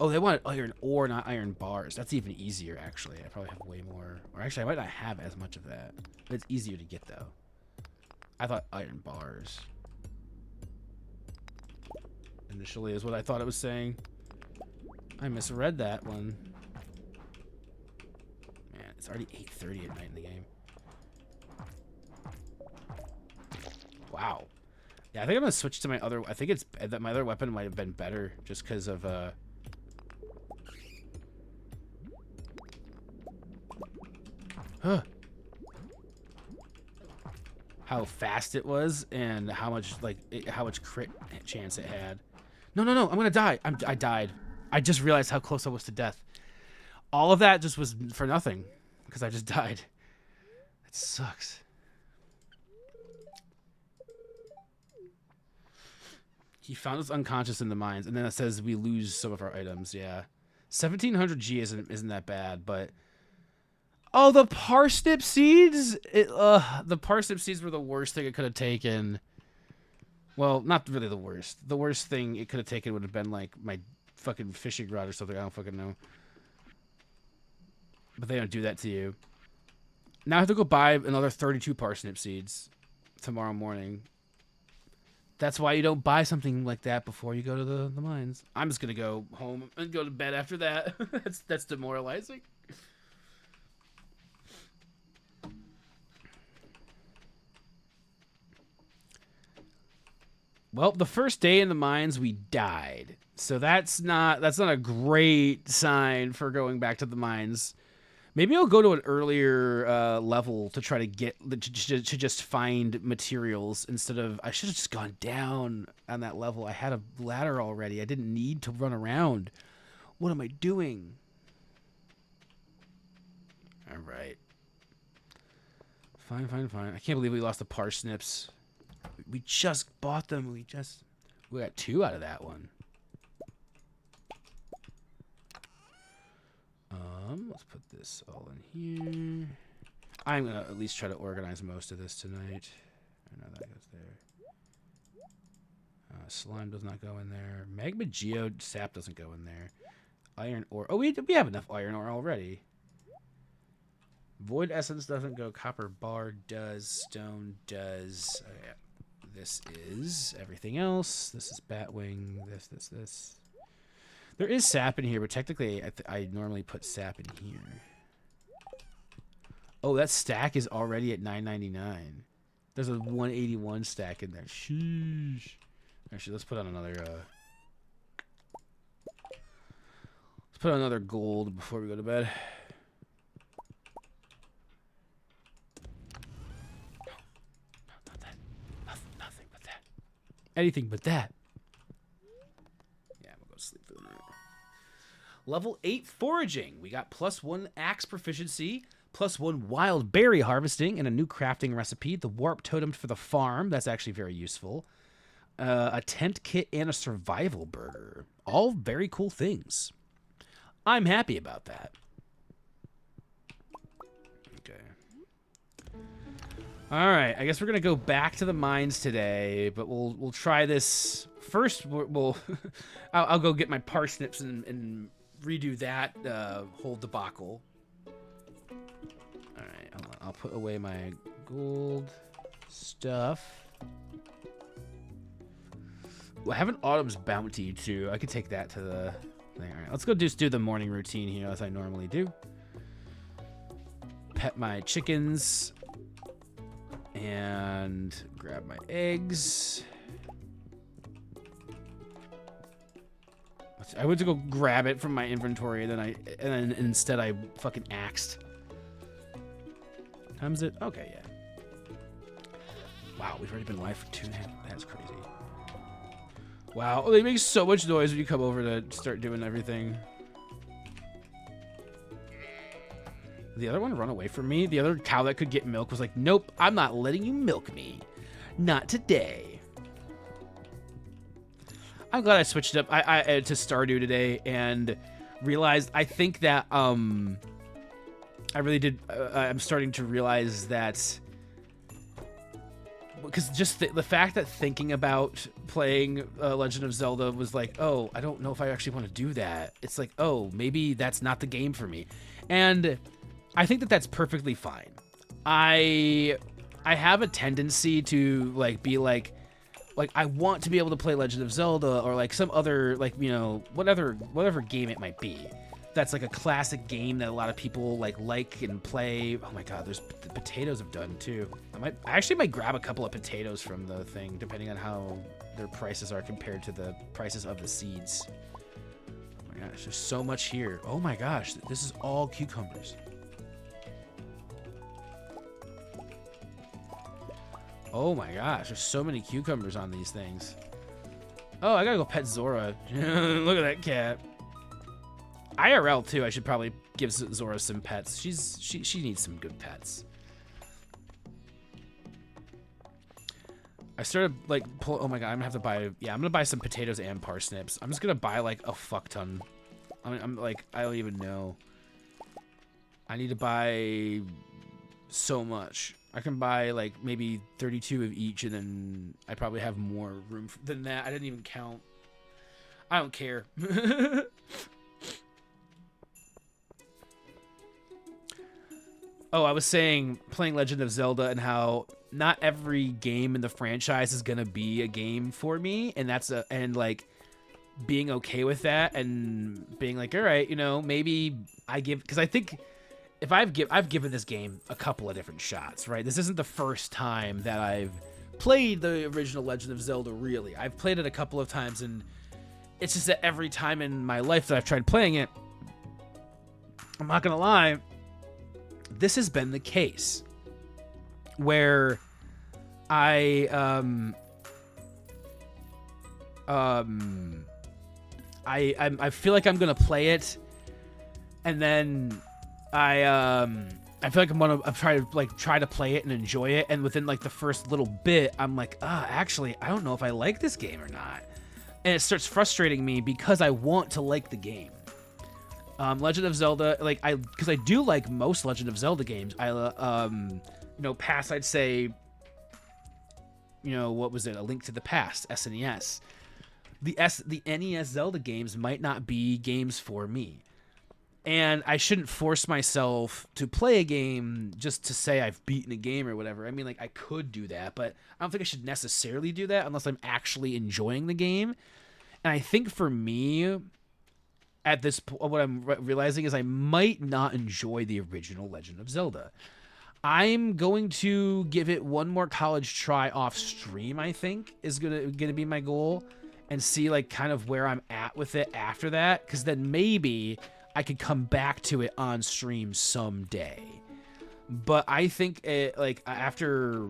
Oh, they wanted iron ore, not iron bars. That's even easier, actually. I probably have way more. Or actually, I might not have as much of that. But it's easier to get, though. I thought iron bars initially is what I thought it was saying. I misread that one. Man, it's already 8:30 at night in the game. Wow. Yeah, I think I'm gonna switch to my other. I think it's that my other weapon might have been better just because of how fast it was and how much how much crit chance it had. No, I'm gonna die. I died. I just realized how close I was to death. All of that just was for nothing because I just died. It sucks. He found us unconscious in the mines, and then it says we lose some of our items. Yeah, 1700 G isn't that bad, but oh, the parsnip seeds! The parsnip seeds were the worst thing it could have taken. Well, not really the worst. The worst thing it could have taken would have been like my fucking fishing rod or something. I don't fucking know. But they don't do that to you. Now I have to go buy another 32 parsnip seeds tomorrow morning. That's why you don't buy something like that before you go to the mines. I'm just gonna go home and go to bed after that. that's demoralizing. Well, the first day in the mines we died. So that's not a great sign for going back to the mines. Maybe I'll go to an earlier level to try to get to just find materials instead of. I should have just gone down on that level. I had a ladder already. I didn't need to run around. What am I doing? All right. Fine. I can't believe we lost the parsnips. We just bought them. We got 2 out of that one. Let's put this all in here. I'm gonna at least try to organize most of this tonight. I know that goes there. Slime does not go in there. Magma geode sap doesn't go in there. Iron ore. Oh, we have enough iron ore already. Void essence doesn't go. Copper bar does. Stone does. Oh, yeah. This is everything else. This is batwing. This. There is sap in here, but technically I normally put sap in here. Oh, that stack is already at $9.99. There's a 181 stack in there. Sheesh. Actually, let's put on another. Let's put on another gold before we go to bed. No, not that. Nothing but that. Anything but that. Sleep for the night. Level 8 foraging. We got +1 axe proficiency, +1 wild berry harvesting, and a new crafting recipe. The warp totem for the farm. That's actually very useful. A tent kit and a survival burger. All very cool things. I'm happy about that. Okay. All right. I guess we're gonna go back to the mines today, but we'll try this. First, we'll I'll go get my parsnips and redo that whole debacle. All right, I'll put away my gold stuff. Well, I have an autumn's bounty too. I could take that to the thing. All right, let's go just do the morning routine here as I normally do. Pet my chickens and grab my eggs. I went to go grab it from my inventory, and then instead I fucking axed. Time's it? Okay, yeah. Wow, we've already been live for 2.5. That's crazy. Wow, they make so much noise when you come over to start doing everything. The other one run away from me. The other cow that could get milk was like, nope, I'm not letting you milk me. Not today. I'm glad I switched up to Stardew today and realized I think that I really did. I'm starting to realize that because just the fact that thinking about playing Legend of Zelda was like, oh, I don't know if I actually want to do that. It's like, oh, maybe that's not the game for me. And I think that that's perfectly fine. I have a tendency to like be like I want to be able to play Legend of Zelda or like some other like, you know, whatever game it might be. That's like a classic game that a lot of people like and play. Oh my god, the potatoes have done too. I actually might grab a couple of potatoes from the thing, depending on how their prices are compared to the prices of the seeds. Oh my gosh, there's so much here. Oh my gosh, this is all cucumbers. Oh my gosh, there's so many cucumbers on these things. Oh, I gotta go pet Zora. Look at that cat. IRL too. I should probably give Zora some pets. She needs some good pets. I started like oh my god, I'm gonna have to buy. Yeah, I'm gonna buy some potatoes and parsnips. I'm just gonna buy like a fuck ton. I'm like I don't even know. I need to buy so much. I can buy like maybe 32 of each, and then I probably have more room than that. I didn't even count. I don't care. Oh, I was saying playing Legend of Zelda and how not every game in the franchise is gonna be a game for me, and like being okay with that and being like, all right, you know, maybe because I think if I've given this game a couple of different shots, right? This isn't the first time that I've played the original Legend of Zelda. Really, I've played it a couple of times, and it's just that every time in my life that I've tried playing it, I'm not gonna lie, this has been the case where I feel like I'm gonna play it, and then I feel like I'm try to play it and enjoy it, and within like the first little bit, I'm like, actually, I don't know if I like this game or not, and it starts frustrating me because I want to like the game. Legend of Zelda, because I do like most Legend of Zelda games. You know, past, I'd say, you know, what was it? A Link to the Past, SNES. The NES Zelda games might not be games for me. And I shouldn't force myself to play a game just to say I've beaten a game or whatever. I mean, like, I could do that, but I don't think I should necessarily do that unless I'm actually enjoying the game. And I think for me, at this point, what I'm realizing is I might not enjoy the original Legend of Zelda. I'm going to give it one more college try off stream, I think, is gonna be my goal, and see like kind of where I'm at with it after that, because then maybe I could come back to it on stream someday. But I think like after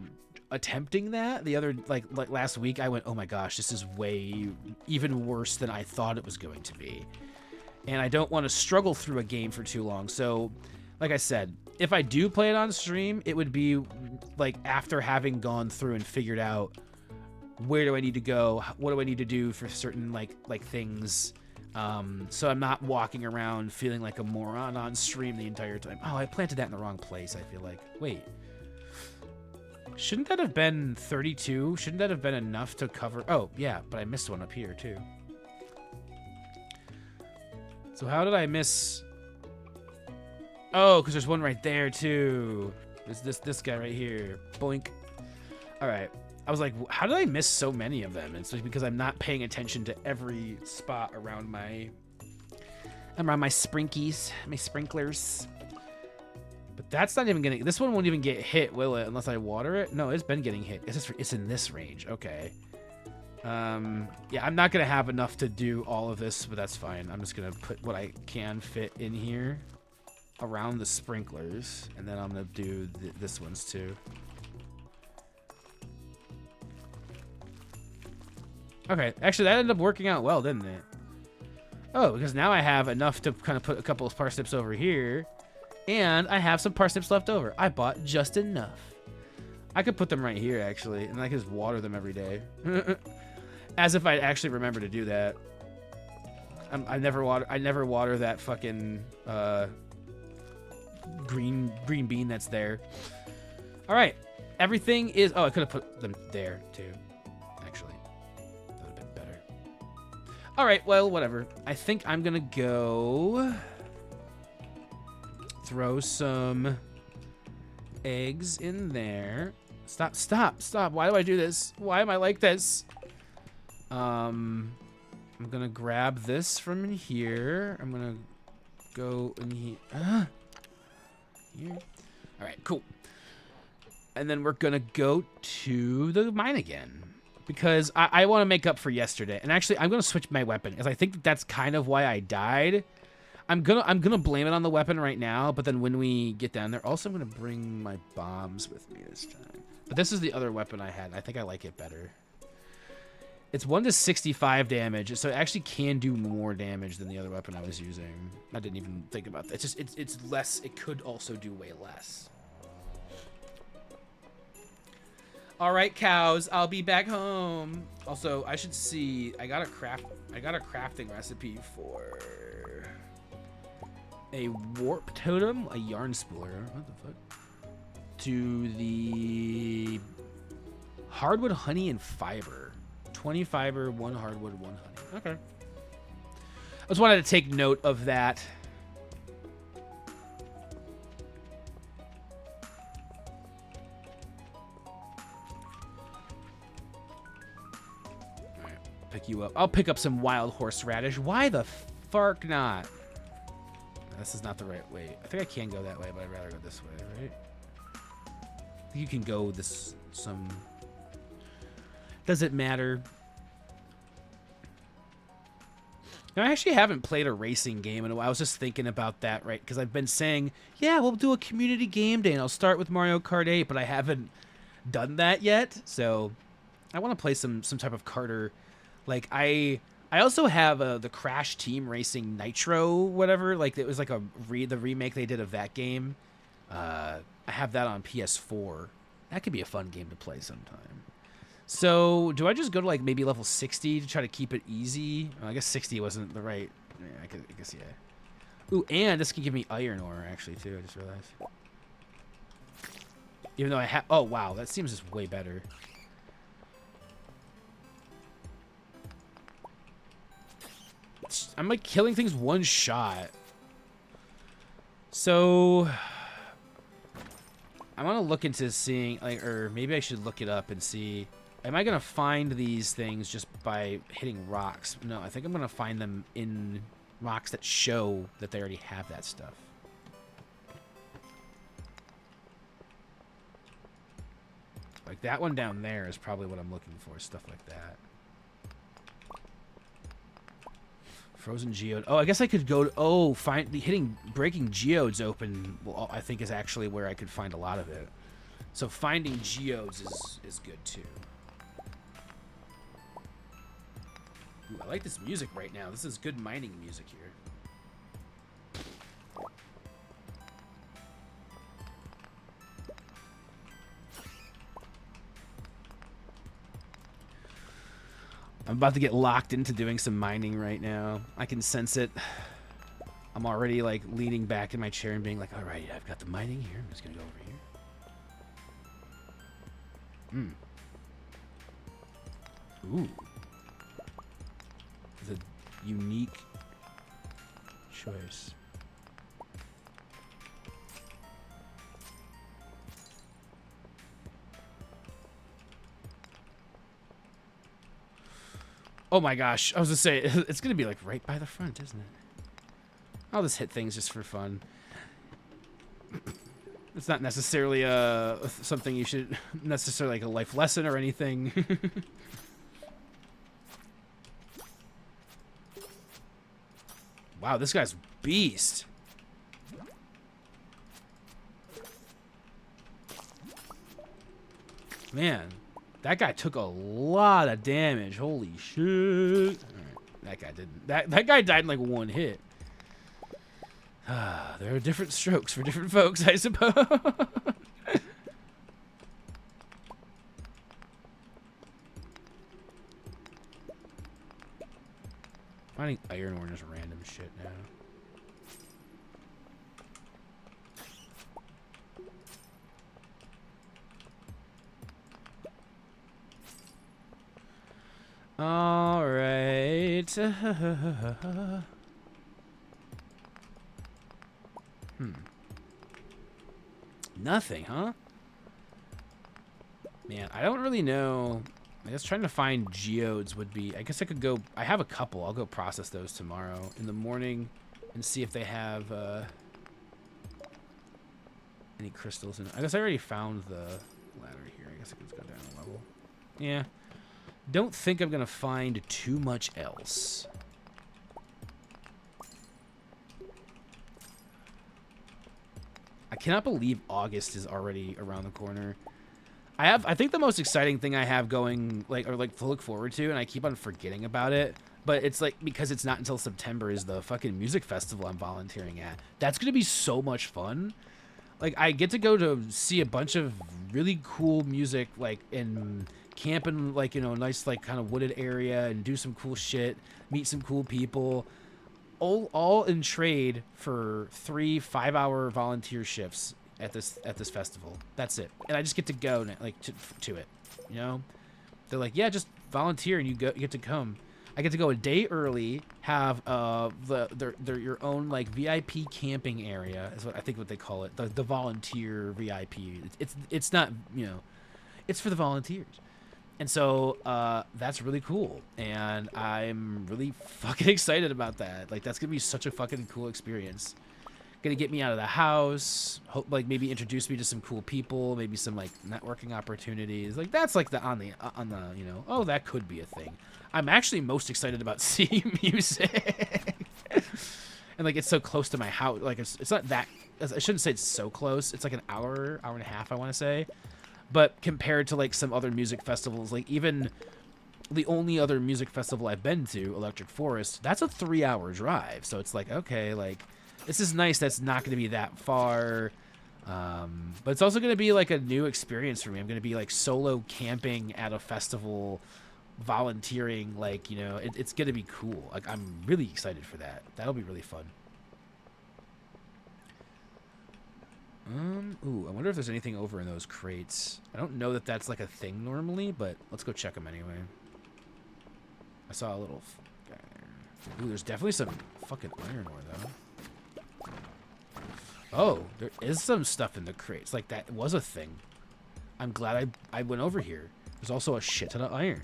attempting that the other like last week, I went, oh my gosh, this is way even worse than I thought it was going to be. And I don't want to struggle through a game for too long. So, like I said, if I do play it on stream, it would be like after having gone through and figured out where do I need to go, what do I need to do for certain like things. So I'm not walking around feeling like a moron on stream the entire time. Oh, I planted that in the wrong place, I feel like. Wait. Shouldn't that have been 32? Shouldn't that have been enough to cover? Oh, yeah, but I missed one up here too. So how did I miss? Oh, because there's one right there too. There's this guy right here. Boink. All right. I was like, how did I miss so many of them? It's like because I'm not paying attention to every spot around my sprinkies, my sprinklers. But that's not even gonna. This one won't even get hit, will it? Unless I water it. No, it's been getting hit. It's in this range. Okay. Yeah, I'm not gonna have enough to do all of this, but that's fine. I'm just gonna put what I can fit in here around the sprinklers, and then I'm gonna do this ones too. Okay, actually that ended up working out well, didn't it? Oh, because now I have enough to kind of put a couple of parsnips over here, and I have some parsnips left over. I bought just enough. I could put them right here actually, and I could just water them every day. As if I'd actually remember to do that. I never water that fucking green bean that's there. All right, Everything is... Oh, I could have put them there, too. Actually. That would have been better. All right, well, whatever. I think I'm going to go... throw some eggs in there. Stop, stop, stop. Why do I do this? Why am I like this? I'm going to grab this from in here. I'm going to go in here. Here. All right, cool. And then we're going to go to the mine again. Because I want to make up for yesterday. And actually, I'm going to switch my weapon. Because I think that's kind of why I died. I'm gonna blame it on the weapon right now. But then when we get down there... Also, I'm going to bring my bombs with me this time. But this is the other weapon I had. I think I like it better. It's 1 to 65 damage. So it actually can do more damage than the other weapon I was using. I didn't even think about that. It's just... It's less... It could also do way less. All right, cows, I'll be back home. Also, I should see. I got a crafting recipe for a warp totem, a yarn spooler. What the fuck? To the hardwood, honey, and fiber. 20 fiber, 1 hardwood, 1 honey. Okay. I just wanted to take note of that. Pick you up. I'll pick up some wild horseradish. Why the fark not? This is not the right way. I think I can go that way, but I'd rather go this way, right? I think you can go this some... Does it matter? Now, I actually haven't played a racing game in a while. I was just thinking about that, right? Because I've been saying, yeah, we'll do a community game day, and I'll start with Mario Kart 8, but I haven't done that yet. So I want to play some type of karter. Like, I also have the Crash Team Racing Nitro, whatever. Like, it was like the remake they did of that game. I have that on PS4. That could be a fun game to play sometime. So, do I just go to, like, maybe level 60 to try to keep it easy? Well, I guess 60 wasn't the right... Yeah, I guess, yeah. Ooh, and this can give me iron ore, actually, too. I just realized. Even though I have... Oh, wow. That seems just way better. I'm like killing things one shot. So I want to look into seeing, like, or maybe I should look it up and see. Am I gonna find these things just by hitting rocks? No, I think I'm gonna find them in rocks that show that they already have that stuff. Like that one down there is probably what I'm looking for. Stuff like that. Frozen geode. Oh, I guess I could go to, breaking geodes open, well, I think is actually where I could find a lot of it. So finding geodes is good too. Ooh, I like this music right now. This is good mining music here. I'm about to get locked into doing some mining right now. I can sense it. I'm already, like, leaning back in my chair and being like, all right, I've got the mining here. I'm just going to go over here. Ooh. The unique choice. Oh my gosh, I was gonna say, it's gonna be like right by the front, isn't it? I'll just hit things just for fun. It's not necessarily something you should, necessarily like a life lesson or anything. Wow, this guy's beast. Man. That guy took a lot of damage. Holy shit. All right. That guy didn't. That guy died in like one hit. There are different strokes for different folks, I suppose. Finding iron ore is random shit now. All right. Nothing, huh? Man, I don't really know. I guess trying to find geodes would be... I guess I could go... I have a couple. I'll go process those tomorrow in the morning and see if they have any crystals in it. I guess I already found the ladder here. I guess I could just go down a level. Yeah. Don't think I'm going to find too much else. I cannot believe August is already around the corner. I think the most exciting thing I have going, to look forward to, and I keep on forgetting about it, but it's like, because it's not until September, is the fucking music festival I'm volunteering at. That's going to be so much fun. Like, I get to go to see a bunch of really cool music, like, and camp in, like, you know, nice, like, kind of wooded area and do some cool shit, meet some cool people, all in trade for 3 5-hour volunteer shifts at this festival. That's it, and I just get to go like to it. You know, they're like, yeah, just volunteer and you get to come. I get to go a day early, have your own like VIP camping area is what I think what they call it, the volunteer VIP. It's not, you know, it's for the volunteers. And so that's really cool, and I'm really fucking excited about that. Like, that's gonna be such a fucking cool experience. Gonna get me out of the house, hope, like, maybe introduce me to some cool people, maybe some like networking opportunities. Like, that's like the on the you know, oh, that could be a thing. I'm actually most excited about seeing music. And like, it's so close to my house. Like, it's not that, I shouldn't say it's so close. It's like an hour and a half, I want to say. But compared to like some other music festivals, like even the only other music festival I've been to, Electric Forest, that's a 3-hour drive. So it's like, okay, like, this is nice. That's not going to be that far. But it's also going to be like a new experience for me. I'm going to be like solo camping at a festival, volunteering. Like, you know, it's going to be cool. Like, I'm really excited for that. That'll be really fun. Ooh, I wonder if there's anything over in those crates. I don't know that that's like a thing normally, but let's go check them anyway. I saw a little guy there. Ooh, there's definitely some fucking iron ore, though. Oh, there is some stuff in the crates. Like, that was a thing. I'm glad I went over here. There's also a shit ton of iron.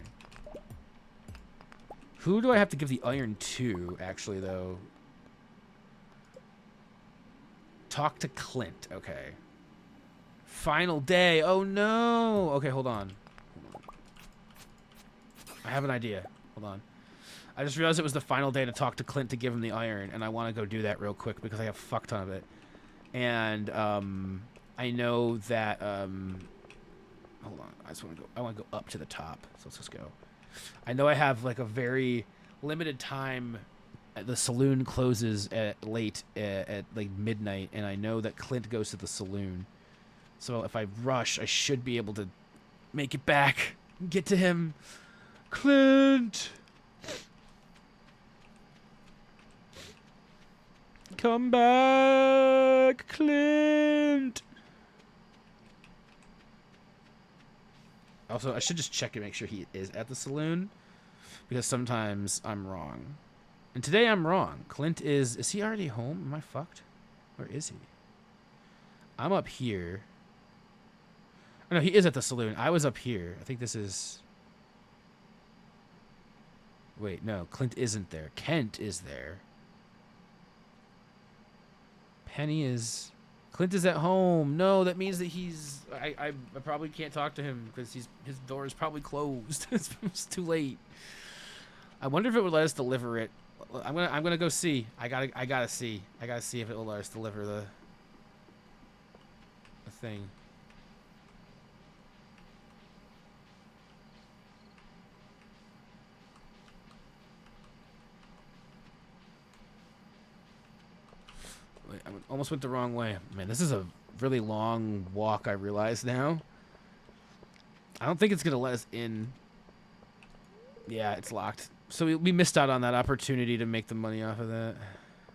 Who do I have to give the iron to, actually, though? Talk to Clint. Okay. Final day. Oh, no. Okay, hold on. I have an idea. Hold on. I just realized it was the final day to talk to Clint to give him the iron, and I want to go do that real quick because I have a fuck ton of it. And I know that hold on. I want to go up to the top. So let's just go. I know I have like a very limited time. The saloon closes at like midnight, and I know that Clint goes to the saloon. So if I rush, I should be able to make it back and get to him. Clint! Come back, Clint! Also, I should just check and make sure he is at the saloon, because sometimes I'm wrong. And today I'm wrong. Clint is he already home? Am I fucked? Where is he? I'm up here. Oh, no, he is at the saloon. I was up here. I think this is... Wait, no. Clint isn't there. Kent is there. Penny is... Clint is at home. No, that means that he's... I probably can't talk to him because his door is probably closed. It's too late. I wonder if it would let us deliver it. I'm gonna go see. I gotta see if it will let us deliver the thing. Wait, I almost went the wrong way. Man, this is a really long walk. I realize now. I don't think it's gonna let us in. Yeah, it's locked. So we missed out on that opportunity to make the money off of that.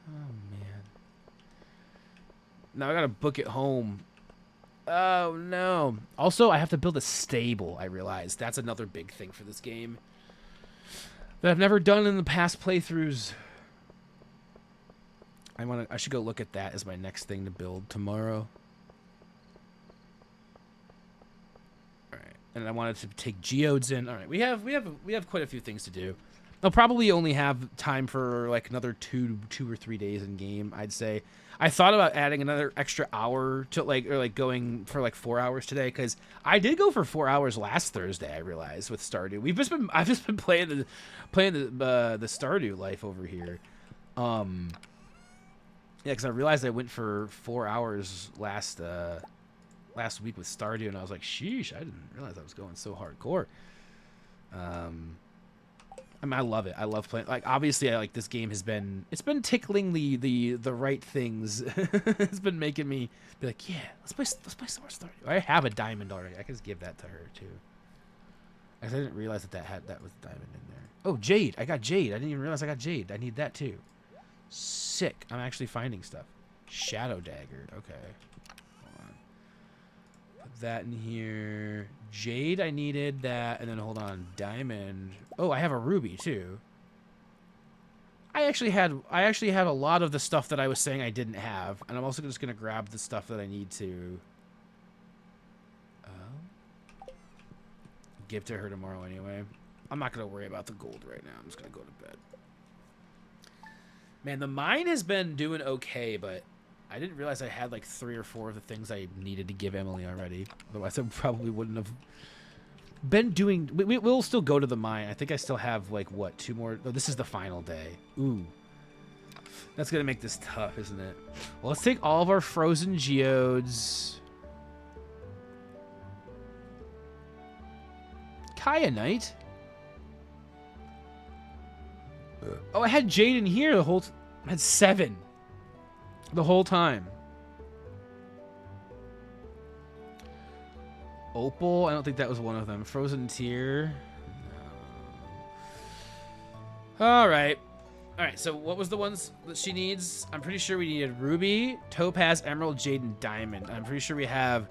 Oh, man. Now I gotta book it home. Oh, no. Also, I have to build a stable, I realized. That's another big thing for this game. that I've never done in the past playthroughs. I should go look at that as my next thing to build tomorrow. All right, and I wanted to take geodes in. All right, we have quite a few things to do. I'll probably only have time for like another two or 3 days in game, I'd say. I thought about adding another extra hour to going for like 4 hours today, because I did go for 4 hours last Thursday. I realized with Stardew, I've just been playing the Stardew life over here. Yeah, because I realized I went for 4 hours last week with Stardew, and I was like, sheesh, I didn't realize I was going so hardcore. I mean, I love it. I love playing. Like, obviously, this game has been tickling the right things. It's been making me be like, yeah, let's play some more Stardew. I have a diamond already. I can just give that to her too. I didn't realize that was a diamond in there. Oh, jade! I got jade. I didn't even realize I got jade. I need that too. Sick. I'm actually finding stuff. Shadow dagger. Okay. Hold on. Put that in here. Jade, I needed that, and then hold on, diamond. Oh, I have a ruby too. I actually have a lot of the stuff that I was saying I didn't have, and I'm also just gonna grab the stuff that I need to give to her tomorrow anyway. I'm not gonna worry about the gold right now. I'm just gonna go to bed. Man, the mine has been doing okay, but I didn't realize I had like 3 or 4 of the things I needed to give Emily already. Otherwise, I probably wouldn't have been doing. We'll still go to the mine. I think I still have like what, 2 more. Oh, this is the final day. Ooh, that's gonna make this tough, isn't it? Well, let's take all of our frozen geodes. Kyanite. Oh, I had jade in here the whole. I had 7. The whole time. Opal, I don't think that was one of them. Frozen Tear. No. Alright. Alright, so what was the ones that she needs? I'm pretty sure we needed Ruby, Topaz, Emerald, Jade, and Diamond. I'm pretty sure we have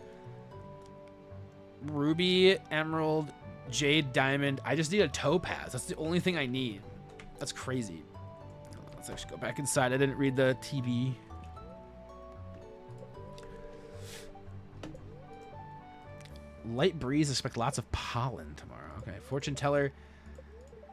Ruby, Emerald, Jade, Diamond. I just need a Topaz. That's the only thing I need. That's crazy. Let's actually go back inside. I didn't read the TV. Light breeze. Expect lots of pollen tomorrow. Okay. Fortune teller.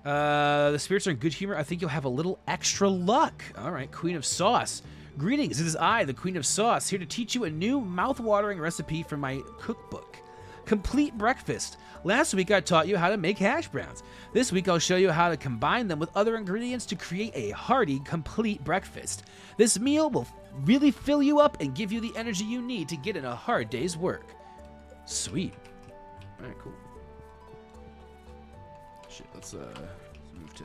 The spirits are in good humor. I think you'll have a little extra luck. All right. Queen of Sauce. Greetings. It is I, the Queen of Sauce, here to teach you a new mouth-watering recipe from my cookbook. Complete breakfast. Last week I taught you how to make hash browns. This week I'll show you how to combine them with other ingredients to create a hearty, complete breakfast. This meal will really fill you up and give you the energy you need to get in a hard day's work. Sweet. All right, cool. Shit, let's move to.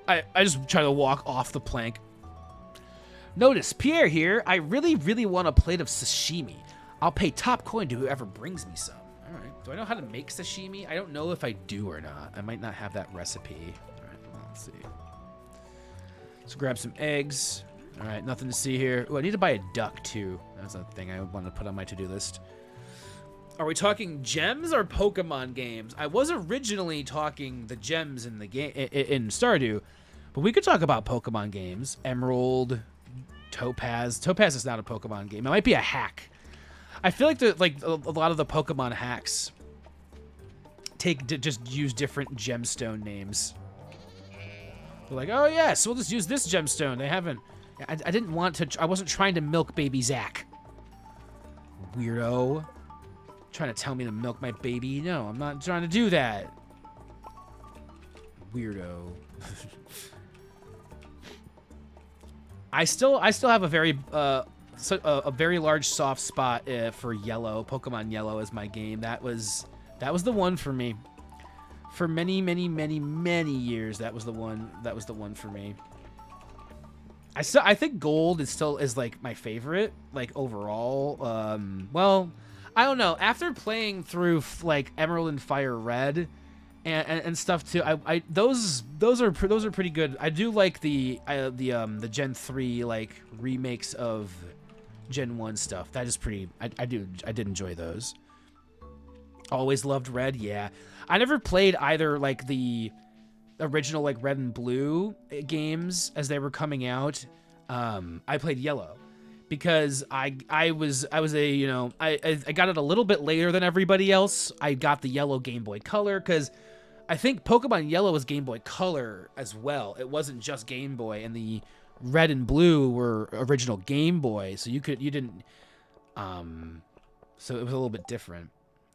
I just try to walk off the plank. Notice, Pierre here. I really want a plate of sashimi. I'll pay top coin to whoever brings me some. All right. Do I know how to make sashimi? I don't know if I do or not. I might not have that recipe. All right. Well, let's see. Let's grab some eggs. All right. Nothing to see here. Oh, I need to buy a duck too. That's a thing I want to put on my to-do list. Are we talking gems or Pokemon games? I was originally talking the gems in the game in Stardew, but we could talk about Pokemon games. Emerald, Topaz. Topaz is not a Pokemon game. It might be a hack. I feel like a lot of the Pokemon hacks just use different gemstone names. They're like, oh yes, we'll just use this gemstone. They haven't. I didn't want to. I wasn't trying to milk baby Zach. Weirdo. Trying to tell me to milk my baby. No, I'm not trying to do that. Weirdo. I still have a very large soft spot for Yellow. Pokemon Yellow is my game. That was the one for me. For many years, that was the one for me. I think Gold is like my favorite, like overall. Well, I don't know. After playing through like Emerald and Fire Red and stuff too, those are pretty good. I do like the Gen 3 like remakes of Gen 1 stuff. That is pretty. I did enjoy those. Always loved Red. Yeah, I never played either like the original like Red and Blue games as they were coming out, I played Yellow because I was a, you know, I got it a little bit later than everybody else. I got the Yellow Game Boy Color because I think Pokemon Yellow was Game Boy Color as well. It wasn't just Game Boy, and the Red and Blue were original Game Boy, so you didn't, so it was a little bit different.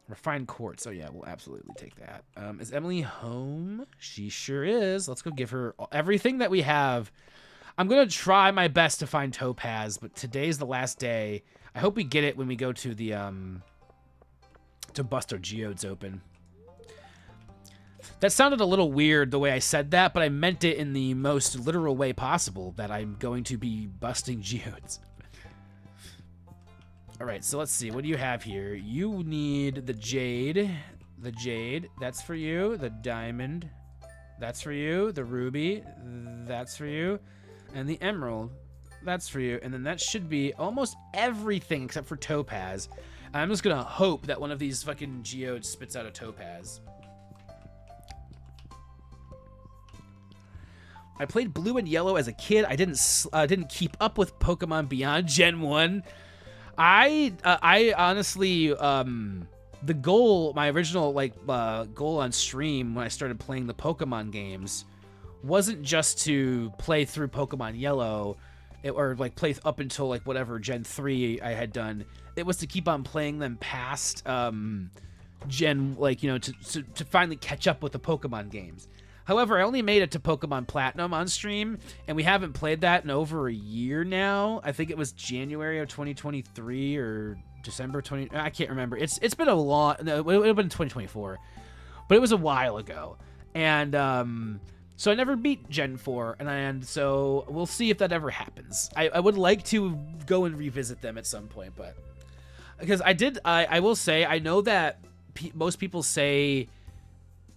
Refined quartz. Oh yeah, we'll absolutely take that. Is Emily home? She sure is. Let's go give her everything that we have. I'm gonna try my best to find Topaz, but today's the last day. I hope we get it when we go to the to bust our geodes open. That sounded a little weird the way I said that, but I meant it in the most literal way possible, that I'm going to be busting geodes. All right, so let's see. What do you have here? You need the jade. The jade, that's for you. The diamond, that's for you. The ruby, that's for you. And the emerald, that's for you. And then that should be almost everything except for topaz. I'm just gonna hope that one of these fucking geodes spits out a topaz. I played blue and yellow as a kid. I didn't keep up with Pokemon Beyond Gen 1. I honestly, the goal, my original goal on stream when I started playing the Pokemon games wasn't just to play through Pokemon Yellow or like play up until like whatever Gen 3 I had done. It was to keep on playing them past Gen, like, you know, to finally catch up with the Pokemon games. However, I only made it to Pokemon Platinum on stream, and we haven't played that in over a year now. I think it was January of 2023 or December 20. I can't remember. It's been a long. No, it would have been 2024, but it was a while ago. And so I never beat Gen 4, and so we'll see if that ever happens. I would like to go and revisit them at some point, but because I will say I know that most people say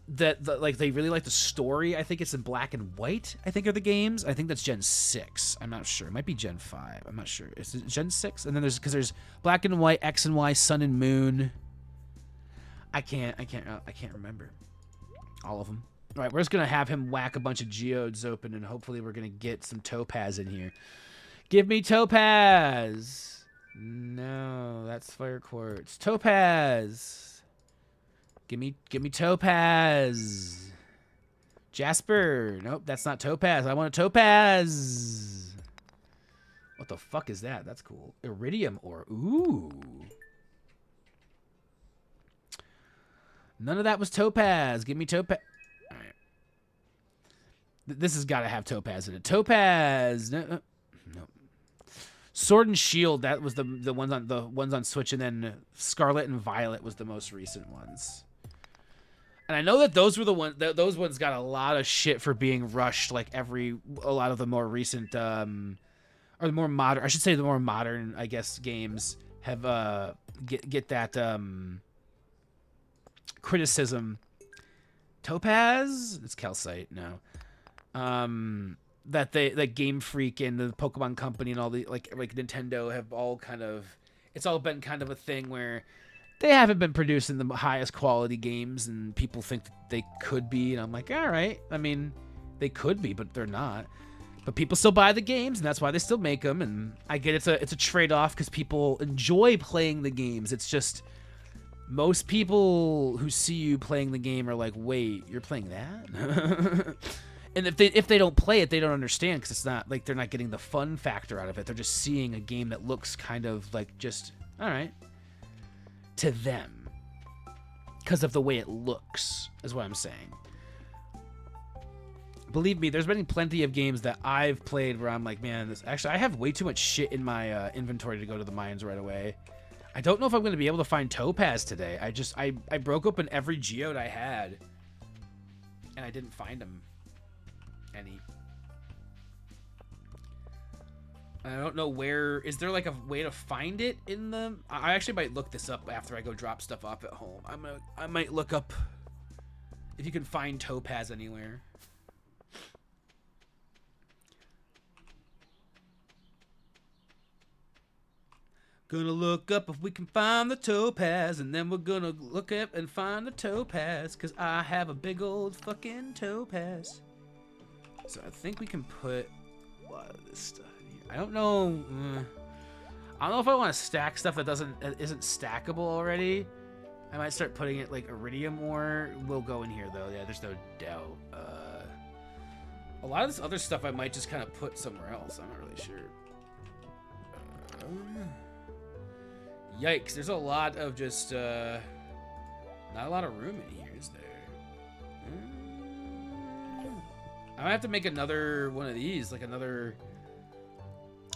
that like they really like the story. I think it's in black and white, I think, are the games. I think that's Gen 6. I'm not sure. It might be Gen 5. I'm not sure. Is it Gen 6? And then there's black and white, X and Y, sun and moon. I can't remember all of them. All right, we're just gonna have him whack a bunch of geodes open, and hopefully we're gonna get some topaz in here. Give me topaz. No, that's fire quartz. Topaz. Give me topaz. Jasper. Nope, that's not topaz. I want a topaz. What the fuck is that? That's cool. Iridium ore. Ooh. None of that was topaz. Give me topaz. All right. This has got to have topaz in it. Topaz. No. Sword and Shield. That was the ones on Switch, and then Scarlet and Violet was the most recent ones. And I know that those were the ones. Those ones got a lot of shit for being rushed. Like a lot of the more recent, or the more modern. I should say the more modern, I guess, games have get that criticism. Topaz? It's calcite. No. That Game Freak and the Pokemon Company and all the like Nintendo have all kind of. It's all been kind of a thing where they haven't been producing the highest quality games, and people think that they could be, and I'm like, all right. I mean, they could be, but they're not. But people still buy the games, and that's why they still make them. And I get it's a trade-off because people enjoy playing the games. It's just most people who see you playing the game are like, wait, you're playing that? And if they don't play it, they don't understand because it's not like they're not getting the fun factor out of it. They're just seeing a game that looks kind of like just all right to them because of the way it looks, is what I'm saying. Believe me, there's been plenty of games that I've played where I'm like, man, I have way too much shit in my inventory to go to the mines right away. I don't know if I'm going to be able to find topaz today. I broke open every geode I had, and I didn't find them any. I don't know where. Is there like a way to find it in the? I actually might look this up after I go drop stuff off at home. I might look up if you can find topaz anywhere. Gonna look up if we can find the topaz, and then we're gonna look up and find the topaz, because I have a big old fucking topaz. So I think we can put a lot of this stuff in here. I don't know. I don't know if I want to stack stuff that isn't stackable already. I might start putting it like iridium ore. Will go in here though. Yeah, there's no doubt. A lot of this other stuff I might just kind of put somewhere else. I'm not really sure. Yikes! There's a lot of just not a lot of room in here, is there? I might have to make another one of these, like another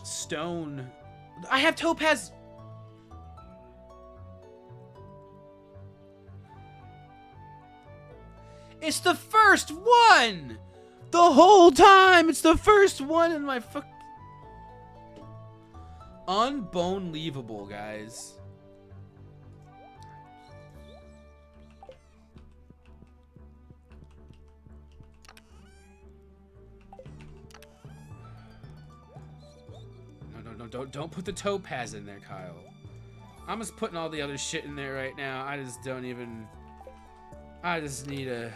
stone. I have topaz. It's the first one. The whole time, it's the first one in my fuck. Unbelievable, guys. No, don't put the topaz in there, Kyle. I'm just putting all the other shit in there right now. I just don't even. I just need a.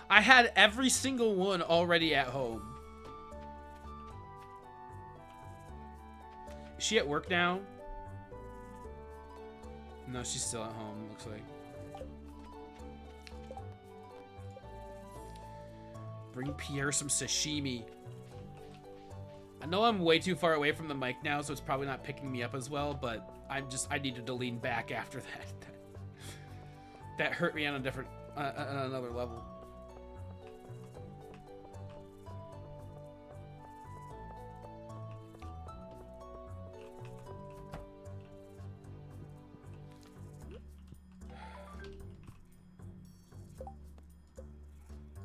I had every single one already at home. Is she at work now? No, she's still at home, looks like. Bring Pierre some sashimi. I know I'm way too far away from the mic now, so it's probably not picking me up as well, but I needed to lean back after that. That hurt me on a different, on another level.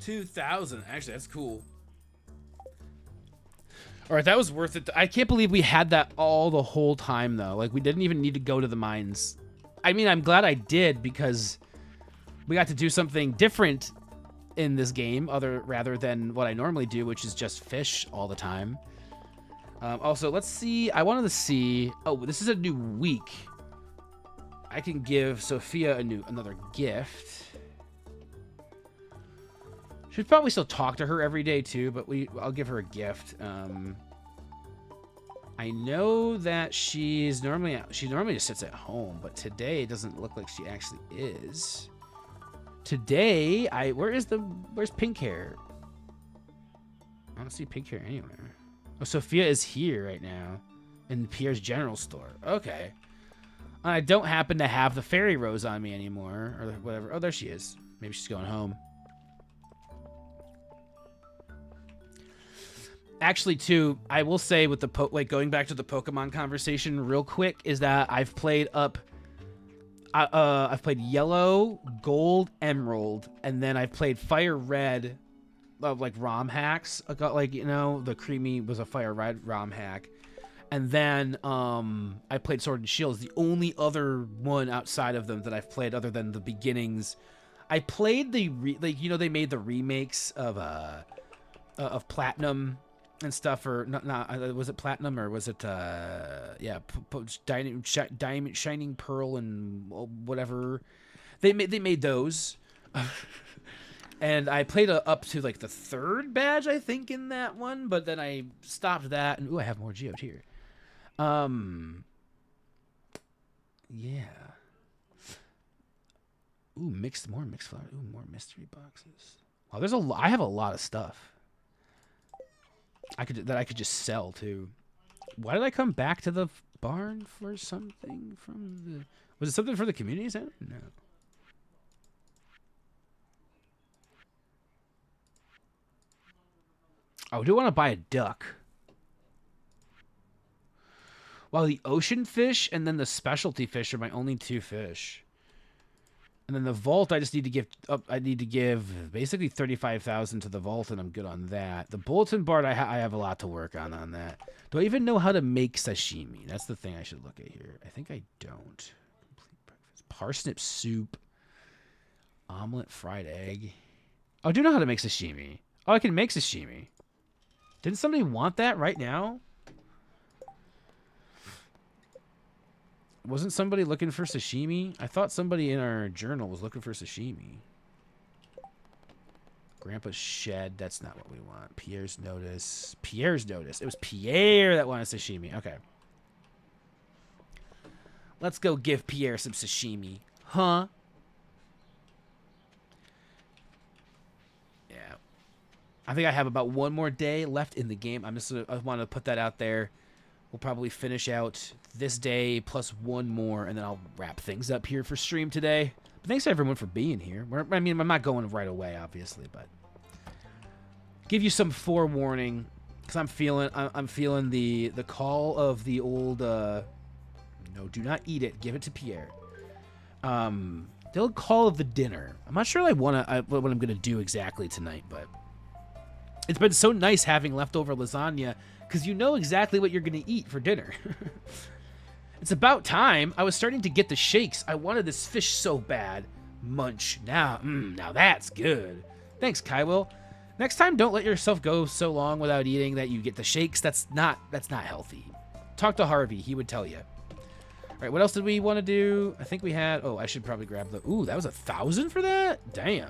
$2,000. Actually, that's cool. All right, that was worth it. I can't believe we had that all the whole time, though. Like, we didn't even need to go to the mines. I mean, I'm glad I did, because we got to do something different in this game, rather than what I normally do, which is just fish all the time. Also, let's see. I wanted to see. Oh, this is a new week. I can give Sophia another gift. Should probably still talk to her every day too, but I'll give her a gift. I know that she normally just sits at home, but today it doesn't look like she actually is. Today, where's pink hair? I don't see pink hair anywhere. Oh, Sophia is here right now in Pierre's general store. Okay. I don't happen to have the fairy rose on me anymore, or whatever. Oh, there she is. Maybe she's going home. Actually, too, I will say with the going back to the Pokemon conversation real quick, is that I've played Yellow, Gold, Emerald, and then I've played Fire Red, like ROM hacks. I got the Creamy was a Fire Red ROM hack, and then I played Sword and Shield. The only other one outside of them that I've played, other than the beginnings. I played they made the remakes of Platinum and stuff, or not was it Platinum, or was it Diamond, Shining Pearl, and whatever they made those. And I played up to like the 3rd badge, I think, in that one, but then I stopped that, and I have more geode here. Yeah. Ooh, more mixed flowers. Ooh, more mystery boxes. Wow, I have a lot of stuff. I could just sell too. Why did I come back to the barn for something from the? Was it something for the community center? No. I do want to buy a duck. Well, the ocean fish and then the specialty fish are my only 2 fish. And then the vault, I just need to give up. I need to give basically 35,000 to the vault, and I'm good on that. The bulletin board, I have a lot to work on that. Do I even know how to make sashimi? That's the thing I should look at here. I think I don't. Complete breakfast. Parsnip soup. Omelet, fried egg. Oh, I do know how to make sashimi. Oh, I can make sashimi. Didn't somebody want that right now? Wasn't somebody looking for sashimi? I thought somebody in our journal was looking for sashimi. Grandpa's shed. That's not what we want. Pierre's notice. Pierre's notice. It was Pierre that wanted sashimi. Okay. Let's go give Pierre some sashimi. Huh? Yeah. I think I have about one more day left in the game. I want to put that out there. We'll probably finish out this day plus one more, and then I'll wrap things up here for stream today. But thanks to everyone for being here. I mean, I'm not going right away, obviously, but give you some forewarning because I'm feeling the call of the old. No, do not eat it. Give it to Pierre. The old call of the dinner. I'm not sure what I'm gonna do exactly tonight, but it's been so nice having leftover lasagna. Because you know exactly what you're going to eat for dinner. It's about time. I was starting to get the shakes. I wanted this fish so bad. Munch. Now that's good. Thanks, Kywil. Next time, don't let yourself go so long without eating that you get the shakes. That's not healthy. Talk to Harvey. He would tell you. All right, what else did we want to do? I think we had... Oh, I should probably grab the... Ooh, that was 1,000 for that? Damn.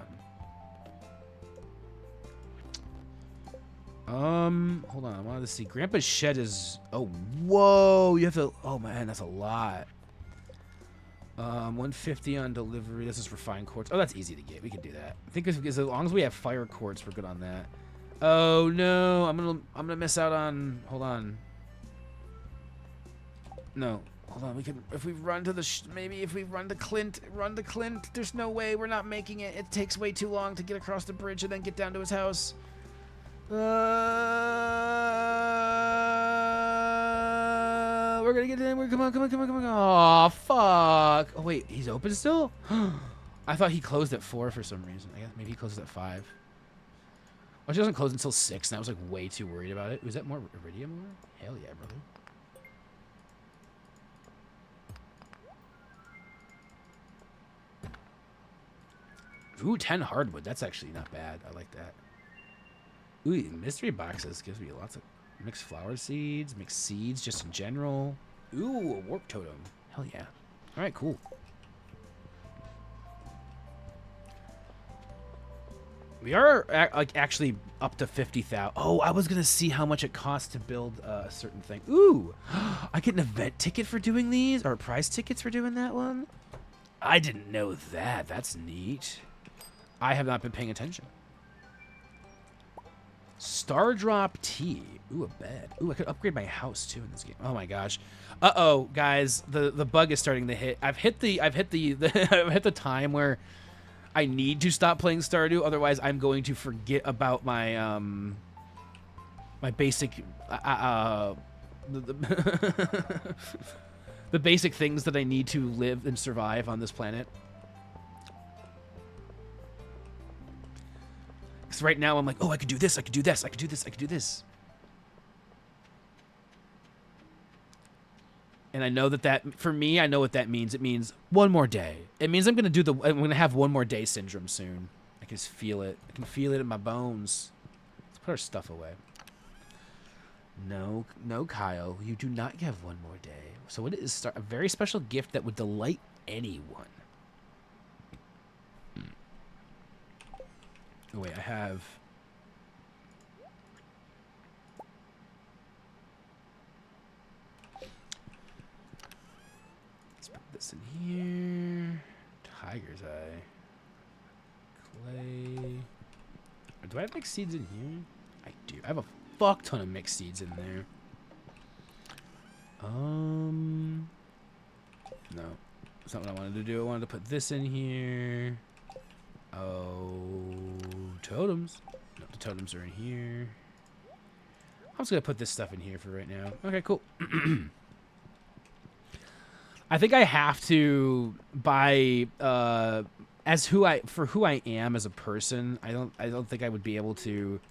Hold on. I wanted to see. Grandpa's shed is... Oh, whoa. You have to... Oh, man, that's a lot. 150 on delivery. This is refined quartz. Oh, that's easy to get. We can do that. I think as long as we have fire quartz, we're good on that. Oh, no. I'm gonna miss out on... Hold on. No. Hold on. We can... If we run to the... Maybe if we run to Clint. Run to Clint. There's no way. We're not making it. It takes way too long to get across the bridge and then get down to his house. We're gonna get in. Come on. Oh, fuck. Oh, wait. He's open still? I thought he closed at 4 for some reason. I guess maybe he closes at 5. Well, she doesn't close until 6, and I was, like, way too worried about it. Was that more iridium ore? Hell yeah, brother. Ooh, 10 hardwood. That's actually not bad. I like that. Ooh, mystery boxes gives me lots of mixed flower seeds, mixed seeds just in general. Ooh, a warp totem. Hell yeah. All right, cool. We are actually up to 50,000. Oh, I was going to see how much it costs to build a certain thing. Ooh, I get an event ticket for doing these, or prize tickets for doing that one. I didn't know that. That's neat. I have not been paying attention. Star Drop Tea. Ooh, a bed. Ooh, I could upgrade my house too in this game. Oh my gosh. Uh-oh, guys, the bug is starting to hit. I've hit the I've hit the time where I need to stop playing Stardew, otherwise I'm going to forget about my my basic the basic things that I need to live and survive on this planet. Because right now I'm like, oh, I could do this, I could do this, I could do this, I could do this. And I know that for me, I know what that means. It means one more day. It means I'm gonna have one more day syndrome soon. I can just feel it. I can feel it in my bones. Let's put our stuff away. No, Kyle, you do not have one more day. So what is a very special gift that would delight anyone? Oh wait, I have. Let's put this in here. Tiger's eye. Clay. Do I have mixed seeds in here? I do. I have a fuck ton of mixed seeds in there. No. That's not what I wanted to do. I wanted to put this in here. Oh, totems. No, the totems are in here. I'm just going to put this stuff in here for right now. Okay, cool. I think I have to buy for who I am as a person. I don't think I would be able to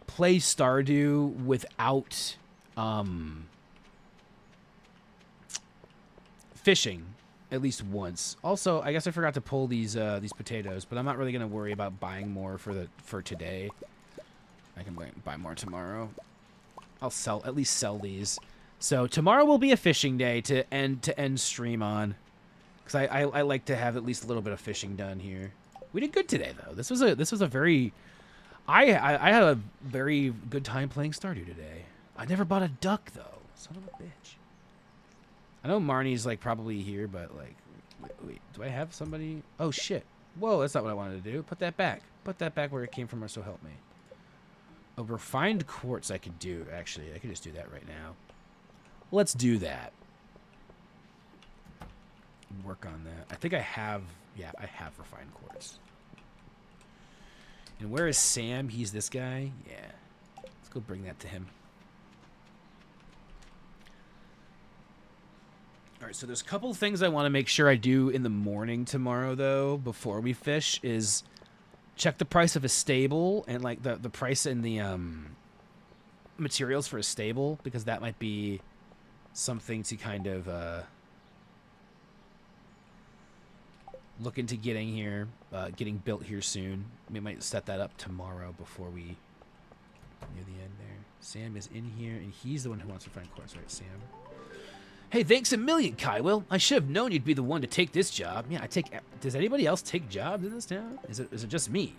play Stardew without fishing at least once. Also, I guess I forgot to pull these potatoes, but I'm not really gonna worry about buying more for today. I can buy more tomorrow. I'll at least sell these. So tomorrow will be a fishing day to end stream on, because I like to have at least a little bit of fishing done here. We did good today though. This was a very I had a very good time playing Stardew today. I never bought a duck though. Son of a bitch. I know Marnie's like probably here, but like, wait, do I have somebody? Oh shit! Whoa, that's not what I wanted to do. Put that back. Put that back where it came from, or so help me. A refined quartz I could do. Actually, I could just do that right now. Let's do that. Work on that. I think I have. Yeah, I have refined quartz. And where is Sam? He's this guy. Yeah. Let's go bring that to him. All right, so there's a couple things I want to make sure I do in the morning tomorrow, though, before we fish, is check the price of a stable and, like, the price and the materials for a stable, because that might be something to kind of look into getting here, getting built here soon. We might set that up tomorrow before we near the end there. Sam is in here, and he's the one who wants to find quartz, right, Sam? Hey, thanks a million, Kyle. I should have known you'd be the one to take this job. Yeah, does anybody else take jobs in this town? Is it just me?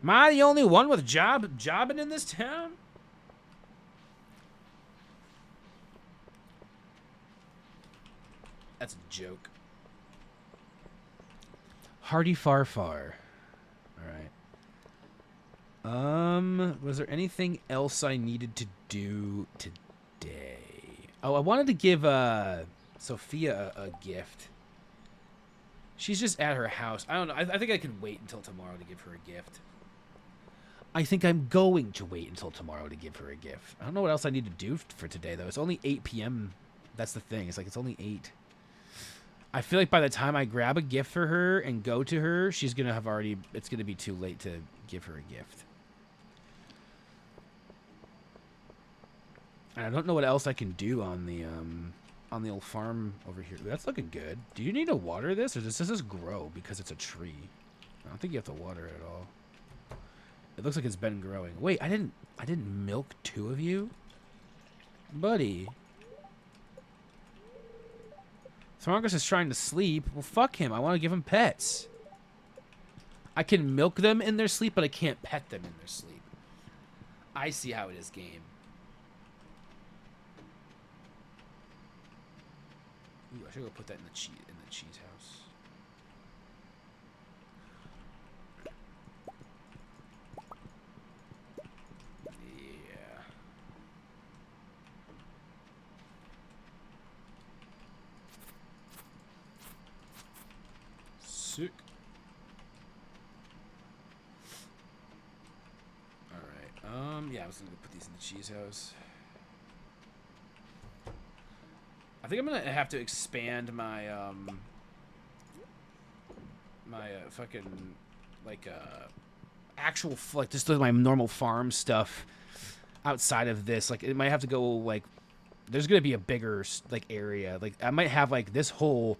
Am I the only one with jobbing in this town? That's a joke. Hardy Farfar. All right. Was there anything else I needed to do today? Oh, I wanted to give Sophia a gift. She's just at her house. I don't know. I think I can wait until tomorrow to give her a gift. I think I'm going to wait until tomorrow to give her a gift. I don't know what else I need to do for today, though. It's only 8 p.m. That's the thing. It's like it's only 8. I feel like by the time I grab a gift for her and go to her, she's going to have already... It's going to be too late to give her a gift. And I don't know what else I can do on the old farm over here. That's looking good. Do you need to water this, or does this just grow because it's a tree? I don't think you have to water it at all. It looks like it's been growing. Wait, I didn't milk 2 of you, buddy. Throngus is trying to sleep. Well, fuck him. I want to give him pets. I can milk them in their sleep, but I can't pet them in their sleep. I see how it is, game. Ooh, I should go put that in the cheese house. Yeah. Sick. All right. Yeah, I was gonna put these in the cheese house. I think I'm gonna have to expand my fucking like actual like just my normal farm stuff outside of this. Like it might have to go like there's gonna be a bigger like area. Like I might have like this whole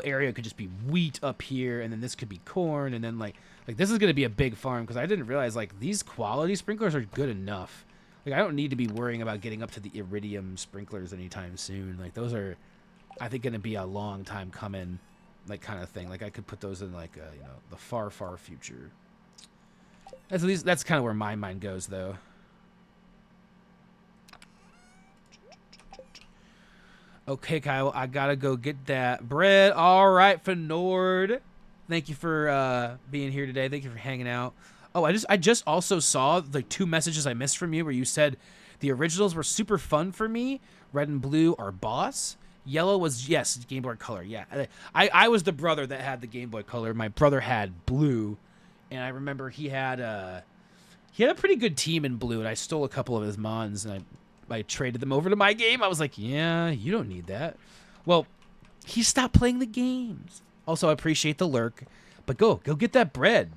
area could just be wheat up here, and then this could be corn, and then like this is gonna be a big farm because I didn't realize like these quality sprinklers are good enough. Like, I don't need to be worrying about getting up to the iridium sprinklers anytime soon. Like, those are, I think, going to be a long time coming, like, kind of thing. Like, I could put those in, like, you know, the far, far future. At least that's kind of where my mind goes, though. Okay, Kyle, I got to go get that bread. All right, Fenord. Thank you for being here today. Thank you for hanging out. Oh, I just also saw the 2 messages I missed from you where you said the originals were super fun for me. Red and blue are boss. Yellow was, yes, Game Boy Color. Yeah, I was the brother that had the Game Boy Color. My brother had blue, and I remember he had a pretty good team in blue, and I stole a couple of his mons, and I traded them over to my game. I was like, yeah, you don't need that. Well, he stopped playing the games. Also, I appreciate the lurk, but go get that bread.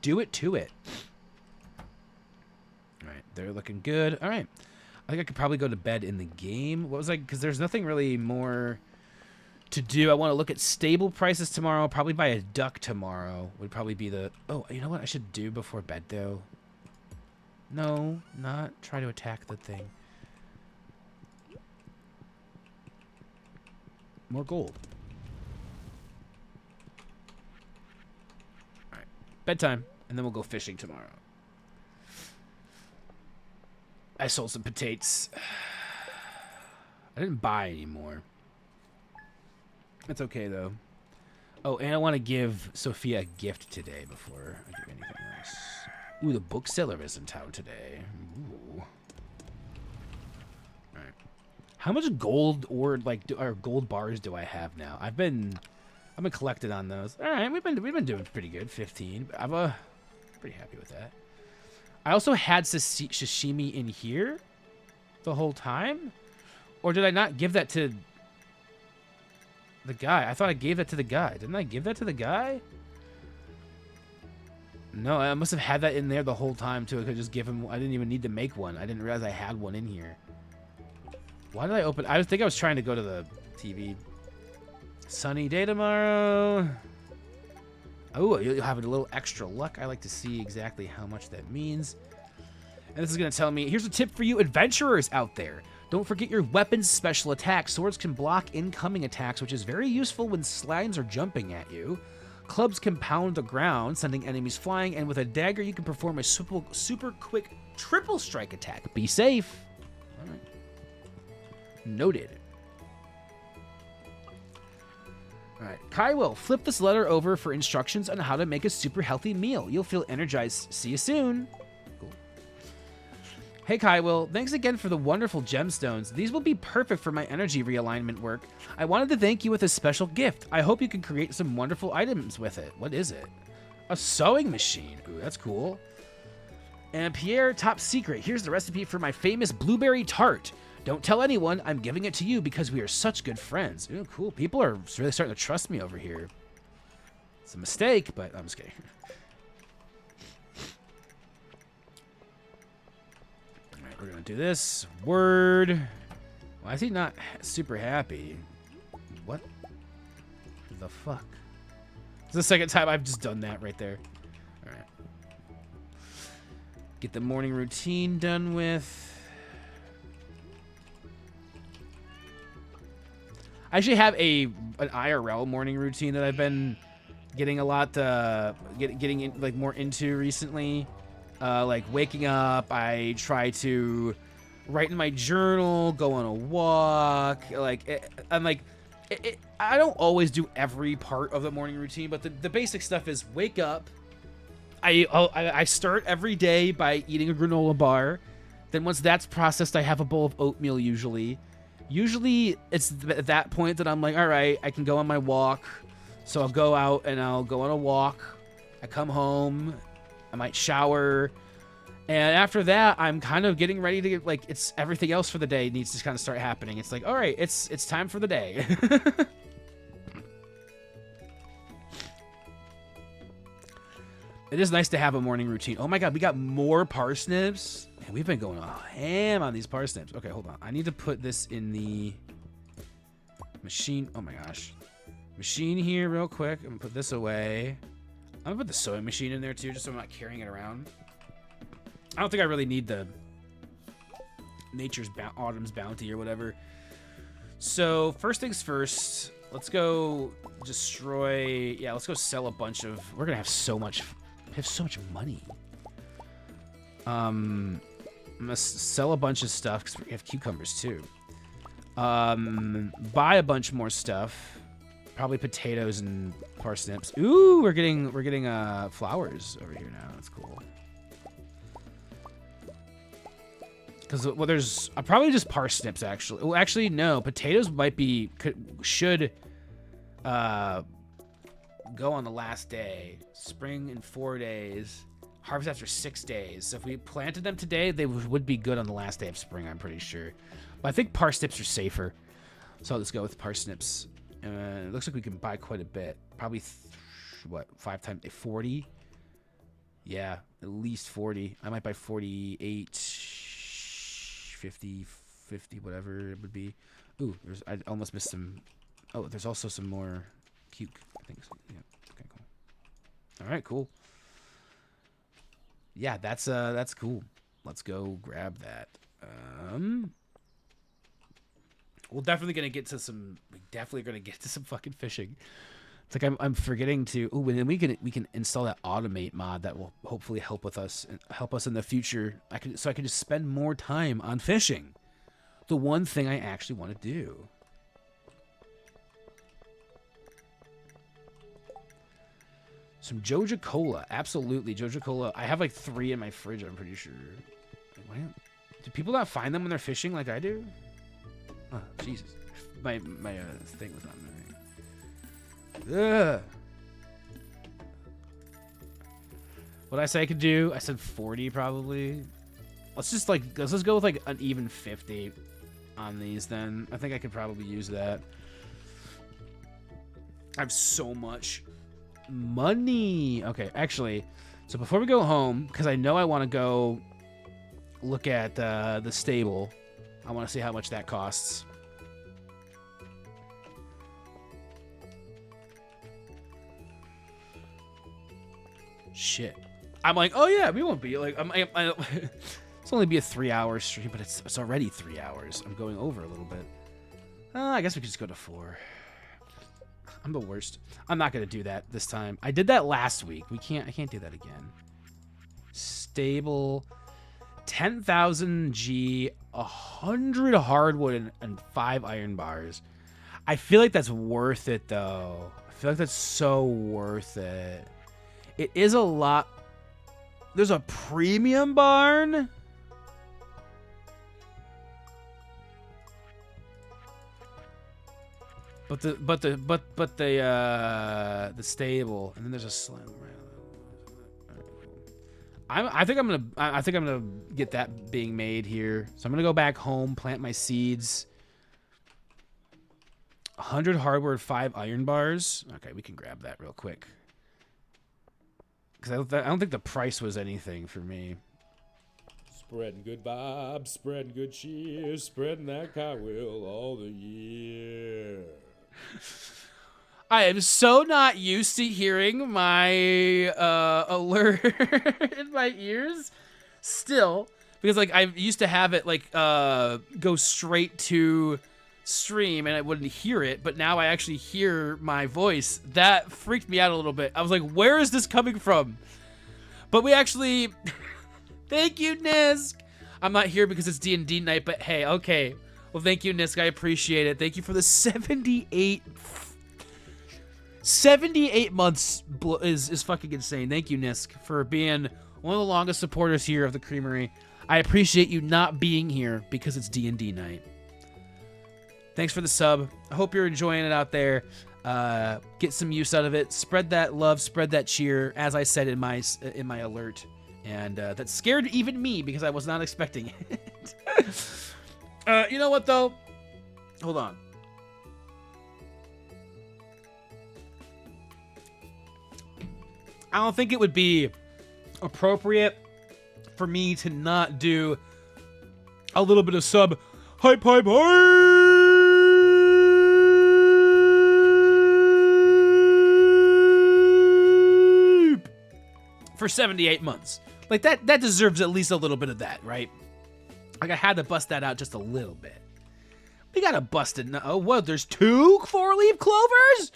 Do it to it. All right, they're looking good. All right, I think I could probably go to bed in the game. What was I? Because there's nothing really more to do. I want to look at stable prices tomorrow. Probably buy a duck tomorrow. Would probably be the. Oh, you know what I should do before bed though? No, not try to attack the thing. More gold. Alright. Bedtime. And then we'll go fishing tomorrow. I sold some potatoes. I didn't buy any more. That's okay, though. Oh, and I want to give Sophia a gift today before I do anything else. Ooh, the bookseller is in town today. Ooh. Alright. How much gold or gold bars do I have now? I've been collecting on those. Alright, we've been doing pretty good. 15. I'm pretty happy with that. I also had sashimi in here the whole time? Or did I not give that to the guy? I thought I gave that to the guy. Didn't I give that to the guy? No, I must have had that in there the whole time, too. I could just give him... I didn't even need to make one. I didn't realize I had one in here. Why did I open... I think I was trying to go to the TV. Sunny day tomorrow. Oh, you'll have a little extra luck. I like to see exactly how much that means. And this is going to tell me... Here's a tip for you adventurers out there. Don't forget your weapon's special attack. Swords can block incoming attacks, which is very useful when slimes are jumping at you. Clubs can pound the ground, sending enemies flying, and with a dagger, you can perform a super quick triple strike attack. Be safe. All right. Noted. All right. Kai will flip this letter over for instructions on how to make a super healthy meal. You'll feel energized. See you soon. Hey Kywil, thanks again for the wonderful gemstones. These will be perfect for my energy realignment work. I wanted to thank you with a special gift. I hope you can create some wonderful items with it. What is it? A sewing machine. Ooh, that's cool. And Pierre, top secret. Here's the recipe for my famous blueberry tart. Don't tell anyone. I'm giving it to you because we are such good friends. Ooh, cool. People are really starting to trust me over here. It's a mistake, but I'm just kidding. We're going to do this. Word. Why is he not super happy? What the fuck? It's the second time I've just done that right there. All right. Get the morning routine done with. I actually have an IRL morning routine that I've been getting a lot, getting in, like more into recently. Like waking up, I try to write in my journal, go on a walk. I don't always do every part of the morning routine, but the basic stuff is wake up. I start every day by eating a granola bar. Then once that's processed, I have a bowl of oatmeal usually. Usually it's at that point that I'm like, all right, I can go on my walk. So I'll go out and I'll go on a walk. I come home. I might shower, and after that, I'm kind of getting ready to get, like, it's everything else for the day needs to kind of start happening. It's like, all right, it's time for the day. It is nice to have a morning routine. Oh my god, we got more parsnips. Man, we've been going ham on these parsnips. Okay, hold on. I need to put this in the machine. Oh my gosh. Machine here real quick. I'm gonna put this away. I'm gonna put the sewing machine in there too, just so I'm not carrying it around. I don't think I really need the Autumn's Bounty or whatever. So first things first, let's go destroy. Yeah, let's go sell a bunch of. We're gonna have so much. We have so much money. I'm gonna sell a bunch of stuff because we have cucumbers too. Buy a bunch more stuff. Probably potatoes and parsnips. Ooh, we're getting flowers over here now. That's cool. Because well, there's probably just parsnips actually. Well, actually no, potatoes should go on the last day. Spring in 4 days. Harvest after 6 days. So if we planted them today, they would be good on the last day of spring. I'm pretty sure. But I think parsnips are safer. So let's go with parsnips. It looks like we can buy quite a bit. Probably, what, 5 times 40? Yeah, at least 40. I might buy 48, 50, whatever it would be. Ooh, I almost missed some. Oh, there's also some more cuke, I think. So. Yeah, okay, cool. All right, cool. Yeah, that's cool. let's go grab that. We're definitely gonna get to some. We definitely gonna get to some fucking fishing. It's like I'm forgetting to. Oh, and then we can install that automate mod that will hopefully help us in the future. I can just spend more time on fishing. The one thing I actually want to do. Some Joja Cola, absolutely Joja Cola. I have like 3 in my fridge. I'm pretty sure. Why, do people not find them when they're fishing like I do? Oh, Jesus, my thing was not moving. Ugh. What did I say I could do? I said 40 probably. Let's just go with like an even 50 on these then. I think I could probably use that. I have so much money. Okay, actually, so before we go home, because I know I want to go look at the stable. I want to see how much that costs. Shit. I'm like, oh yeah, we won't be like, it's only be a 3-hour stream, but it's already 3 hours. I'm going over a little bit. I guess we could just go to 4. I'm the worst. I'm not gonna do that this time. I did that last week. I can't do that again. Stable, 10,000 G, 100 hardwood, and 5 iron bars. I feel like that's worth it though. I feel like that's so worth it. It is a lot. There's a premium barn. But the stable, and then there's a slam. I think I'm gonna get that being made here. So I'm gonna go back home, plant my seeds. 100 hardwood, 5 iron bars. Okay, we can grab that real quick. Because I don't think the price was anything for me. Spreading good vibes, spreading good cheer, spreading that cartwheel all the year. I am so not used to hearing my alert in my ears still, because like I used to have it like go straight to stream and I wouldn't hear it, but now I actually hear my voice. That freaked me out a little bit. I was like, where is this coming from? But we actually thank you, Nisk. I'm not here because it's D&D night, but hey, okay. Well, thank you, Nisk. I appreciate it. Thank you for the 78 months is fucking insane. Thank you, Nisk, for being one of the longest supporters here of the Creamery. I appreciate you not being here because it's D&D night. Thanks for the sub. I hope you're enjoying it out there. Get some use out of it. Spread that love, spread that cheer, as I said in my alert. And that scared even me because I was not expecting it. You know what, though? Hold on. I don't think it would be appropriate for me to not do a little bit of sub hype for 78 months. Like that deserves at least a little bit of that, right? Like I had to bust that out just a little bit. We gotta bust it now. Oh, what? There's 2 4-leaf clovers?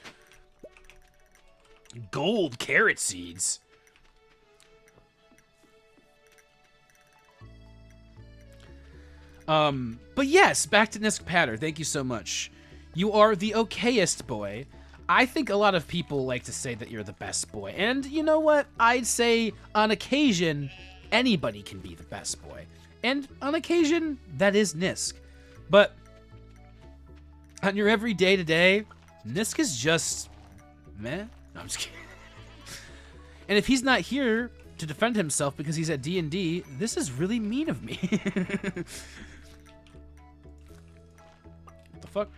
Gold carrot seeds. But yes, back to Nisk Patter. Thank you so much. You are the okayest boy. I think a lot of people like to say that you're the best boy. And you know what? I'd say on occasion, anybody can be the best boy. And on occasion, that is Nisk. But on your every day-to-day, Nisk is just meh. No, I'm just kidding. And if he's not here to defend himself because he's at D&D, this is really mean of me. What the fuck?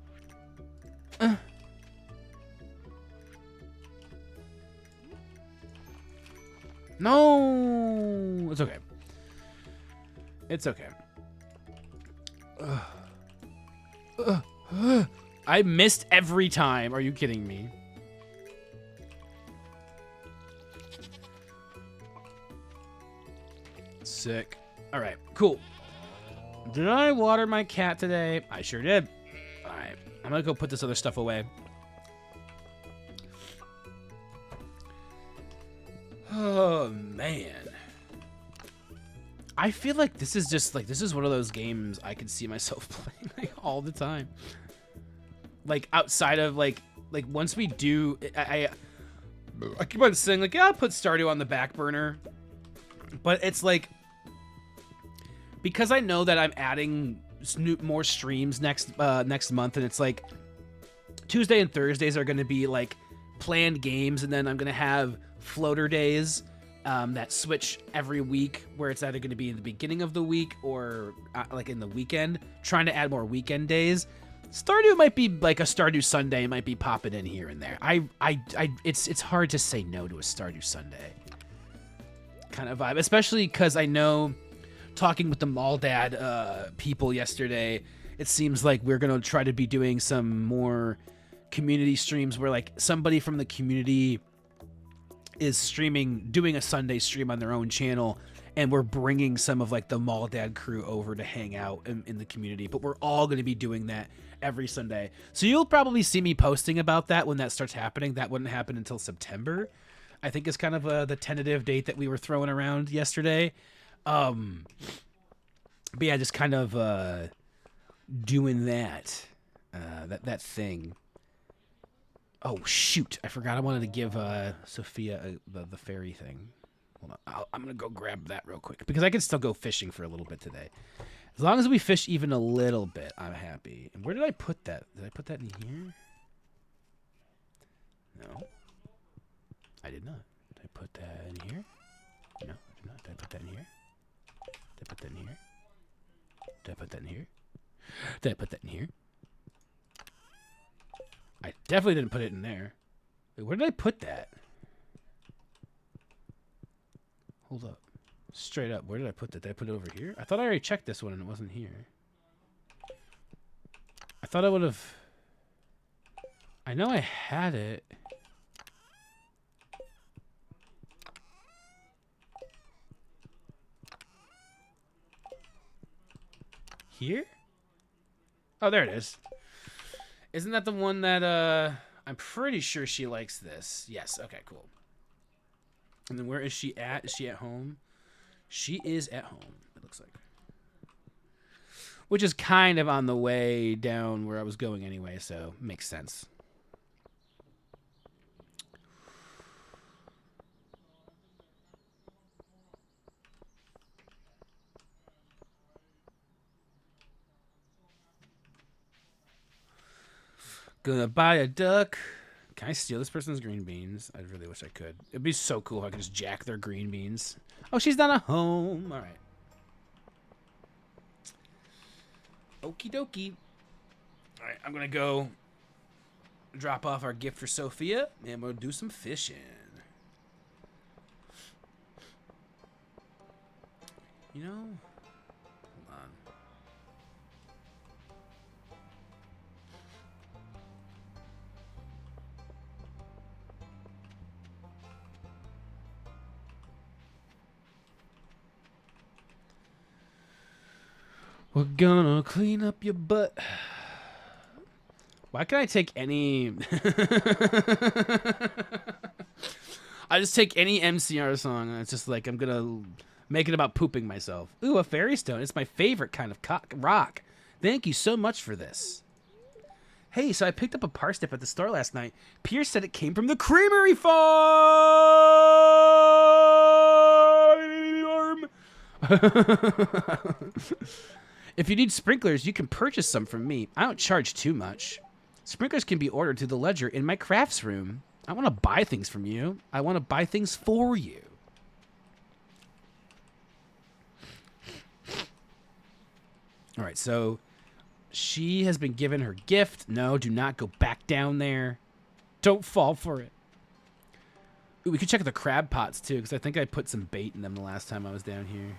No! It's okay. It's okay. I missed every time. Are you kidding me? Sick. All right, cool. Did I water my cat today? I sure did. All right, I'm gonna go put this other stuff away. Oh, man. I feel like this is just, like, this is one of those games I can see myself playing, like, all the time. Like, outside of, like once we do, I keep on saying, like, yeah, I'll put Stardew on the back burner. But it's, like, because I know that I'm adding more streams next month, and it's, like, Tuesday and Thursdays are going to be, like, planned games, and then I'm going to have floater days that switch every week, where it's either going to be in the beginning of the week or like in the weekend, trying to add more weekend days. Stardew might be like a Stardew Sunday might be popping in here and there. It's hard to say no to a Stardew Sunday kind of vibe, especially because I know, talking with the Mall Dad people yesterday, it seems like we're going to try to be doing some more community streams where, like, somebody from the community is doing a Sunday stream on their own channel, and we're bringing some of, like, the Mall Dad crew over to hang out in the community. But we're all going to be doing that every Sunday. So you'll probably see me posting about that when that starts happening. That wouldn't happen until September, I think, is kind of the tentative date that we were throwing around yesterday. But yeah, just kind of doing that thing. Oh, shoot. I forgot I wanted to give Sophia the fairy thing. Hold on. I'm going to go grab that real quick, because I can still go fishing for a little bit today. As long as we fish even a little bit, I'm happy. And where did I put that? Did I put that in here? No. I did not. Did I put that in here? No, I did not. Did I put that in here? Did I put that in here? Did I put that in here? Did I put that in here? I definitely didn't put it in there. Wait, where did I put that? Hold up. Straight up, where did I put that? Did I put it over here? I thought I already checked this one and it wasn't here. I thought I would have... I know I had it. Here? Oh, there it is. Isn't that the one that, I'm pretty sure she likes this. Yes, okay, cool. And then where is she at? Is she at home? She is at home, it looks like. Which is kind of on the way down where I was going anyway, so makes sense. Gonna buy a duck. Can I steal this person's green beans? I really wish I could. It'd be so cool if I could just jack their green beans. Oh, she's not at home. All right. Okie dokie. All right, I'm gonna go drop off our gift for Sophia, and we'll do some fishing. You know, hold on. We're gonna clean up your butt. Why can I take any... I just take any MCR song, and it's just like, I'm gonna make it about pooping myself. Ooh, a fairy stone. It's my favorite kind of rock. Thank you so much for this. Hey, so I picked up a parsnip at the store last night. Pierce said it came from the Creamery farm! If you need sprinklers, you can purchase some from me. I don't charge too much. Sprinklers can be ordered through the ledger in my crafts room. I want to buy things from you. I want to buy things for you. All right, so she has been given her gift. No, do not go back down there. Don't fall for it. Ooh, we could check the crab pots, too, because I think I put some bait in them the last time I was down here.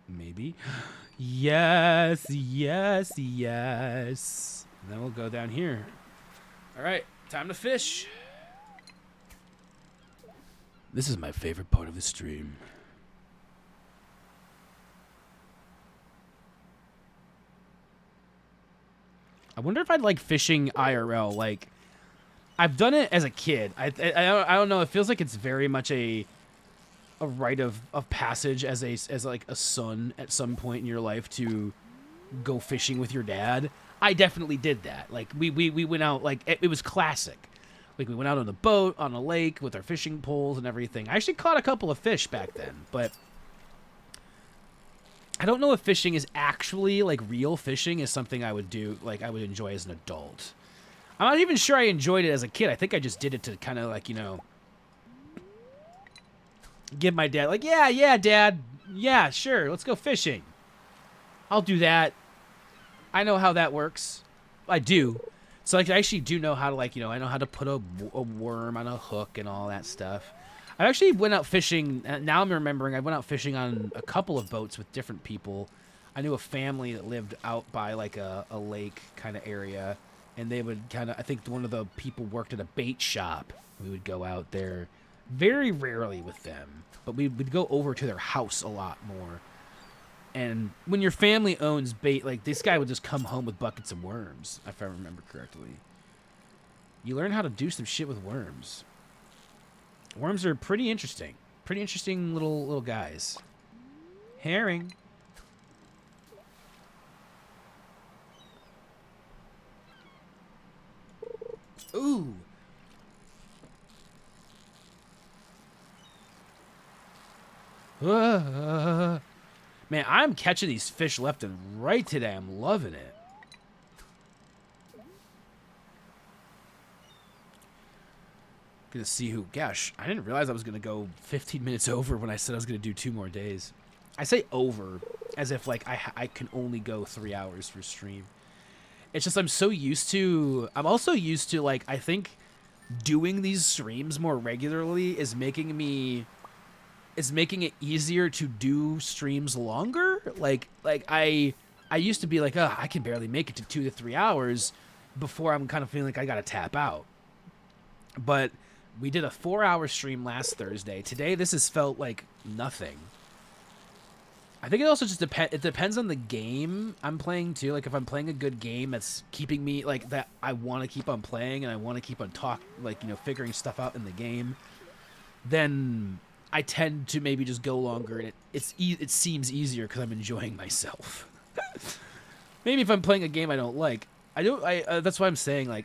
Maybe. Yes, yes, yes. And then we'll go down here. All right, time to fish. This is my favorite part of the stream. I wonder if I'd like fishing IRL. Like, I've done it as a kid. I don't know. It feels like it's very much a rite of passage as like a son at some point in your life to go fishing with your dad. I definitely did that. Like we went out, like it was classic. Like we went out on a boat on a lake with our fishing poles and everything. I actually caught a couple of fish back then, but I don't know if fishing is actually like real fishing is something I would do, like I would enjoy as an adult. I'm not even sure I enjoyed it as a kid. I think I just did it to kind of like, you know, give my dad like, yeah, dad. Yeah, sure. Let's go fishing. I'll do that. I know how that works. I do. So like, I actually do know how to, like, you know, I know how to put a worm on a hook and all that stuff. I actually went out fishing. Now I'm remembering I went out fishing on a couple of boats with different people. I knew a family that lived out by like a lake kind of area. And they would kind of, I think one of the people worked at a bait shop. We would go out there very rarely with them, but we'd go over to their house a lot more. And when your family owns bait, like this guy would just come home with buckets of worms, if I remember correctly. You learn how to do some shit with worms. Worms are pretty interesting. Pretty interesting little guys. Herring. Ooh. Man, I'm catching these fish left and right today. I'm loving it. Gonna see who. Gosh, I didn't realize I was gonna go 15 minutes over when I said I was gonna do 2 more days. I say over as if like I can only go 3 hours for stream. It's just I'm so used to. I'm also used to, like, I think doing these streams more regularly is making it easier to do streams longer. Like I used to be like, oh, I can barely make it to 2 to 3 hours before I'm kind of feeling like I gotta tap out. But we did a 4-hour stream last Thursday. Today, this has felt like nothing. I think it also just depends on the game I'm playing too. Like if I'm playing a good game that's keeping me like that, I want to keep on playing and I want to keep on figuring stuff out in the game, then I tend to maybe just go longer, and it seems easier because I'm enjoying myself. Maybe if I'm playing a game I don't like, that's why I'm saying, like,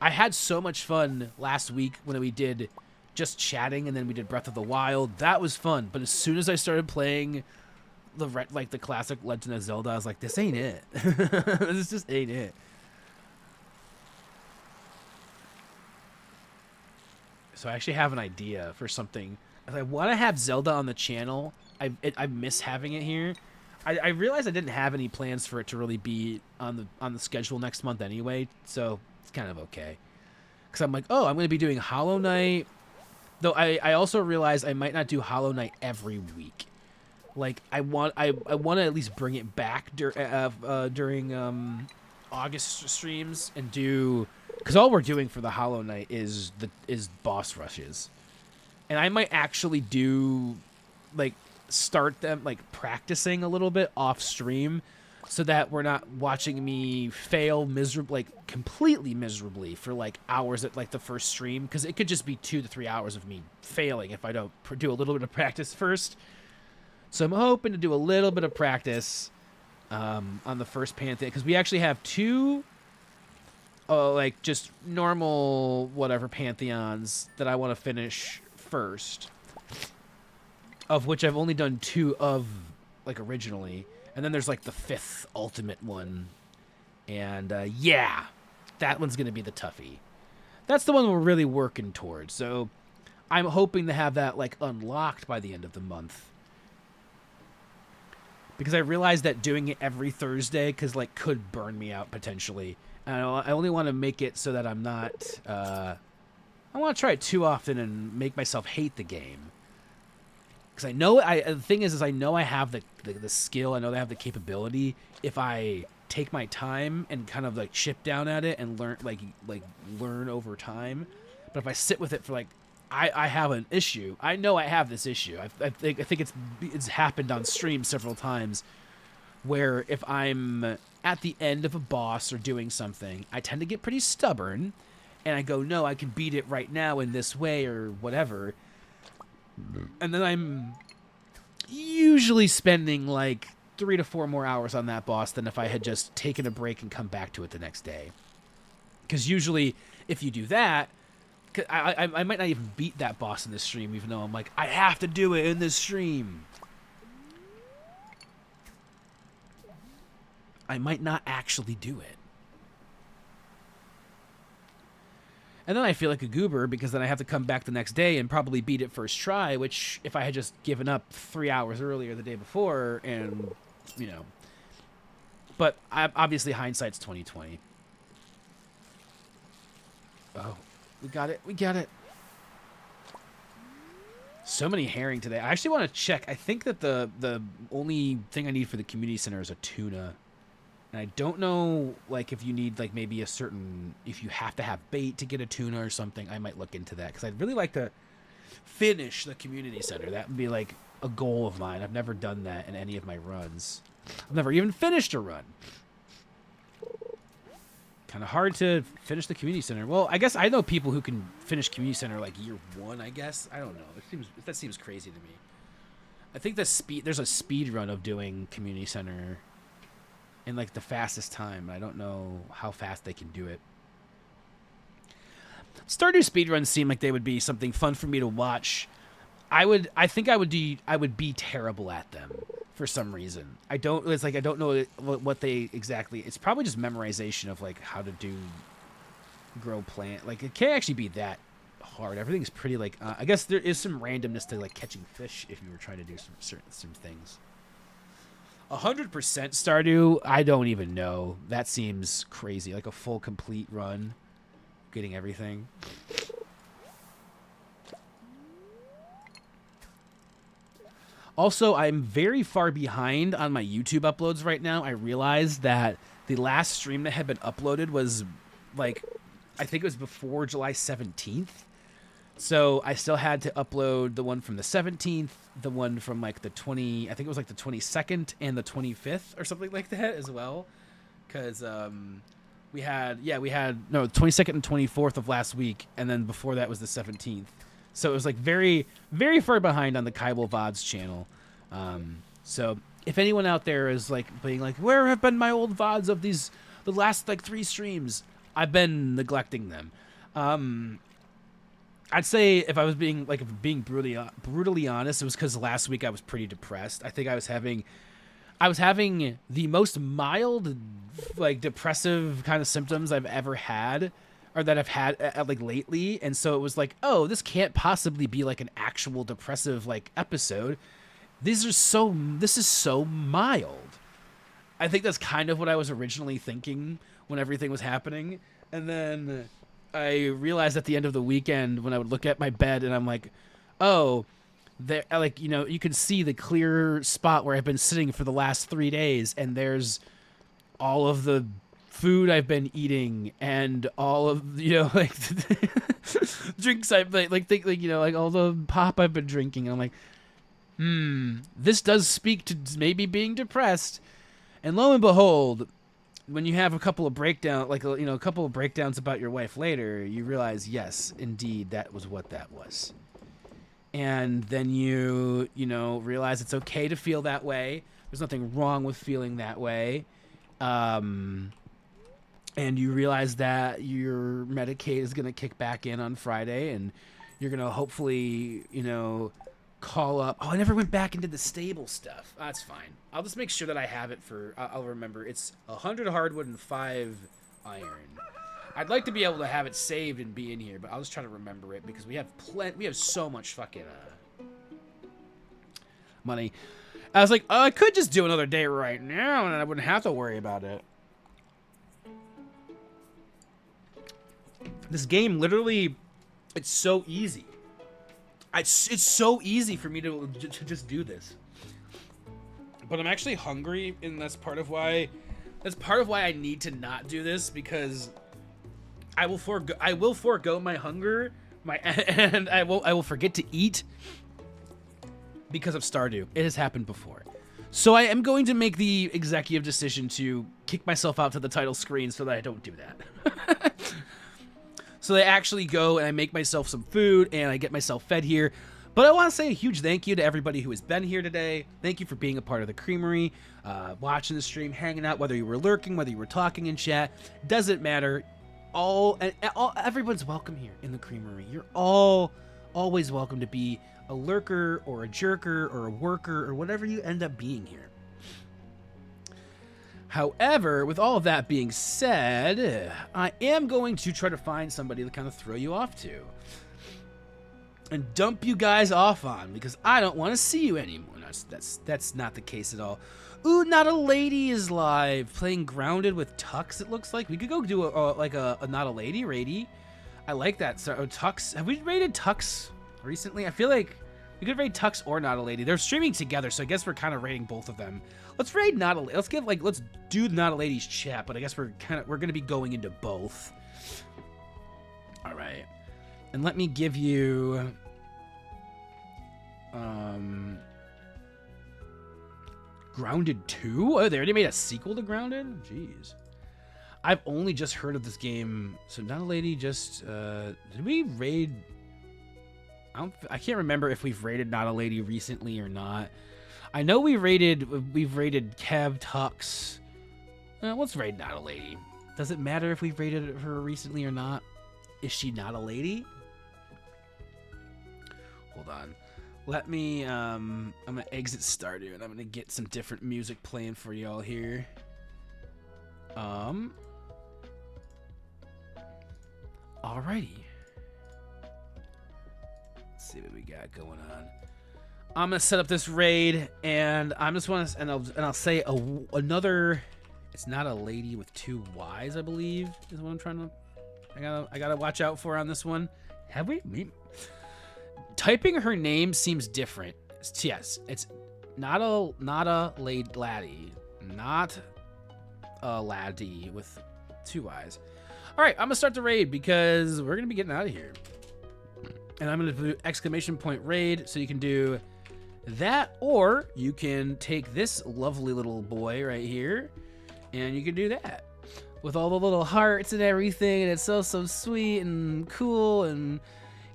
I had so much fun last week when we did just chatting, and then we did Breath of the Wild. That was fun, but as soon as I started playing the classic Legend of Zelda, I was like, this ain't it. This just ain't it. So I actually have an idea for something. I want to have Zelda on the channel. I miss having it here. I realized I didn't have any plans for it to really be on the schedule next month anyway, so it's kind of okay. Because I'm like, oh, I'm going to be doing Hollow Knight. Though I also realized I might not do Hollow Knight every week. Like I want to at least bring it back during August streams and do, because all we're doing for the Hollow Knight is boss rushes, and I might actually do start them practicing a little bit off stream, so that we're not watching me fail completely miserably for hours at the first stream, because it could just be 2 to 3 hours of me failing if I don't do a little bit of practice first. So I'm hoping to do a little bit of practice on the first Pantheon, because we actually have 2 just normal whatever Pantheons that I want to finish first, of which I've only done 2 of originally, and then there's the 5th ultimate one, and yeah, that one's gonna be the toughie. That's the one we're really working towards, so I'm hoping to have that unlocked by the end of the month. Because I realized that doing it every Thursday could burn me out potentially. And I only want to make it so that I'm not... I want to try it too often and make myself hate the game. Because I know... the thing is I know I have the skill. I know I have the capability. If I take my time and kind of chip down at it and learn learn over time. But if I sit with it for I have an issue. I know I have this issue. I think it's happened on stream several times where if I'm at the end of a boss or doing something, I tend to get pretty stubborn and I go, no, I can beat it right now in this way or whatever. And then I'm usually spending like 3 to 4 more hours on that boss than if I had just taken a break and come back to it the next day. Because usually if you do that, I might not even beat that boss in this stream, even though I'm like, I have to do it in this stream. I might not actually do it. And then I feel like a goober because then I have to come back the next day and probably beat it first try, which if I had just given up 3 hours earlier the day before and, you know. But obviously hindsight's 20/20. Oh, we got it. We got it. So many herring today. I actually want to check. I think that the only thing I need for the community center is a tuna. And I don't know, like, if you need, like, maybe a certain... If you have to have bait to get a tuna or something, I might look into that. Because I'd really like to finish the community center. That would be, like, a goal of mine. I've never done that in any of my runs. I've never even finished a run. Kind of hard to finish the community center. Well, I guess I know people who can finish community center, like, year 1, I guess. I don't know. That seems crazy to me. I think there's a speed run of doing community center in like the fastest time. I don't know how fast they can do it. Stardew speedruns seem like they would be something fun for me to watch. I think I would be terrible at them for some reason. I don't know what they exactly. It's probably just memorization of like how to grow plant. Like it can't actually be that hard. Everything's pretty like. I guess there is some randomness to like catching fish if you were trying to do some things. 100% Stardew, I don't even know. That seems crazy. Like a full complete run, getting everything. Also, I'm very far behind on my YouTube uploads right now. I realized that the last stream that had been uploaded was like, I think it was before July 17th. So I still had to upload the one from the 17th, the one from like the 20, I think it was like the 22nd and the 25th or something like that as well. Because we had the 22nd and 24th of last week. And then before that was the 17th. So it was like very, very far behind on the Kybal VODs channel. So if anyone out there is like being like, where have been my old VODs of the last like 3 streams? I've been neglecting them. I'd say if I was being brutally honest, it was because last week I was pretty depressed. I think I was having the most mild, like depressive kind of symptoms I've ever had, or that I've had like lately. And so it was like, oh, this can't possibly be like an actual depressive like episode. This is so mild. I think that's kind of what I was originally thinking when everything was happening. And then I realized at the end of the weekend when I would look at my bed and I'm like, oh, there, like, you know, you can see the clear spot where I've been sitting for the last 3 days, and there's all of the food I've been eating and all of, you know, like drinks I've like you know, like all the pop I've been drinking. And I'm like, this does speak to maybe being depressed. And lo and behold, when you have a couple of breakdowns about your wife later, you realize, yes, indeed, that was what that was. And then you realize it's okay to feel that way. There's nothing wrong with feeling that way. And you realize that your Medicaid is going to kick back in on Friday, and you're going to hopefully, call up. Oh, I never went back into the stable stuff. That's fine. I'll just make sure that I have it I'll remember. It's 100 hardwood and 5 iron. I'd like to be able to have it saved and be in here, but I'll just try to remember it because we have so much fucking money. I was like, oh, I could just do another day right now and I wouldn't have to worry about it. This game literally, it's so easy. It's so easy for me to just do this. But I'm actually hungry, and that's part of why I need to not do this, because I will forego my hunger And I will forget to eat because of Stardew. It has happened before. So I am going to make the executive decision to kick myself out to the title screen so that I don't do that. So I actually go and I make myself some food and I get myself fed here. But I want to say a huge thank you to everybody who has been here today. Thank you for being a part of the Creamery, watching the stream, hanging out, whether you were lurking, whether you were talking in chat. Doesn't matter. Everyone's welcome here in the Creamery. You're all always welcome to be a lurker or a jerker or a worker or whatever you end up being here. However, with all of that being said, I am going to try to find somebody to kind of throw you off to and dump you guys off on because I don't want to see you anymore. That's not the case at all. Ooh, Not a Lady is live playing Grounded with Tux. It looks like we could go do a Not a Lady raid. I like that. So Tux, have we raided Tux recently? I feel like we could raid Tux or Not a Lady. They're streaming together, so I guess we're kind of raiding both of them. Let's raid Not a Lady. Let's do Not a Lady's chat, but I guess we're gonna be going into both. All right, and let me give you Grounded 2? Oh, they already made a sequel to Grounded? Jeez. I've only just heard of this game. So Not a Lady just did we raid I can't remember if we've raided Not a Lady recently or not. I know we've raided Kev Tux. Let's raid Not a Lady. Does it matter if we've raided her recently or not? Is she not a lady? Hold on. Let me, I'm gonna exit Stardew and I'm gonna get some different music playing for y'all here. Alrighty. Let's see what we got going on. I'm gonna set up this raid and I'm just want to, and I'll say another. It's Not a Lady with 2 Y's, I believe, is what I'm trying to. I gotta watch out for on this one. Have we? Typing her name seems different. Yes, it's not a laddie, not a laddie with 2 Y's. All right, I'm gonna start the raid because we're gonna be getting out of here, and I'm gonna do ! raid, so you can do that, or you can take this lovely little boy right here, and you can do that with all the little hearts and everything, and it's so sweet and cool and.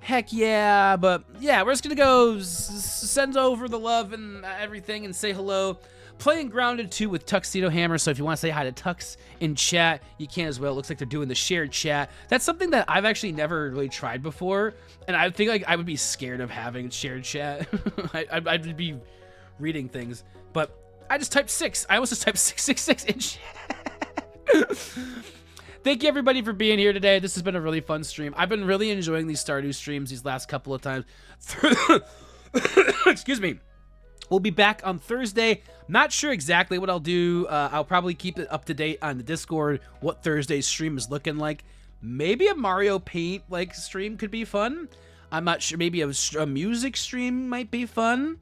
Heck yeah, but yeah, we're just gonna go send over the love and everything and say hello. Playing Grounded 2 with Tuxedo Hammer, so if you want to say hi to Tux in chat, you can as well. It looks like they're doing the shared chat. That's something that I've actually never really tried before, and I think like I would be scared of having shared chat. I'd be reading things, but I just typed 6. I almost just typed 666 in chat. Thank you, everybody, for being here today. This has been a really fun stream. I've been really enjoying these Stardew streams these last couple of times. Excuse me. We'll be back on Thursday. Not sure exactly what I'll do. I'll probably keep it up to date on the Discord, what Thursday's stream is looking like. Maybe a Mario Paint stream could be fun. I'm not sure. Maybe a music stream might be fun.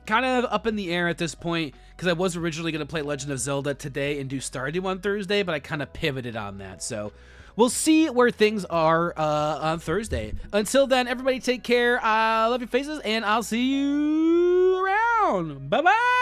Kind of up in the air at this point because I was originally going to play Legend of Zelda today and do Stardew on Thursday, but I kind of pivoted on that. So we'll see where things are on Thursday. Until then, everybody take care. I love your faces, and I'll see you around. Bye-bye.